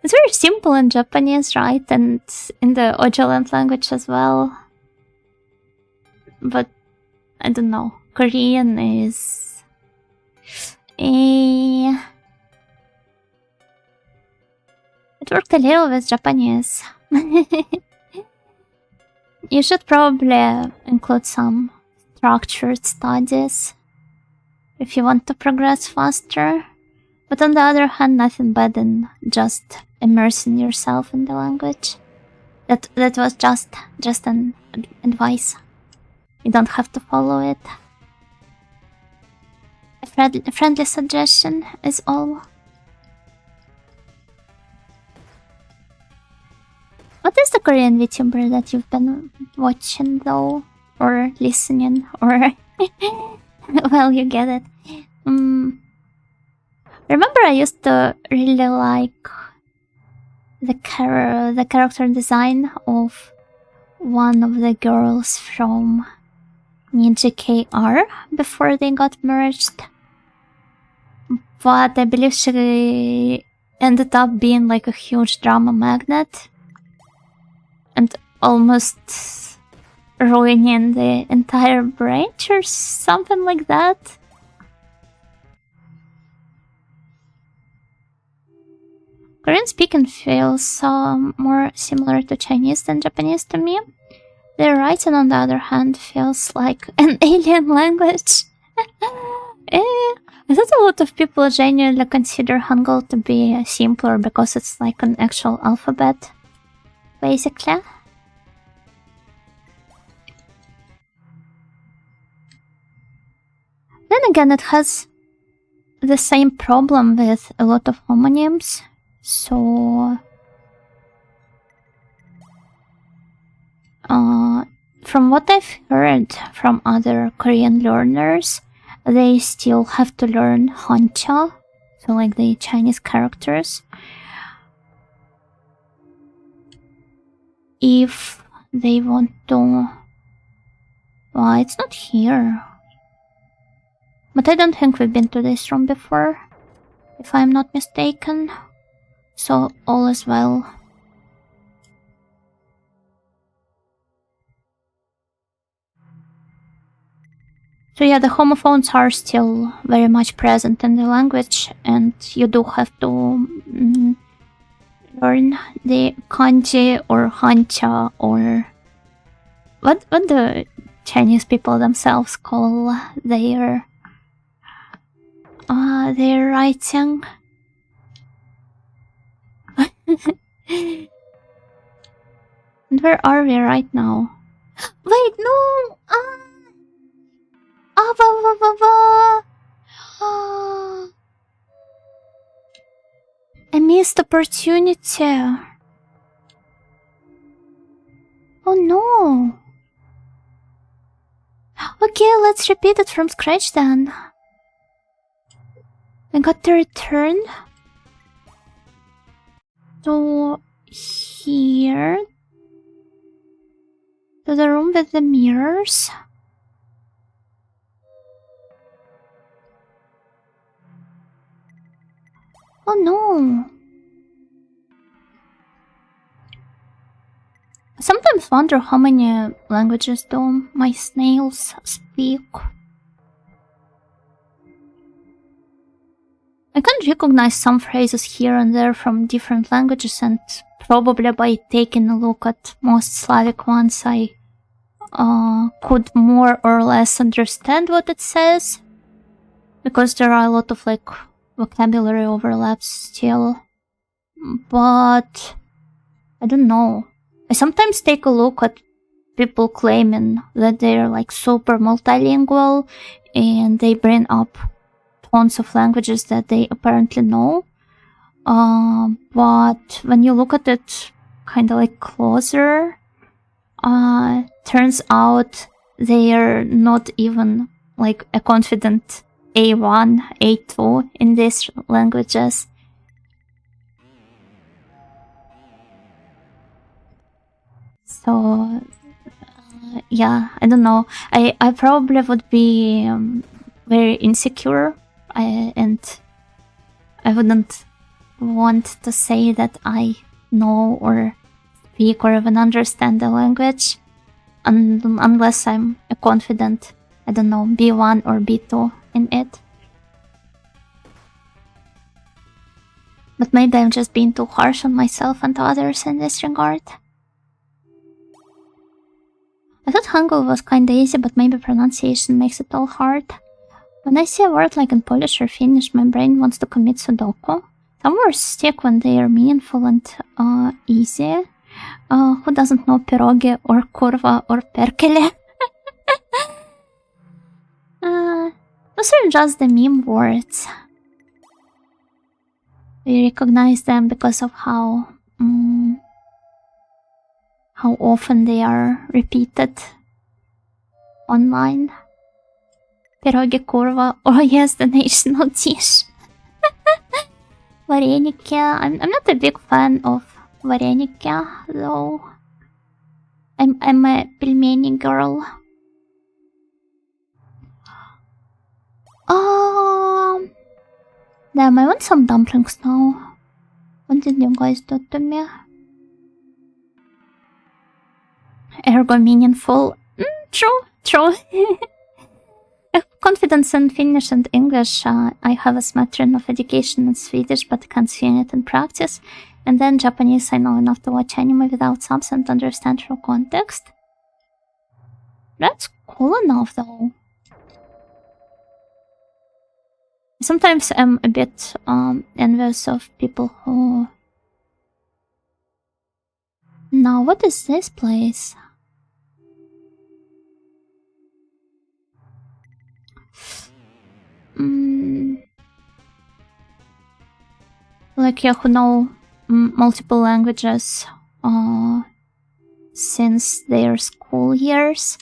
it's very simple in Japanese, right? And in the Ojoland language as well. But, I don't know. Korean is... It worked a little with Japanese. You should probably include some structured studies if you want to progress faster. But on the other hand, nothing bad than just immersing yourself in the language. That was just an advice. You don't have to follow it. A friendly suggestion is all. What is the Korean VTuber that you've been watching though? Or listening? Or... well, you get it. Remember I used to really like the character design of one of the girls from Ninja KR before they got merged. But I believe she ended up being like a huge drama magnet and almost ruining the entire branch or something like that. Korean speaking feels more similar to Chinese than Japanese to me. The writing, on the other hand, feels like an alien language. I thought a lot of people genuinely consider Hangul to be simpler because it's like an actual alphabet, basically. Then again, it has the same problem with a lot of homonyms, so... from what I've heard from other Korean learners, they still have to learn Hanja, so like the Chinese characters, if they want to... Well, it's not here. But I don't think we've been to this room before, if I'm not mistaken. So all is well. So yeah, the homophones are still very much present in the language, and you do have to learn the kanji or hancha or what the Chinese people themselves call their writing. And where are we right now? Wait, no! I missed opportunity. Oh no. Okay, let's repeat it from scratch then. I got to return. So here to the room with the mirrors. Oh no. I sometimes wonder how many languages do my snails speak. I can recognize some phrases here and there from different languages, and probably by taking a look at most Slavic ones I could more or less understand what it says, because there are a lot of like vocabulary overlaps still. But I don't know. I sometimes take a look at people claiming that they're like super multilingual and they bring up tons of languages that they apparently know. But when you look at it kind of like closer, turns out they're not even like a confident A1, A2 in these languages. So, yeah, I don't know. I probably would be very insecure, and I wouldn't want to say that I know or speak or even understand the language unless I'm a confident, I don't know, B1 or B2 in it. But maybe I'm just being too harsh on myself and others in this regard. I thought Hangul was kinda easy, but maybe pronunciation makes it all hard. When I see a word like in Polish or Finnish, my brain wants to commit Sudoku. Some words stick when they are meaningful and easy. Who doesn't know pierogi or kurva or perkele? Those are just the meme words. We recognize them because of how often they are repeated online. Pierogi, kurva, oh yes, the national dish. Вареники. I'm not a big fan of вареники, though. I'm a пельмени girl. Damn, I want some dumplings now. What did you guys do to me? Ergo meaningful. True. I have confidence in Finnish and English. I have a smattering of education in Swedish, but can't see it in practice. And then Japanese, I know enough to watch anime without subs and understand through context. That's cool enough, though. Sometimes I'm a bit envious of people who... Now, what is this place? Like, yeah, who know multiple languages since their school years.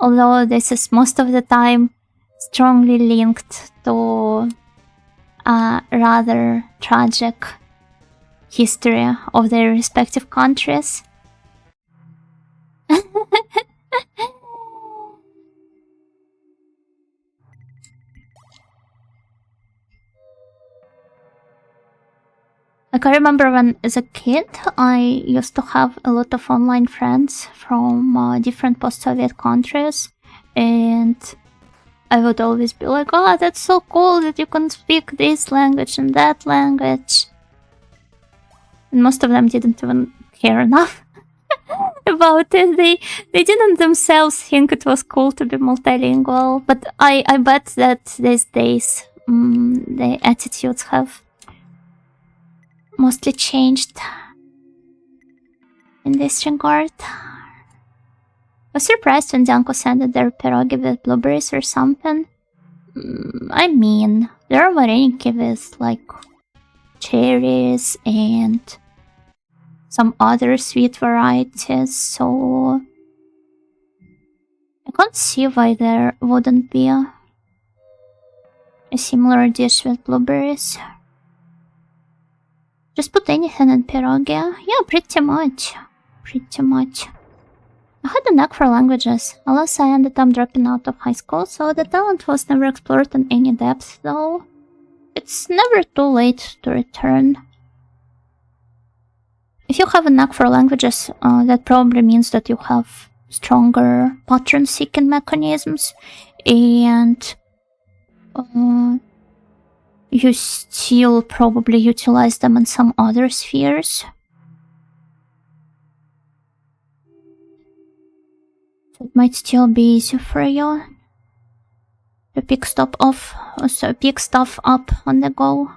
Although this is most of the time strongly linked to a rather tragic history of their respective countries. Like, I remember when as a kid I used to have a lot of online friends from different post-Soviet countries, and I would always be like, oh, that's so cool that you can speak this language and that language. And most of them didn't even care enough about it. They didn't themselves think it was cool to be multilingual. But I bet that these days the attitudes have mostly changed in this regard. I was surprised when Danko said that they're pierogi with blueberries or something. I mean, there are vareniki with like cherries and some other sweet varieties, so I can't see why there wouldn't be a similar dish with blueberries. Just put anything in pierogi? Yeah, pretty much. Pretty much. I had a knack for languages, unless I ended up dropping out of high school, so the talent was never explored in any depth, though it's never too late to return. If you have a knack for languages, that probably means that you have stronger pattern-seeking mechanisms, and you still probably utilize them in some other spheres. So it might still be easy for you to pick stuff up on the go.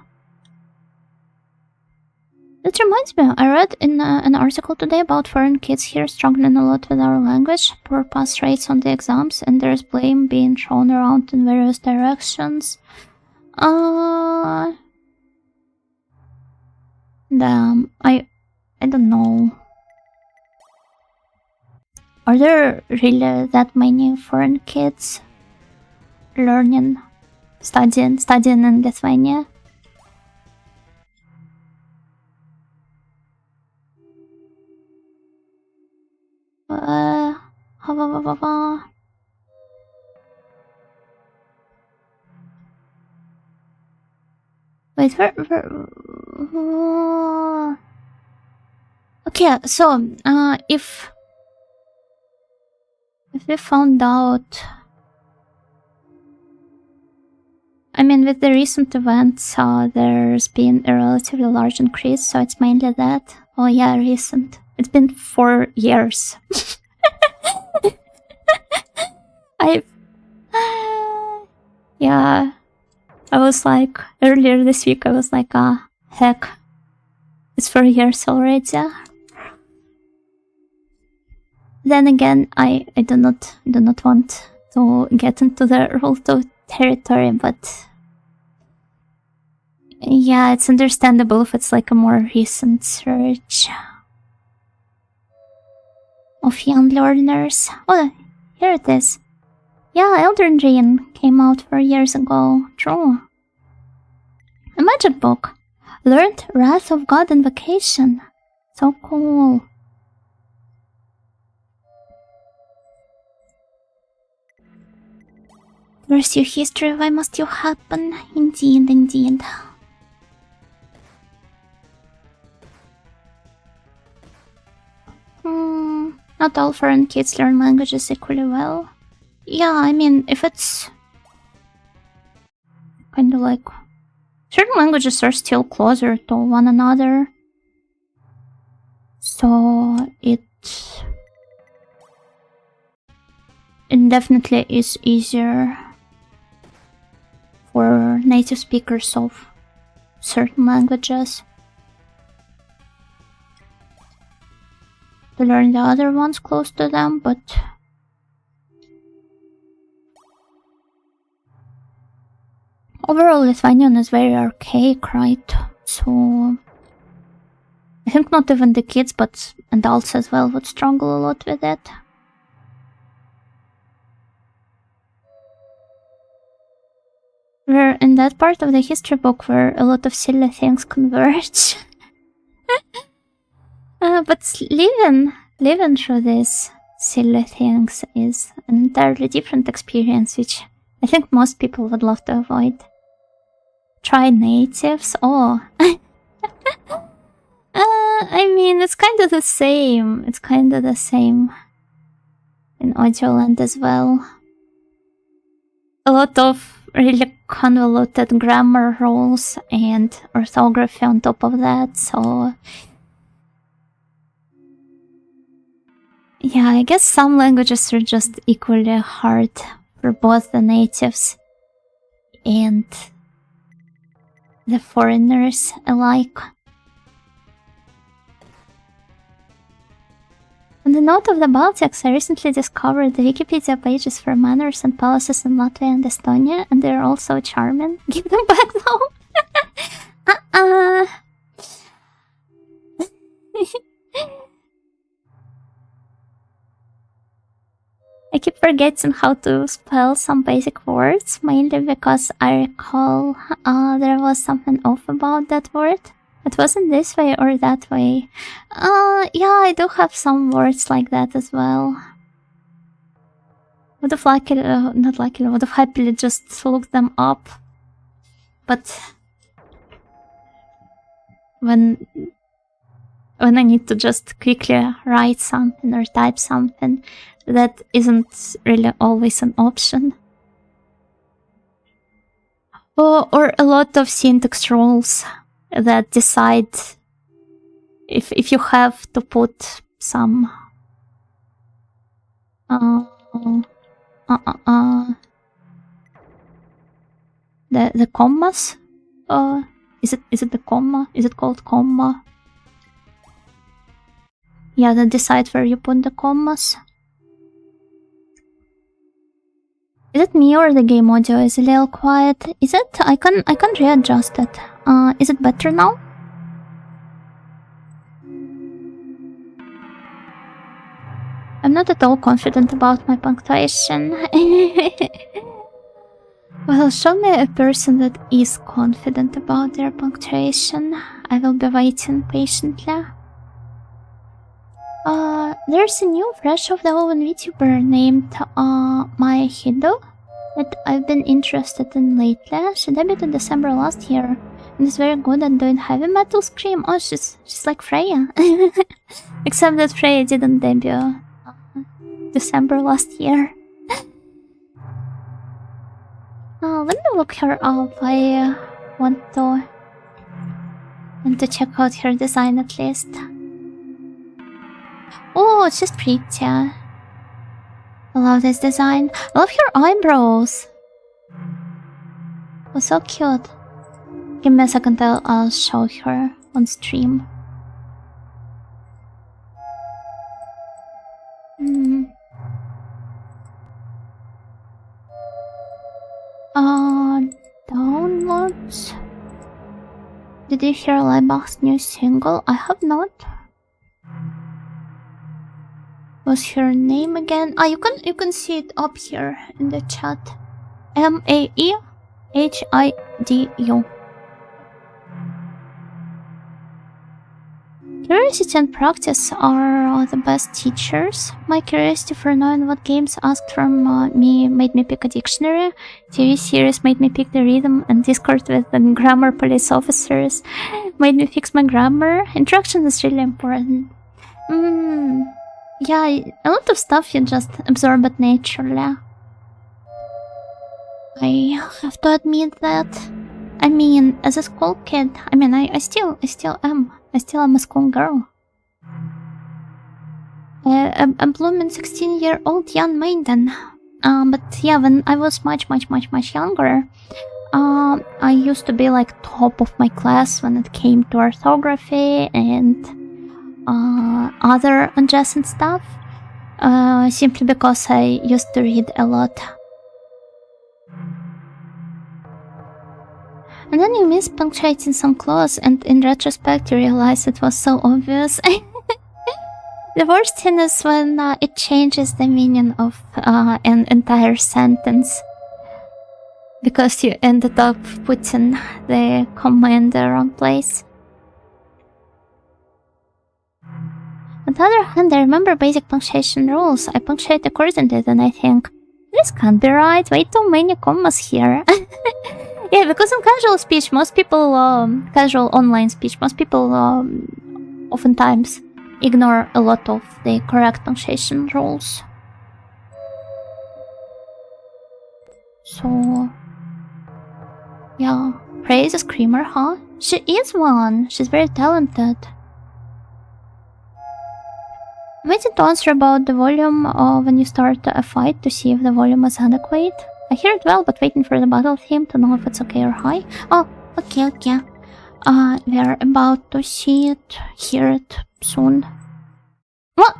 That reminds me, I read in an article today about foreign kids here struggling a lot with our language, poor pass rates on the exams, and there's blame being thrown around in various directions. Damn, I don't know. Are there really that many foreign kids studying in Lithuania? Wait, where... Okay, so, if we found out... I mean, with the recent events, there's been a relatively large increase, so it's mainly that. Oh yeah, recent. It's been 4 years. Yeah. I was like, earlier this week, I was like, heck, it's 4 years already. Then again, I do not want to get into the rule to territory, but yeah, it's understandable if it's like a more recent surge of young learners. Oh, here it is. Yeah, Elden Ring came out 4 years ago. True. A magic book. Learned Wrath of God in Vacation. So cool. Where's your history? Why must you happen? Indeed, indeed. Not all foreign kids learn languages equally well. Yeah, I mean, if it's kind of like... certain languages are still closer to one another. So it definitely is easier for native native speakers of certain languages to learn the other ones close to them, but overall Lithuanian is very archaic, right? So I think not even the kids, but adults as well would struggle a lot with it. We're in that part of the history book where a lot of silly things converge. But living through these silly things is an entirely different experience, which I think most people would love to avoid. Try natives? Oh. I mean, it's kind of the same. It's kind of the same in Audioland as well. A lot of really convoluted grammar rules and orthography on top of that, so yeah, I guess some languages are just equally hard for both the natives and the foreigners alike. On the note of the Baltics, I recently discovered the Wikipedia pages for manners and palaces in Latvia and Estonia, and they're all so charming. Give them back now. I keep forgetting how to spell some basic words, mainly because I recall there was something off about that word. It wasn't this way or that way. Yeah, I do have some words like that as well. Would have luckily, not luckily, would have happily just looked them up. But when I need to just quickly write something or type something, that isn't really always an option. Or a lot of syntax rules that decide if you have to put some the commas. Is it the comma? Is it called comma? Yeah, that decide where you put the commas. Is it me or the game audio is a little quiet? Is it? I can readjust it. Is it better now? I'm not at all confident about my punctuation. Well, show me a person that is confident about their punctuation. I will be waiting patiently. There's a new fresh off the oven VTuber named Maya Hido that I've been interested in lately. She debuted in December last year and is very good at doing heavy metal scream. Oh, she's like Freya. Except that Freya didn't debut December last year. Let me look her up. I want to check out her design at least. Oh, she's pretty. I love this design. I love her eyebrows. Oh, so cute. Give me a second, I'll show her on stream. Downloads. Did you hear Laibach's new single? I have not. What's her name again? You can see it up here in the chat. Maehidu. Curiosity and practice are the best teachers. My curiosity for knowing what games asked from me made me pick a dictionary. TV series made me pick the rhythm, and Discord with the grammar police officers made me fix my grammar. Interaction is really important. Yeah, a lot of stuff you just absorb it naturally. I have to admit that. I mean, as a school kid, I still am. I still am a schoolgirl. A blooming 16-year-old young maiden. But yeah, when I was much younger, I used to be like top of my class when it came to orthography and other adjacent stuff, simply because I used to read a lot. And then you miss punctuating some clause, and in retrospect you realize it was so obvious. The worst thing is when it changes the meaning of an entire sentence, because you ended up putting the comma in the wrong place. On the other hand, I remember basic punctuation rules. I punctuate accordingly, then I think, this can't be right, way too many commas here. Yeah, because in casual speech, most people, casual online speech, most people oftentimes ignore a lot of the correct punctuation rules. So, yeah, praise a screamer, huh? She is one. She's very talented. I'm waiting to answer about the volume when you start a fight to see if the volume is adequate. I hear it well, but waiting for the battle theme to know if it's okay or high. Oh, okay. We're about to see it, hear it soon. What?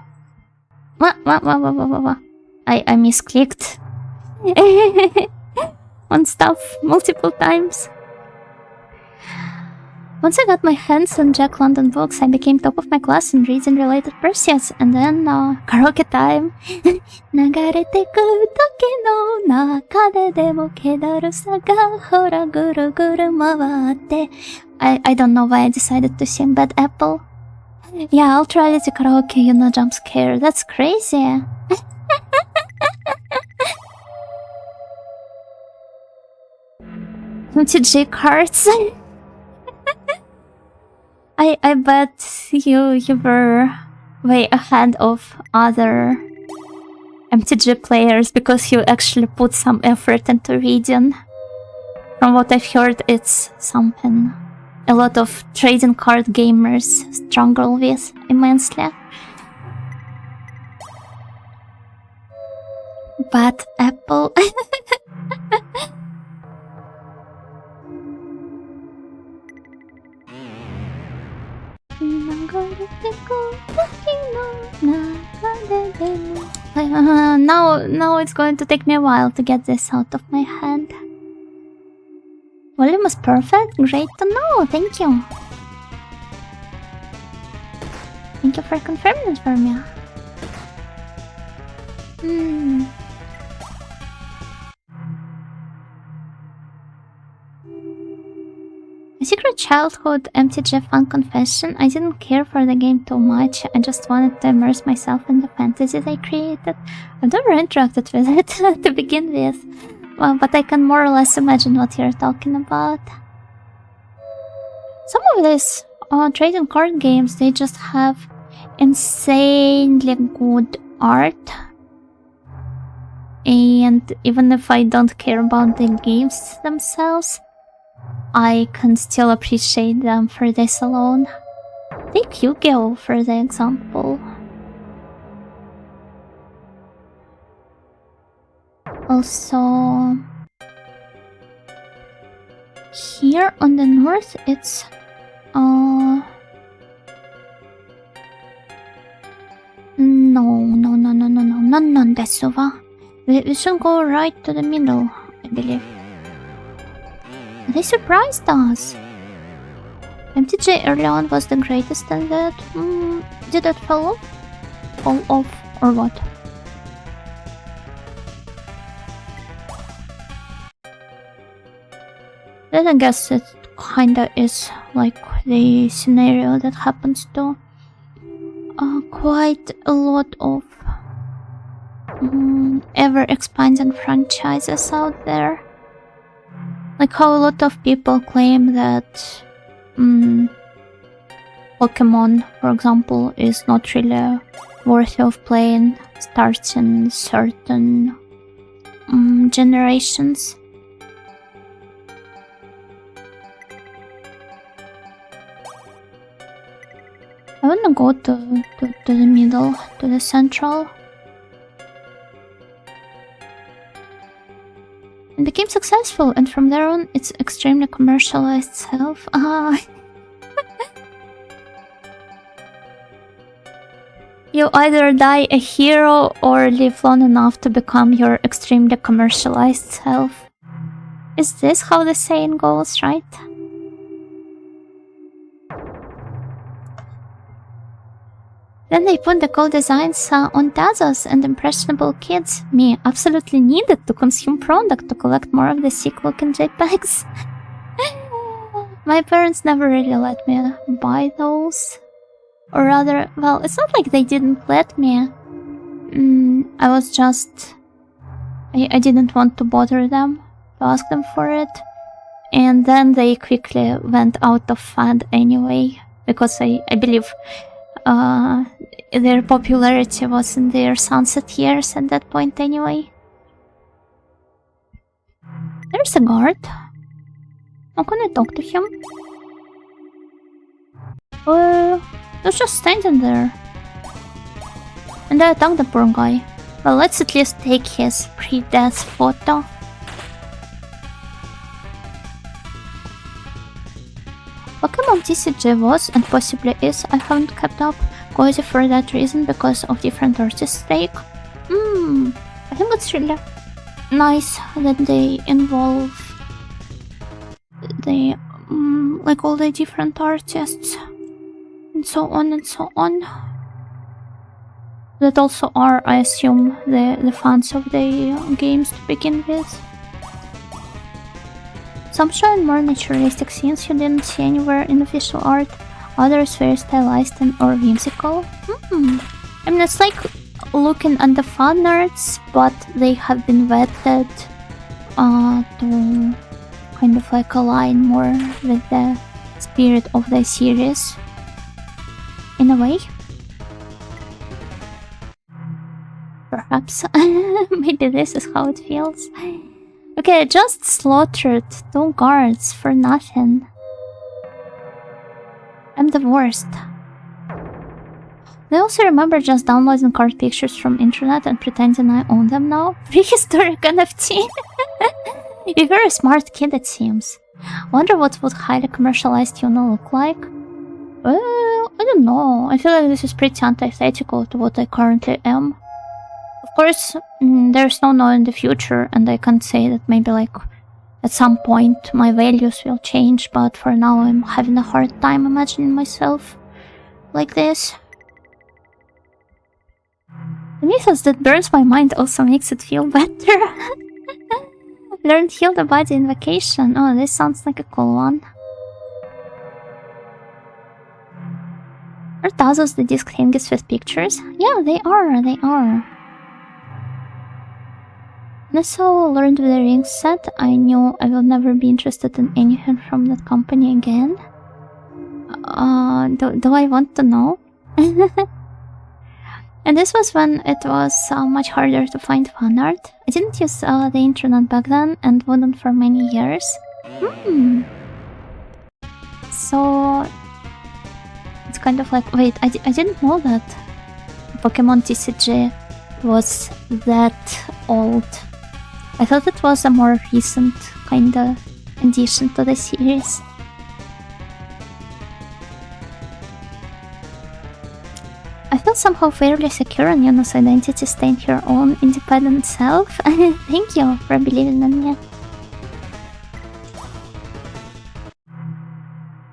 I misclicked on stuff multiple times. Once I got my hands on Jack London books, I became top of my class in reading related pursuits, and then karaoke time. I don't know why I decided to sing Bad Apple. Yeah, I'll try it to karaoke, you know, jump scare. That's crazy. MTG cards. I bet you were way ahead of other MTG players because you actually put some effort into reading. From what I've heard, it's something a lot of trading card gamers struggle with immensely. But Apple... now it's going to take me a while to get this out of my head. Volume is perfect? Great to know, thank you. Thank you for confirming it for me. A secret childhood MTG fan confession. I didn't care for the game too much, I just wanted to immerse myself in the fantasy they created. I've never interacted with it to begin with, well, but I can more or less imagine what you're talking about. Some of these trading card games, they just have insanely good art. And even if I don't care about the games themselves, I can still appreciate them for this alone. Take Yu-Gi-Oh! For the example. Also, here on the north, it's no, Desuva. We should go right to the middle, I believe. They surprised us. MTG early on was the greatest and that... did it fall off? Fall off or what? Then I guess it kinda is like the scenario that happens to quite a lot of ever-expanding franchises out there. Like how a lot of people claim that Pokemon, for example, is not really worthy of playing starting certain generations. I wanna go to the middle, to the central. and became successful, and from there on, it's extremely commercialized self. You either die a hero or live long enough to become your extremely commercialized self. Is this how the saying goes, right? Then they put the cool designs on Tazos and impressionable kids. Me absolutely needed to consume product to collect more of the sick-looking JPEGs. My parents never really let me buy those. Or rather, well, it's not like they didn't let me. I was just... I didn't want to bother them, to ask them for it. And then they quickly went out of fad anyway, because I believe their popularity was in their sunset years at that point anyway. There's a guard. How can I talk to him? He was just standing there. And I attacked the poor guy. Well, let's at least take his pre-death photo. Pokemon TCG was, and possibly is, I haven't kept up cozy for that reason because of different artists' take. I think it's really nice that they involve the, like all the different artists. And so on and so on. That also are, I assume, the fans of the games to begin with. Some showing more naturalistic scenes you didn't see anywhere in official art, others very stylized and or whimsical. I mean, it's like looking at the fan arts, but they have been vetted to kind of like align more with the spirit of the series. In a way. Perhaps. Maybe this is how it feels. Okay, I just slaughtered 2 guards for nothing. I'm the worst. I also remember just downloading card pictures from internet and pretending I own them now. Prehistoric NFT. You're a very smart kid, it seems. Wonder what would highly commercialized Yuno look like? I don't know. I feel like this is pretty antithetical to what I currently am. Of course, there's no knowing the future, and I can't say that maybe like at some point my values will change, but for now I'm having a hard time imagining myself like this. The mythos that burns my mind also makes it feel better. Learn to heal the body in vacation. Oh, this sounds like a cool one. Are Tazos the disc thingies with pictures? Yeah, they are, they are. When I saw Lord of the Rings set, I knew I will never be interested in anything from that company again. Do I want to know? And this was when it was much harder to find fan art. I didn't use the internet back then and wouldn't for many years. So it's kind of like, wait, I didn't know that Pokemon TCG was that old. I thought it was a more recent kind of addition to the series. I feel somehow fairly secure in Yuno's identity, staying her own independent self. Thank you for believing in me.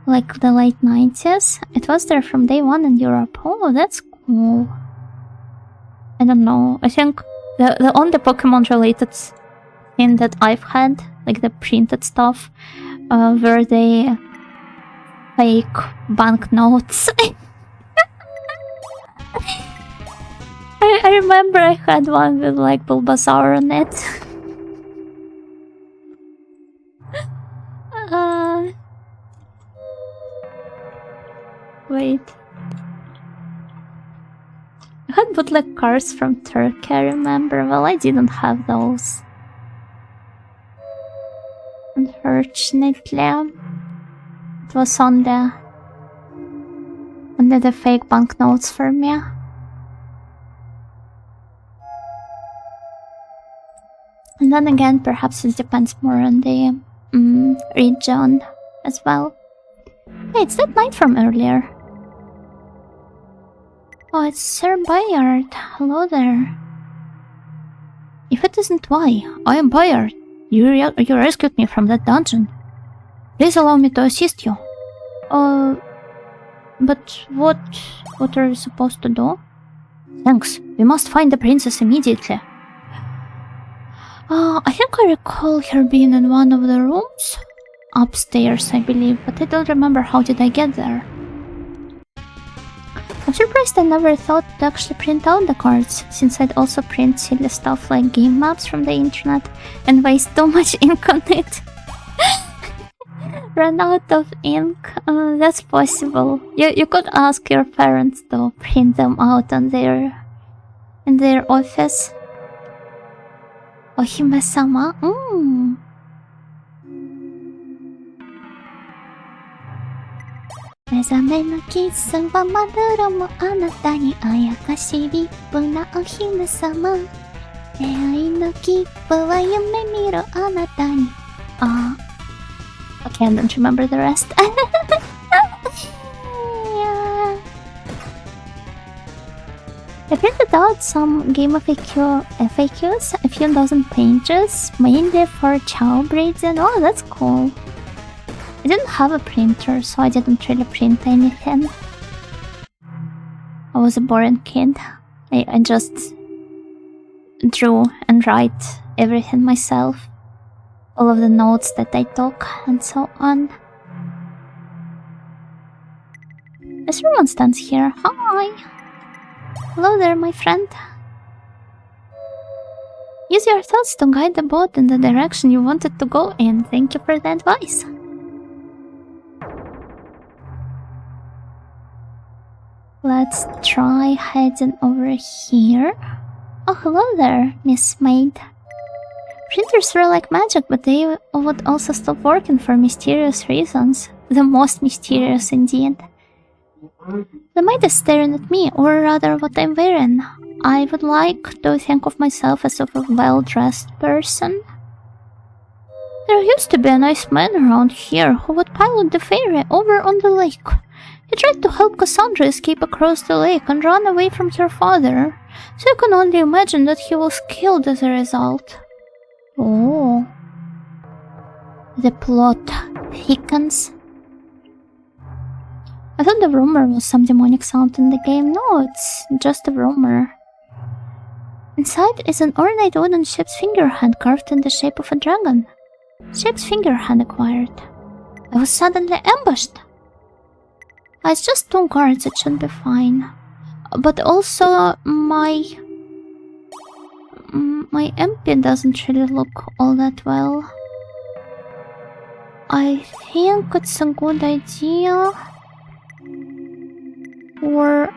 Like the late 90s. It was there from day one in Europe. Oh, that's cool. I don't know. I think the only Pokemon related thing that I've had, like the printed stuff, were the fake banknotes. I remember I had one with like Bulbasaur on it. Wait. I had bootleg cars from Turkey, I remember. Well, I didn't have those. Unfortunately. It was on the fake banknotes for me. And then again, perhaps it depends more on the region as well. Hey, it's that knight from earlier. Oh, it's Sir Bayard. Hello there. If it isn't why, I am Bayard. You rescued me from that dungeon. Please allow me to assist you. But what are we supposed to do? Thanks. We must find the princess immediately. I think I recall her being in one of the rooms. Upstairs, I believe, but I don't remember how did I get there. I'm surprised I never thought to actually print out the cards, since I'd also print silly stuff like game maps from the internet and waste too much ink on it. Run out of ink? That's possible. You could ask your parents to print them out on in their office. Ohime-sama? 目覚めのキスはまどろもあなたにあやかしリップなお姫様出会いの切符は夢見ろあなたにOkay, I don't remember the rest. Yeah. I printed out some game of FAQs, a few dozen pages, mainly for Chow braids and oh, that's cool. I didn't have a printer, so I didn't really print anything. I was a boring kid. I just drew and write everything myself. All of the notes that I took and so on. There's someone stands here. Hi! Hello there, my friend. Use your thoughts to guide the boat in the direction you wanted to go in. Thank you for the advice. Let's try heading over here. Oh, hello there, Miss Maid. Printers were like magic, but they would also stop working for mysterious reasons. The most mysterious indeed. The maid is staring at me, or rather what I'm wearing. I would like to think of myself as of a well-dressed person. There used to be a nice man around here who would pilot the ferry over on the lake. He tried to help Cassandra escape across the lake and run away from her father, so you can only imagine that he was killed as a result. Oh. The plot thickens. I thought the rumor was some demonic sound in the game. No, it's just a rumor. Inside is an ornate wooden ship's fingerhand carved in the shape of a dragon. Ship's fingerhand acquired. I was suddenly ambushed. It's just 2 guards, it should be fine. But also, my MP doesn't really look all that well. I think it's a good idea for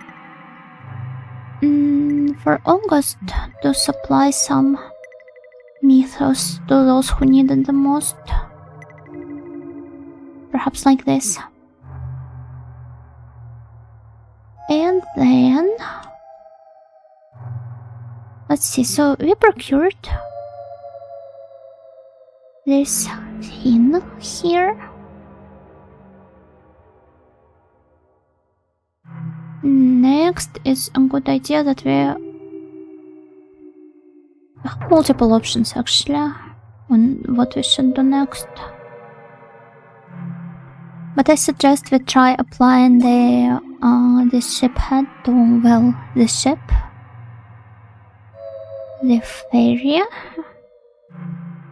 August to supply some mythos to those who need it the most. Perhaps like this. And then... let's see, so we procured this thing here. Next is a good idea that we have multiple options actually on what we should do next. But I suggest we try applying the ship head to, well, the ship, the ferry,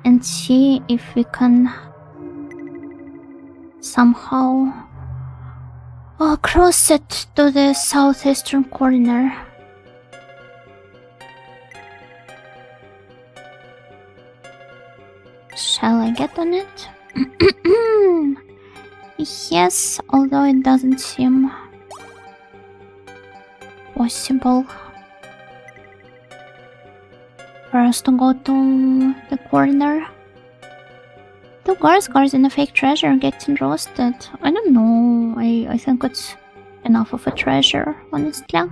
and see if we can somehow cross it to the southeastern corner. Shall I get on it? Yes, although it doesn't seem possible for us to go to the corner. 2 guards in a fake treasure getting roasted. I don't know. I think it's enough of a treasure, honestly.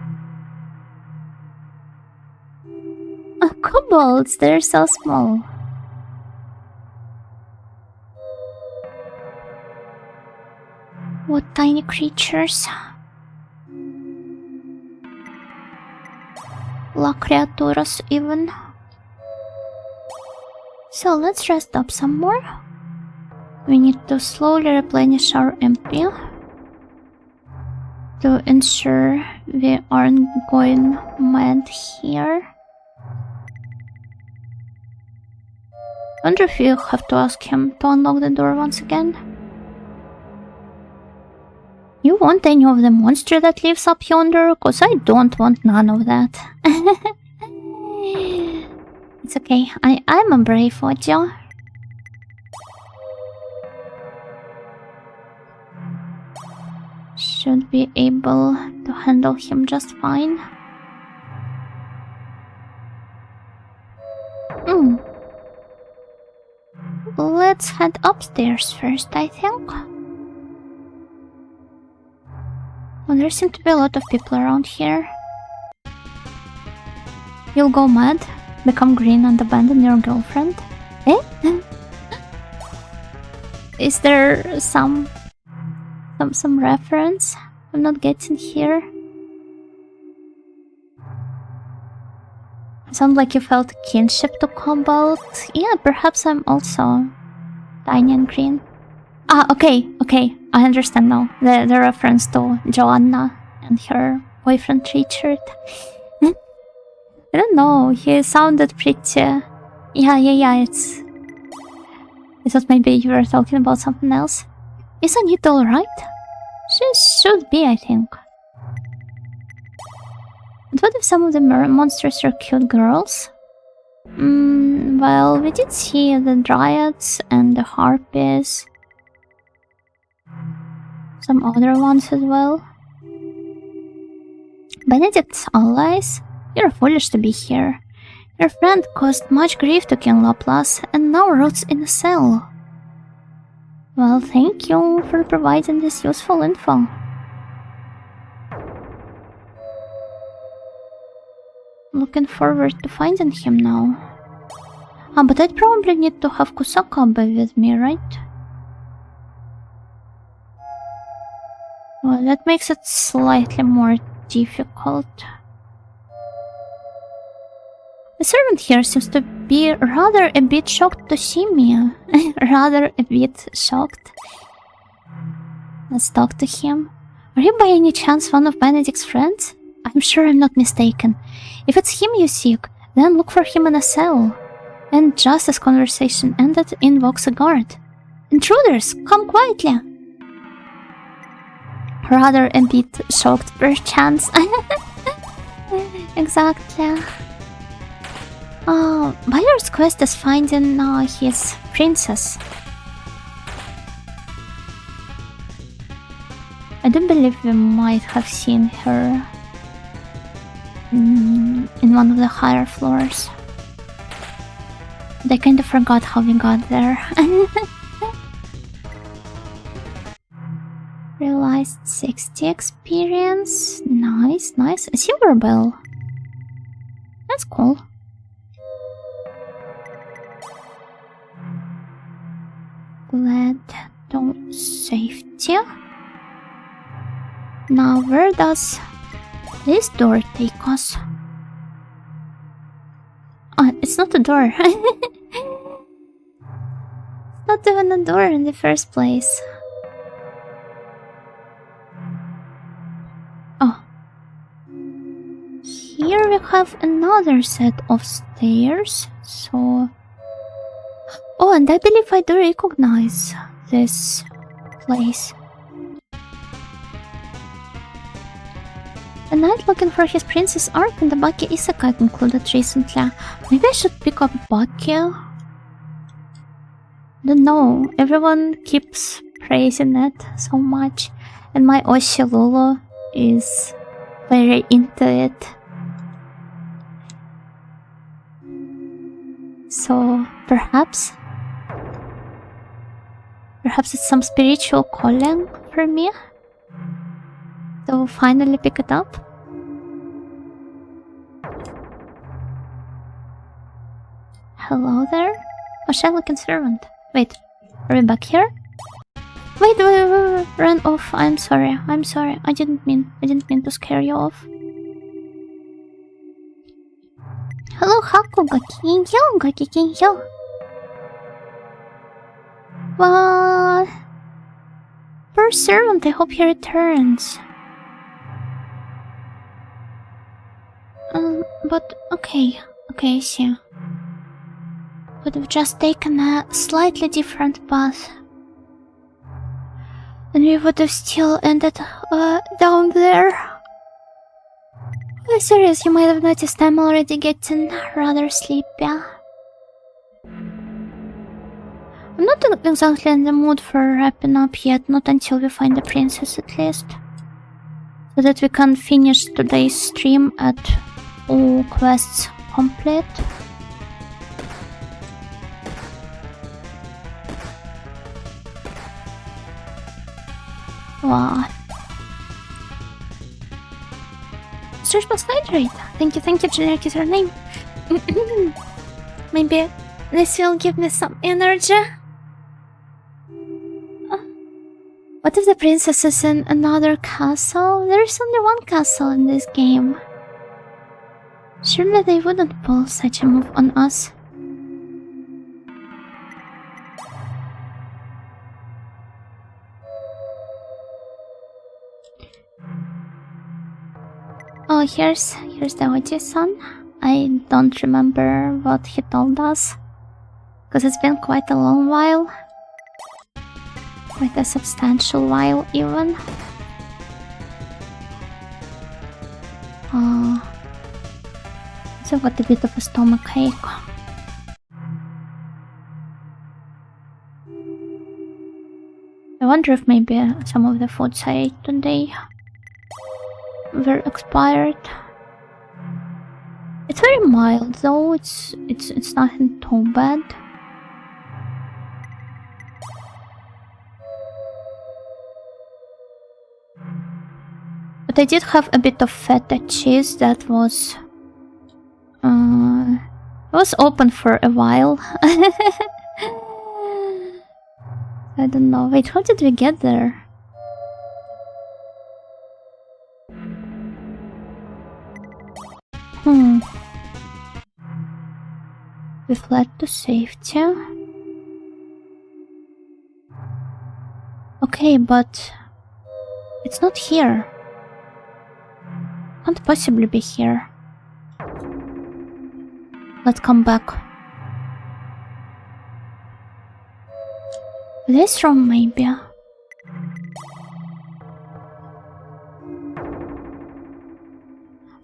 Kobolds, they're so small. What tiny creatures? La criaturas even. So let's rest up some more. We need to slowly replenish our MP to ensure we aren't going mad here. Wonder if you have to ask him to unlock the door once again. You want any of the monster that lives up yonder? Cause I don't want none of that. It's okay, I'm a brave Ojo. Should be able to handle him just fine. Let's head upstairs first, I think. Well, there seem to be a lot of people around here. You'll go mad, become green and abandon your girlfriend? Eh? Is there some reference I'm not getting here? Sounds like you felt kinship to Cobalt. Yeah, perhaps I'm also tiny and green. Ah, okay, I understand now. The reference to Joanna and her boyfriend Richard. I don't know, he sounded pretty... Yeah, it's... I thought maybe you were talking about something else. Isn't it alright? She should be, I think. But what if some of the monsters are cute girls? Well, we did see the dryads and the harpies. Some other ones as well. Benedict's allies? You're foolish to be here. Your friend caused much grief to King Laplace and now rots in a cell. Well, thank you for providing this useful info. Looking forward to finding him now. But I'd probably need to have Kusakabe with me, right? Well, that makes it slightly more difficult. The servant here seems to be rather a bit shocked to see me. Rather a bit shocked. Let's talk to him. Are you by any chance one of Benedict's friends? I'm sure I'm not mistaken. If it's him you seek, then look for him in a cell. And just as conversation ended, invokes a guard. Intruders, come quietly! Rather a bit shocked perchance. Exactly. Byler's quest is finding his princess. I do believe we might have seen her in one of the higher floors. But I kind of forgot how we got there. Realized 60 experience. Nice. A silver bell. That's cool. Glad to safety. Now where does this door take us? Oh, it's not a door. Not even a door in the first place. Oh. Here we have another set of stairs, so... Oh, and I believe I do recognize this place. A knight looking for his princess arc in the Baki Isekai concluded recently. Maybe I should pick up Baki? Don't know, everyone keeps praising it so much, and my Oshi Lulu is very into it. So perhaps it's some spiritual calling for me to finally pick it up. Hello there? Oh, shy looking servant. Wait, are we back here? Wait, run off. I'm sorry. I didn't mean to scare you off. Hello, Haku, Gakinyo. Well, poor servant, I hope he returns. But okay, I see. Would have just taken a slightly different path. And we would have still ended down there. Oh, serious, you might have noticed I'm already getting rather sleepy. I'm not exactly in the mood for wrapping up yet, not until we find the princess at least. So that we can finish today's stream at all quests complete. Wow. Search must hydrate. Thank you, generic is her name. Maybe this will give me some energy. What if the princess is in another castle? There is only one castle in this game. Surely they wouldn't pull such a move on us. Oh, here's the Oji-san. I don't remember what he told us, because it's been quite a long while. Quite a substantial while, even. So got a bit of a stomach ache. I wonder if maybe some of the foods I ate today were expired. It's very mild though, it's nothing too bad. But I did have a bit of feta cheese that was open for a while. I don't know. Wait, how did we get there? We fled to safety. Okay, but it's not here. Can't possibly be here. Let's come back. This room, maybe. I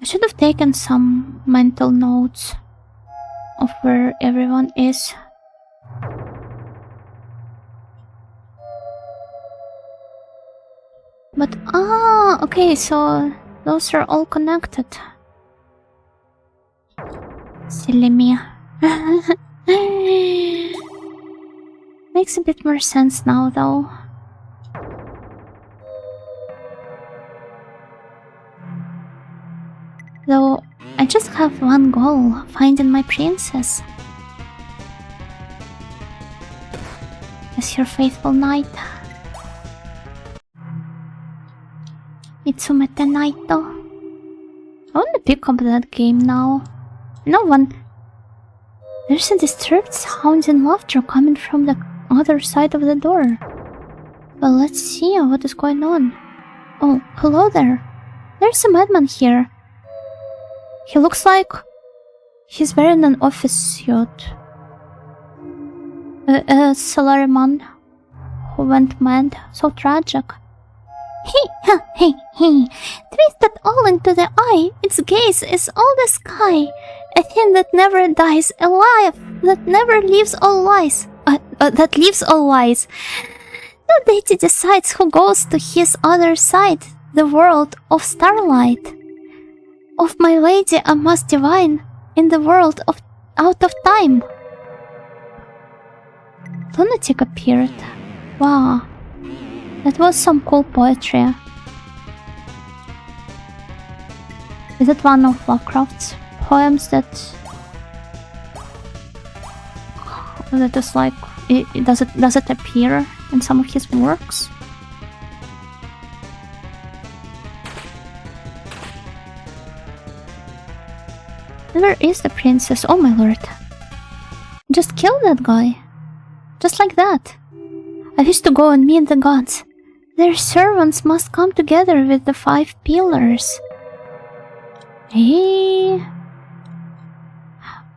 should have taken some mental notes of where everyone is. But okay, so those are all connected. Silly me. Makes a bit more sense now, though. Though, I just have one goal, finding my princess. As your faithful knight. Itsumete Naito. I want to pick up that game now. No one. There's a disturbed sound and laughter coming from the other side of the door. Well, let's see what is going on. Oh, hello there. There's a madman here. He looks like he's wearing an office suit. A salaryman who went mad. So tragic. Hey. Twisted all into the eye. Its gaze is all the sky. A thing that never dies, alive, that never leaves all lies. That leaves all lies. No deity decides who goes to his other side, the world of starlight. Of my lady a most divine, in the world of out of time. Lunatic appeared. Wow. That was some cool poetry. Is it one of Lovecraft's poems that is like does it appear and some of his works. Where is the princess? Oh my lord. Just kill that guy. Just like that. I wish to go and meet the gods. Their servants must come together with the 5 pillars. Hey.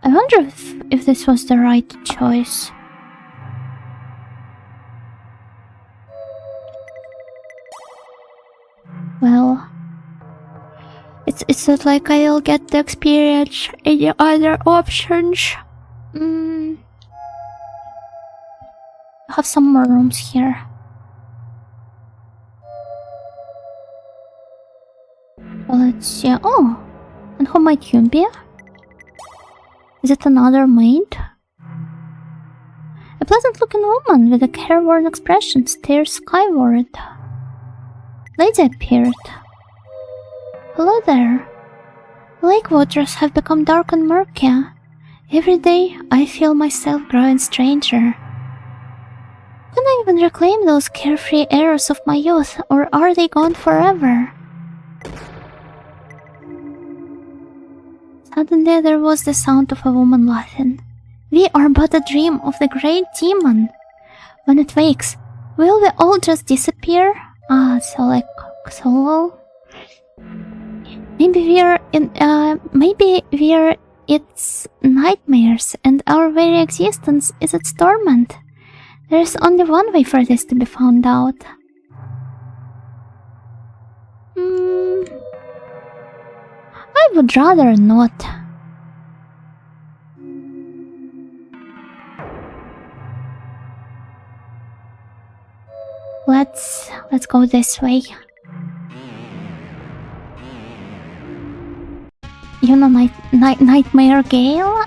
I wonder if this was the right choice. Well, it's not like I'll get to experience any other options. Have some more rooms here. Let's see. Oh, and who might you be? Is it another maid? A pleasant-looking woman with a careworn expression stares skyward. Lady appeared. Hello there. Lake waters have become dark and murky. Every day, I feel myself growing stranger. Can I even reclaim those carefree airs of my youth, or are they gone forever? Suddenly there was the sound of a woman laughing. We are but a dream of the great demon. When it wakes, will we all just disappear? Maybe we're its nightmares and our very existence is its torment. There's only one way for this to be found out. I would rather not. Let's go this way. You know, Nightmare Gale?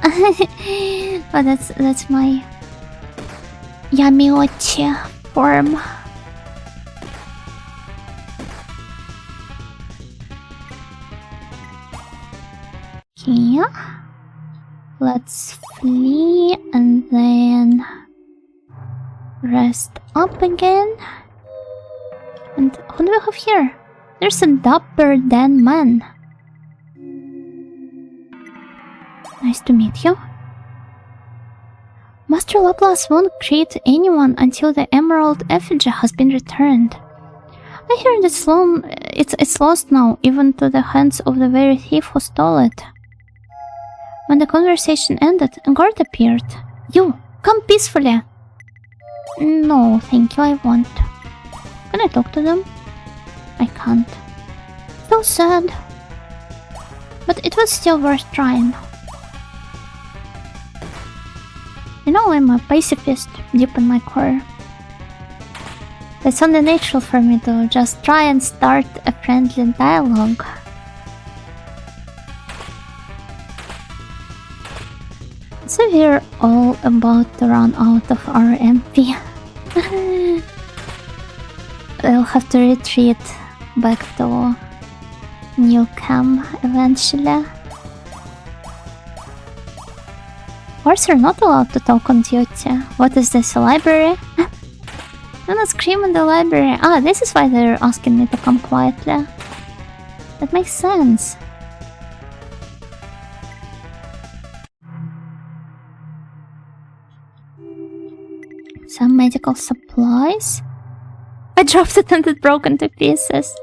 Oh, that's my Yamiochi form. Here. Let's flee and then rest up again. And who do we have here? There's a dapper Dan man. Nice to meet you. Master Laplace won't greet anyone until the emerald effigy has been returned. I hear it's lost now, even to the hands of the very thief who stole it. When the conversation ended, a guard appeared. You, come peacefully. No, thank you, I won't. Can I talk to them? I can't. So sad. But it was still worth trying. You know, I'm a pacifist deep in my core. It's only natural for me to just try and start a friendly dialogue. So we're all about to run out of our MP. I'll have to retreat back to New Cam eventually. Of course, you're not allowed to talk on duty. What is this, a library? Do not scream in the library. Ah, this is why they're asking me to come quietly. That makes sense. Some medical supplies. I dropped it and it broke into pieces.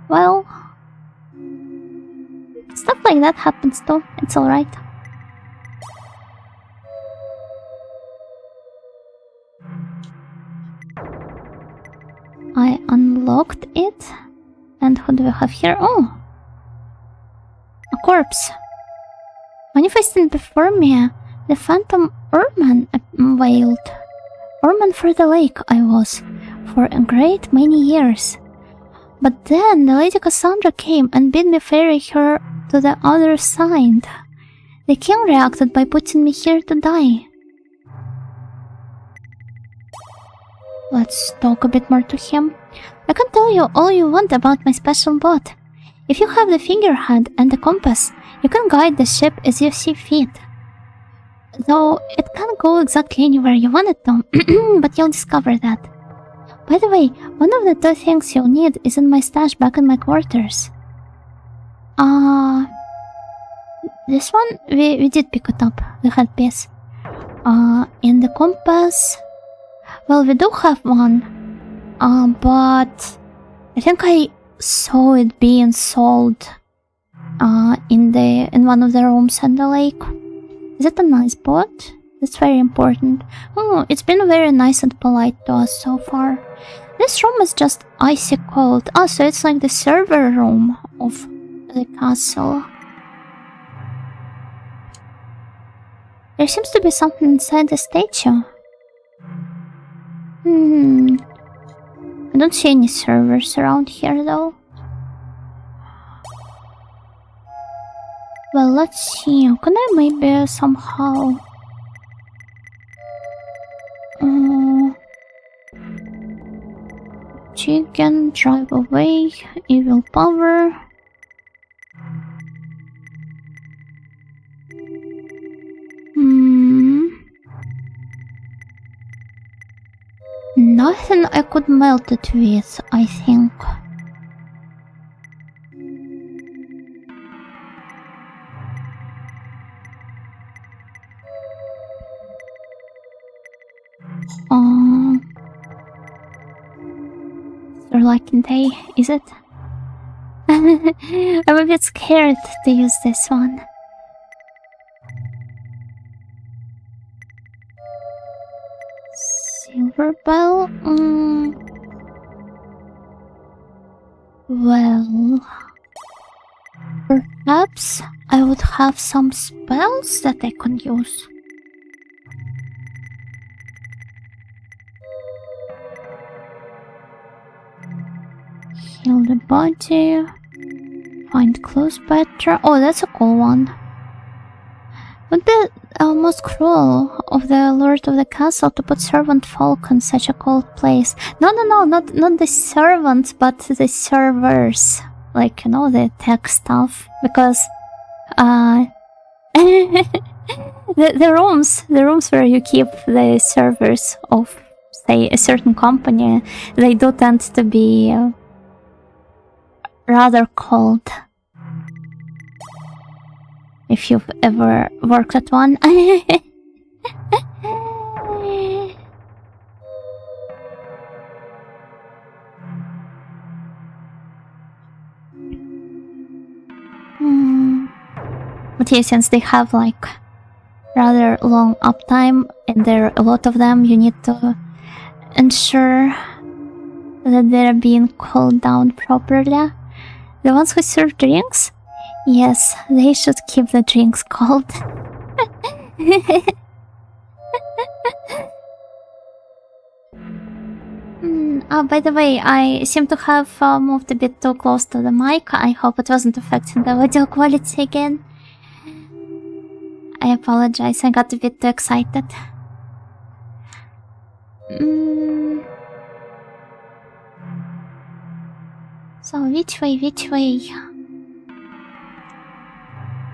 Well, stuff like that happens too. It's alright. I unlocked it. And who do we have here? Oh! A corpse. Manifesting before me, the phantom Urman wailed. Urman for the lake I was, for a great many years. But then the Lady Cassandra came and bid me ferry her to the other side. The king reacted by putting me here to die. Let's talk a bit more to him. I can tell you all you want about my special boat. If you have the figurehead and the compass, you can guide the ship as you see fit. Though it can't go exactly anywhere you want it to, but you'll discover that. By the way, one of the 2 things you'll need is in my stash back in my quarters. This one, we did pick it up, the headpiece. And the compass, well, we do have one, but I think I saw it being sold, in one of the rooms at the lake. Is it a nice boat? That's very important. Oh, it's been very nice and polite to us so far. This room is just icy cold. Oh, so it's like the server room of the castle. There seems to be something inside the statue. I don't see any servers around here though. Well, let's see. Can I maybe somehow... chicken, drive away, evil power. Nothing I could melt it with, I think. Your lucky day, is it? I'm a bit scared to use this one. Silver bell? Well... perhaps I would have some spells that I could use. Heal the body. Find clothes better. Oh, that's a cool one. Would be almost cruel of the lord of the castle to put servant folk in such a cold place. No, not the servants, but the servers. Like, you know, the tech stuff. Because, the rooms where you keep the servers of, say, a certain company, they do tend to be rather cold. If you've ever worked at one. But yeah, since they have like rather long uptime and there are a lot of them, you need to ensure that they're being cooled down properly. The ones who serve drinks? Yes, they should keep the drinks cold. By the way, I seem to have moved a bit too close to the mic. I hope it wasn't affecting the audio quality again. I apologize, I got a bit too excited. So, which way?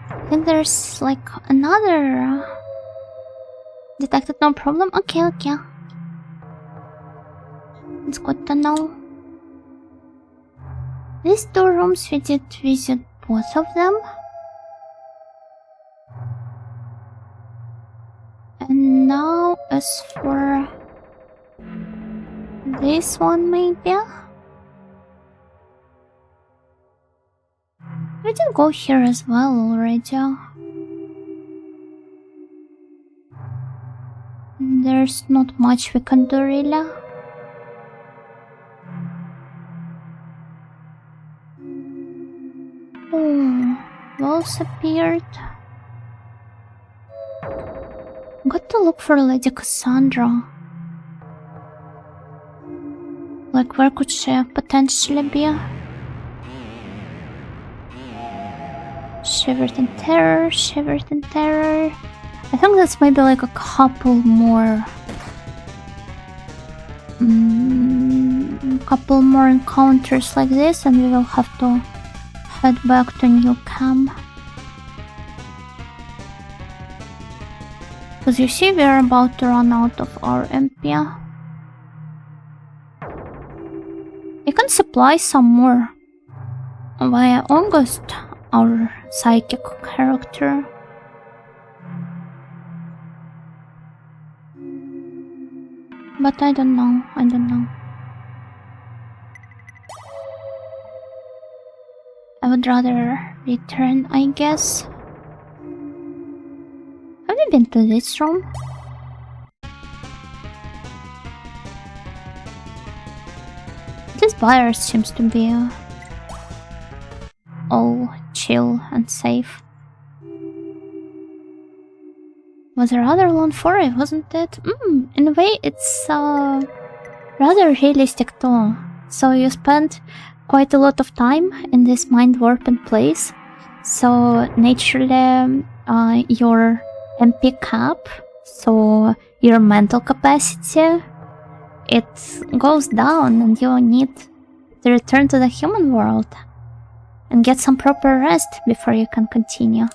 I think there's like another... detected no problem? Okay. It's good to know. These 2 rooms, we did visit both of them. And now, as for... this one, maybe? We did go here as well already. There's not much we can do, really. Oh, walls appeared. Got to look for Lady Cassandra. Like, where could she potentially be? Shivered in terror. I think that's maybe like a couple more... couple more encounters like this and we will have to head back to New Camp. Because you see, we're about to run out of our MP. You can supply some more via August, our psychic character. But I don't know. I would rather return, I guess. Have you been to this room? This buyer seems to be all chill and safe. Was there other one for it, wasn't it? In a way, it's rather realistic too. So you spend quite a lot of time in this mind warped place. So naturally, your MP cap, so your mental capacity, it goes down, and you need to return to the human world and get some proper rest before you can continue.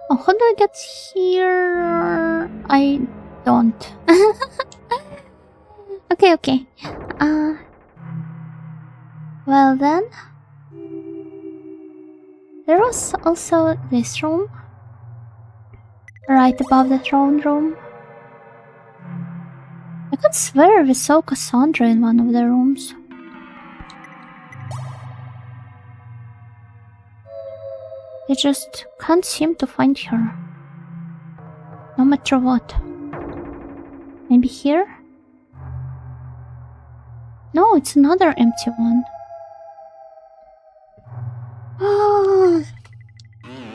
Oh, how do I get here? I don't. Okay. Well then. There was also this room. Right above the throne room. I could swear we saw Cassandra in one of the rooms. I just can't seem to find her. No matter what. Maybe here? No, it's another empty one.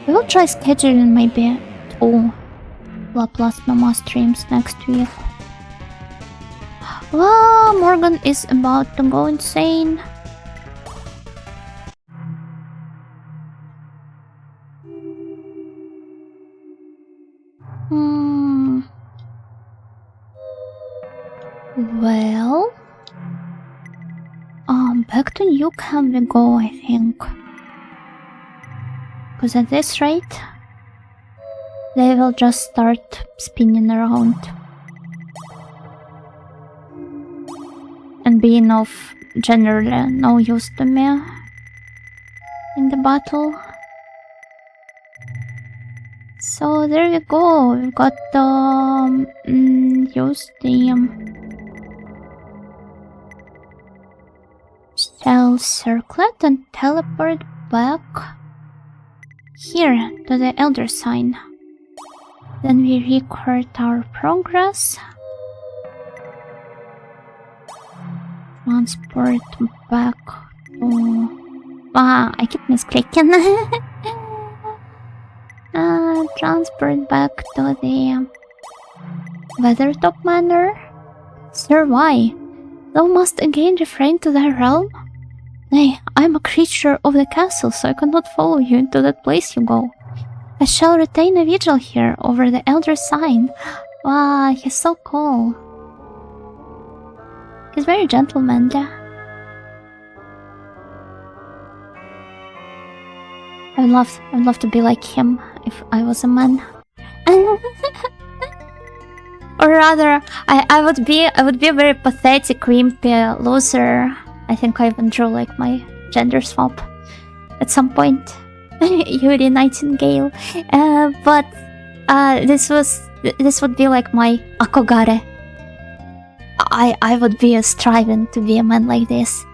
We will try scheduling maybe 2 Laplace Mama streams next week. Wow, Morgan is about to go insane. Well, back to New Camp we go, I think. Because at this rate, they will just start spinning around. And being of generally no use to me in the battle. So there we go, we've got use the shell circlet and teleport back here to the Elder Sign. Then we record our progress. Transport back to... I keep misclicking. Transport back to the Weathertop Manor. Sir, why? Thou must again refrain to thy realm? Nay, I am a creature of the castle, so I cannot follow you into that place you go. I shall retain a vigil here over the Elder Sign. Wow, he's so cool. He's very gentlemanly. I'd love to be like him if I was a man. Or rather, I would be a very pathetic, wimpy loser. I think I even drew like my gender swap at some point. Yuri Nightingale. But this would be like my akogare. I would be striving to be a man like this,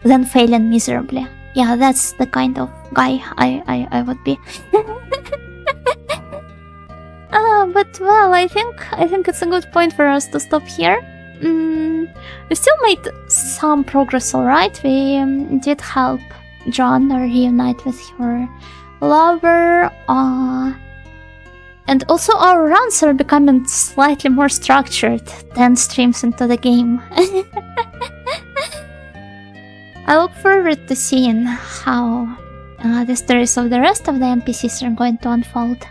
then failing miserably. Yeah, that's the kind of guy I would be. But well, I think it's a good point for us to stop here. We still made some progress, alright. We did help Joanna reunite with her lover. And also our runs are becoming slightly more structured 10 streams into the game. I look forward to seeing how the stories of the rest of the NPCs are going to unfold.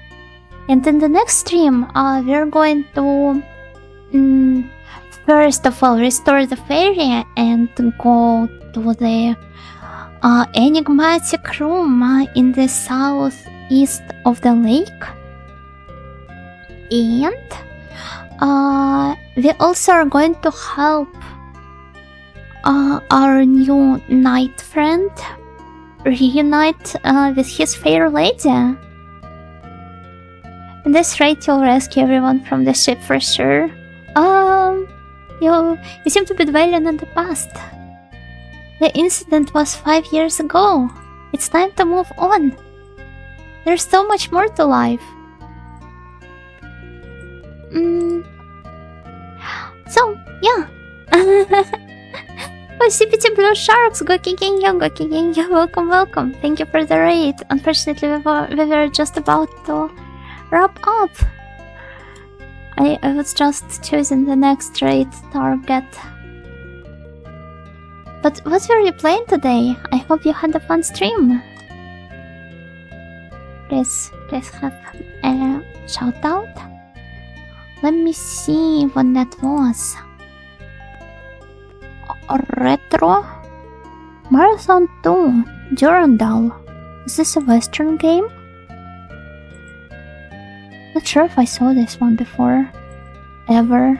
And in the next stream, we're going to first of all restore the fairy and go to the enigmatic room in the east of the lake. And we also are going to help our new knight friend reunite with his fair lady. In this raid, you'll rescue everyone from the ship for sure. You seem to be dwelling in the past. The incident was 5 years ago. It's time to move on. There's so much more to life. So, yeah. Oh, CPT Blue Sharks, go kicking you, welcome, welcome. Thank you for the raid. Unfortunately, we were just about to wrap up. I was just choosing the next raid target. But what were you playing today? I hope you had a fun stream. Please have a shout out. Let me see what that was. Retro Marathon 2 Durandal. Is this a Western game? Not sure if I saw this one before. Ever.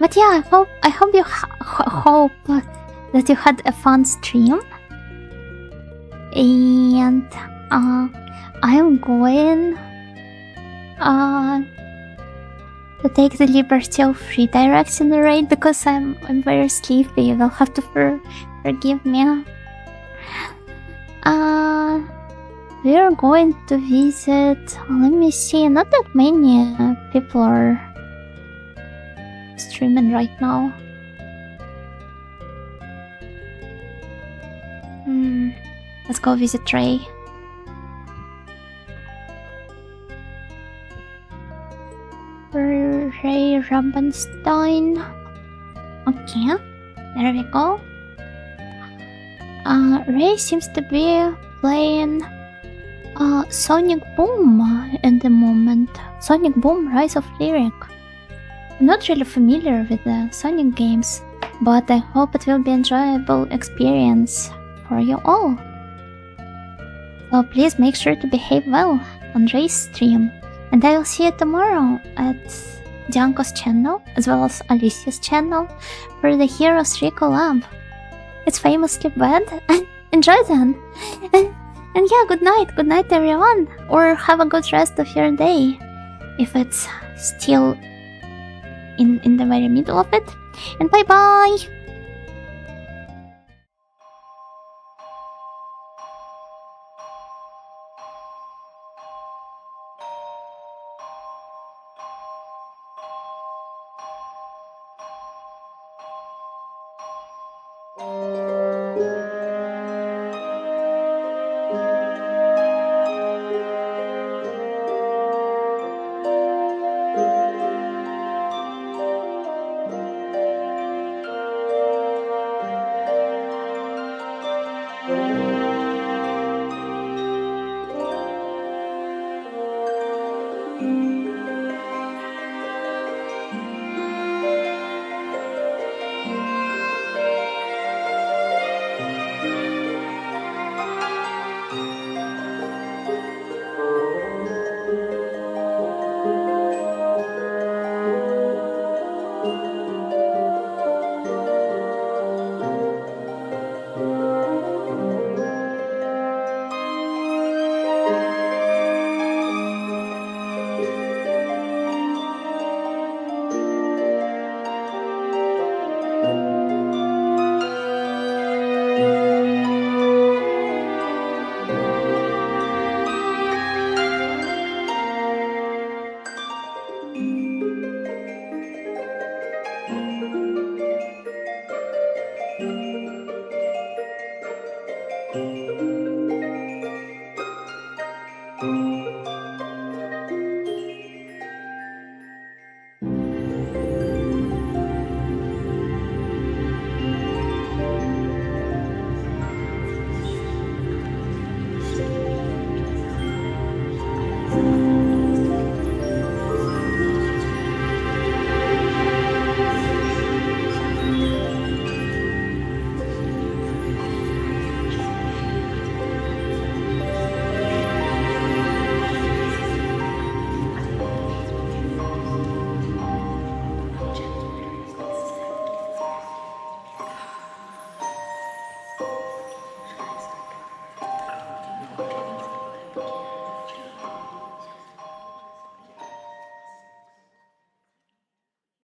But yeah, I hope you hope that you had a fun stream. And I'm going to take the liberty of redirecting the raid because I'm very sleepy. You'll have to forgive me. We're going to visit. Let me see. Not that many people are streaming right now. Let's go visit Ray. Ray Rubenstein. Okay, there we go. Ray seems to be playing Sonic Boom at the moment. Sonic Boom Rise of Lyric. I'm not really familiar with the Sonic games, but I hope it will be an enjoyable experience for you all. So please make sure to behave well on Ray's stream. And I will see you tomorrow at Dianco's channel, as well as Alicia's channel, for the Heroes 3 collab. It's famously bad. Enjoy then! And yeah, good night everyone! Or have a good rest of your day, if it's still in the very middle of it. And bye bye!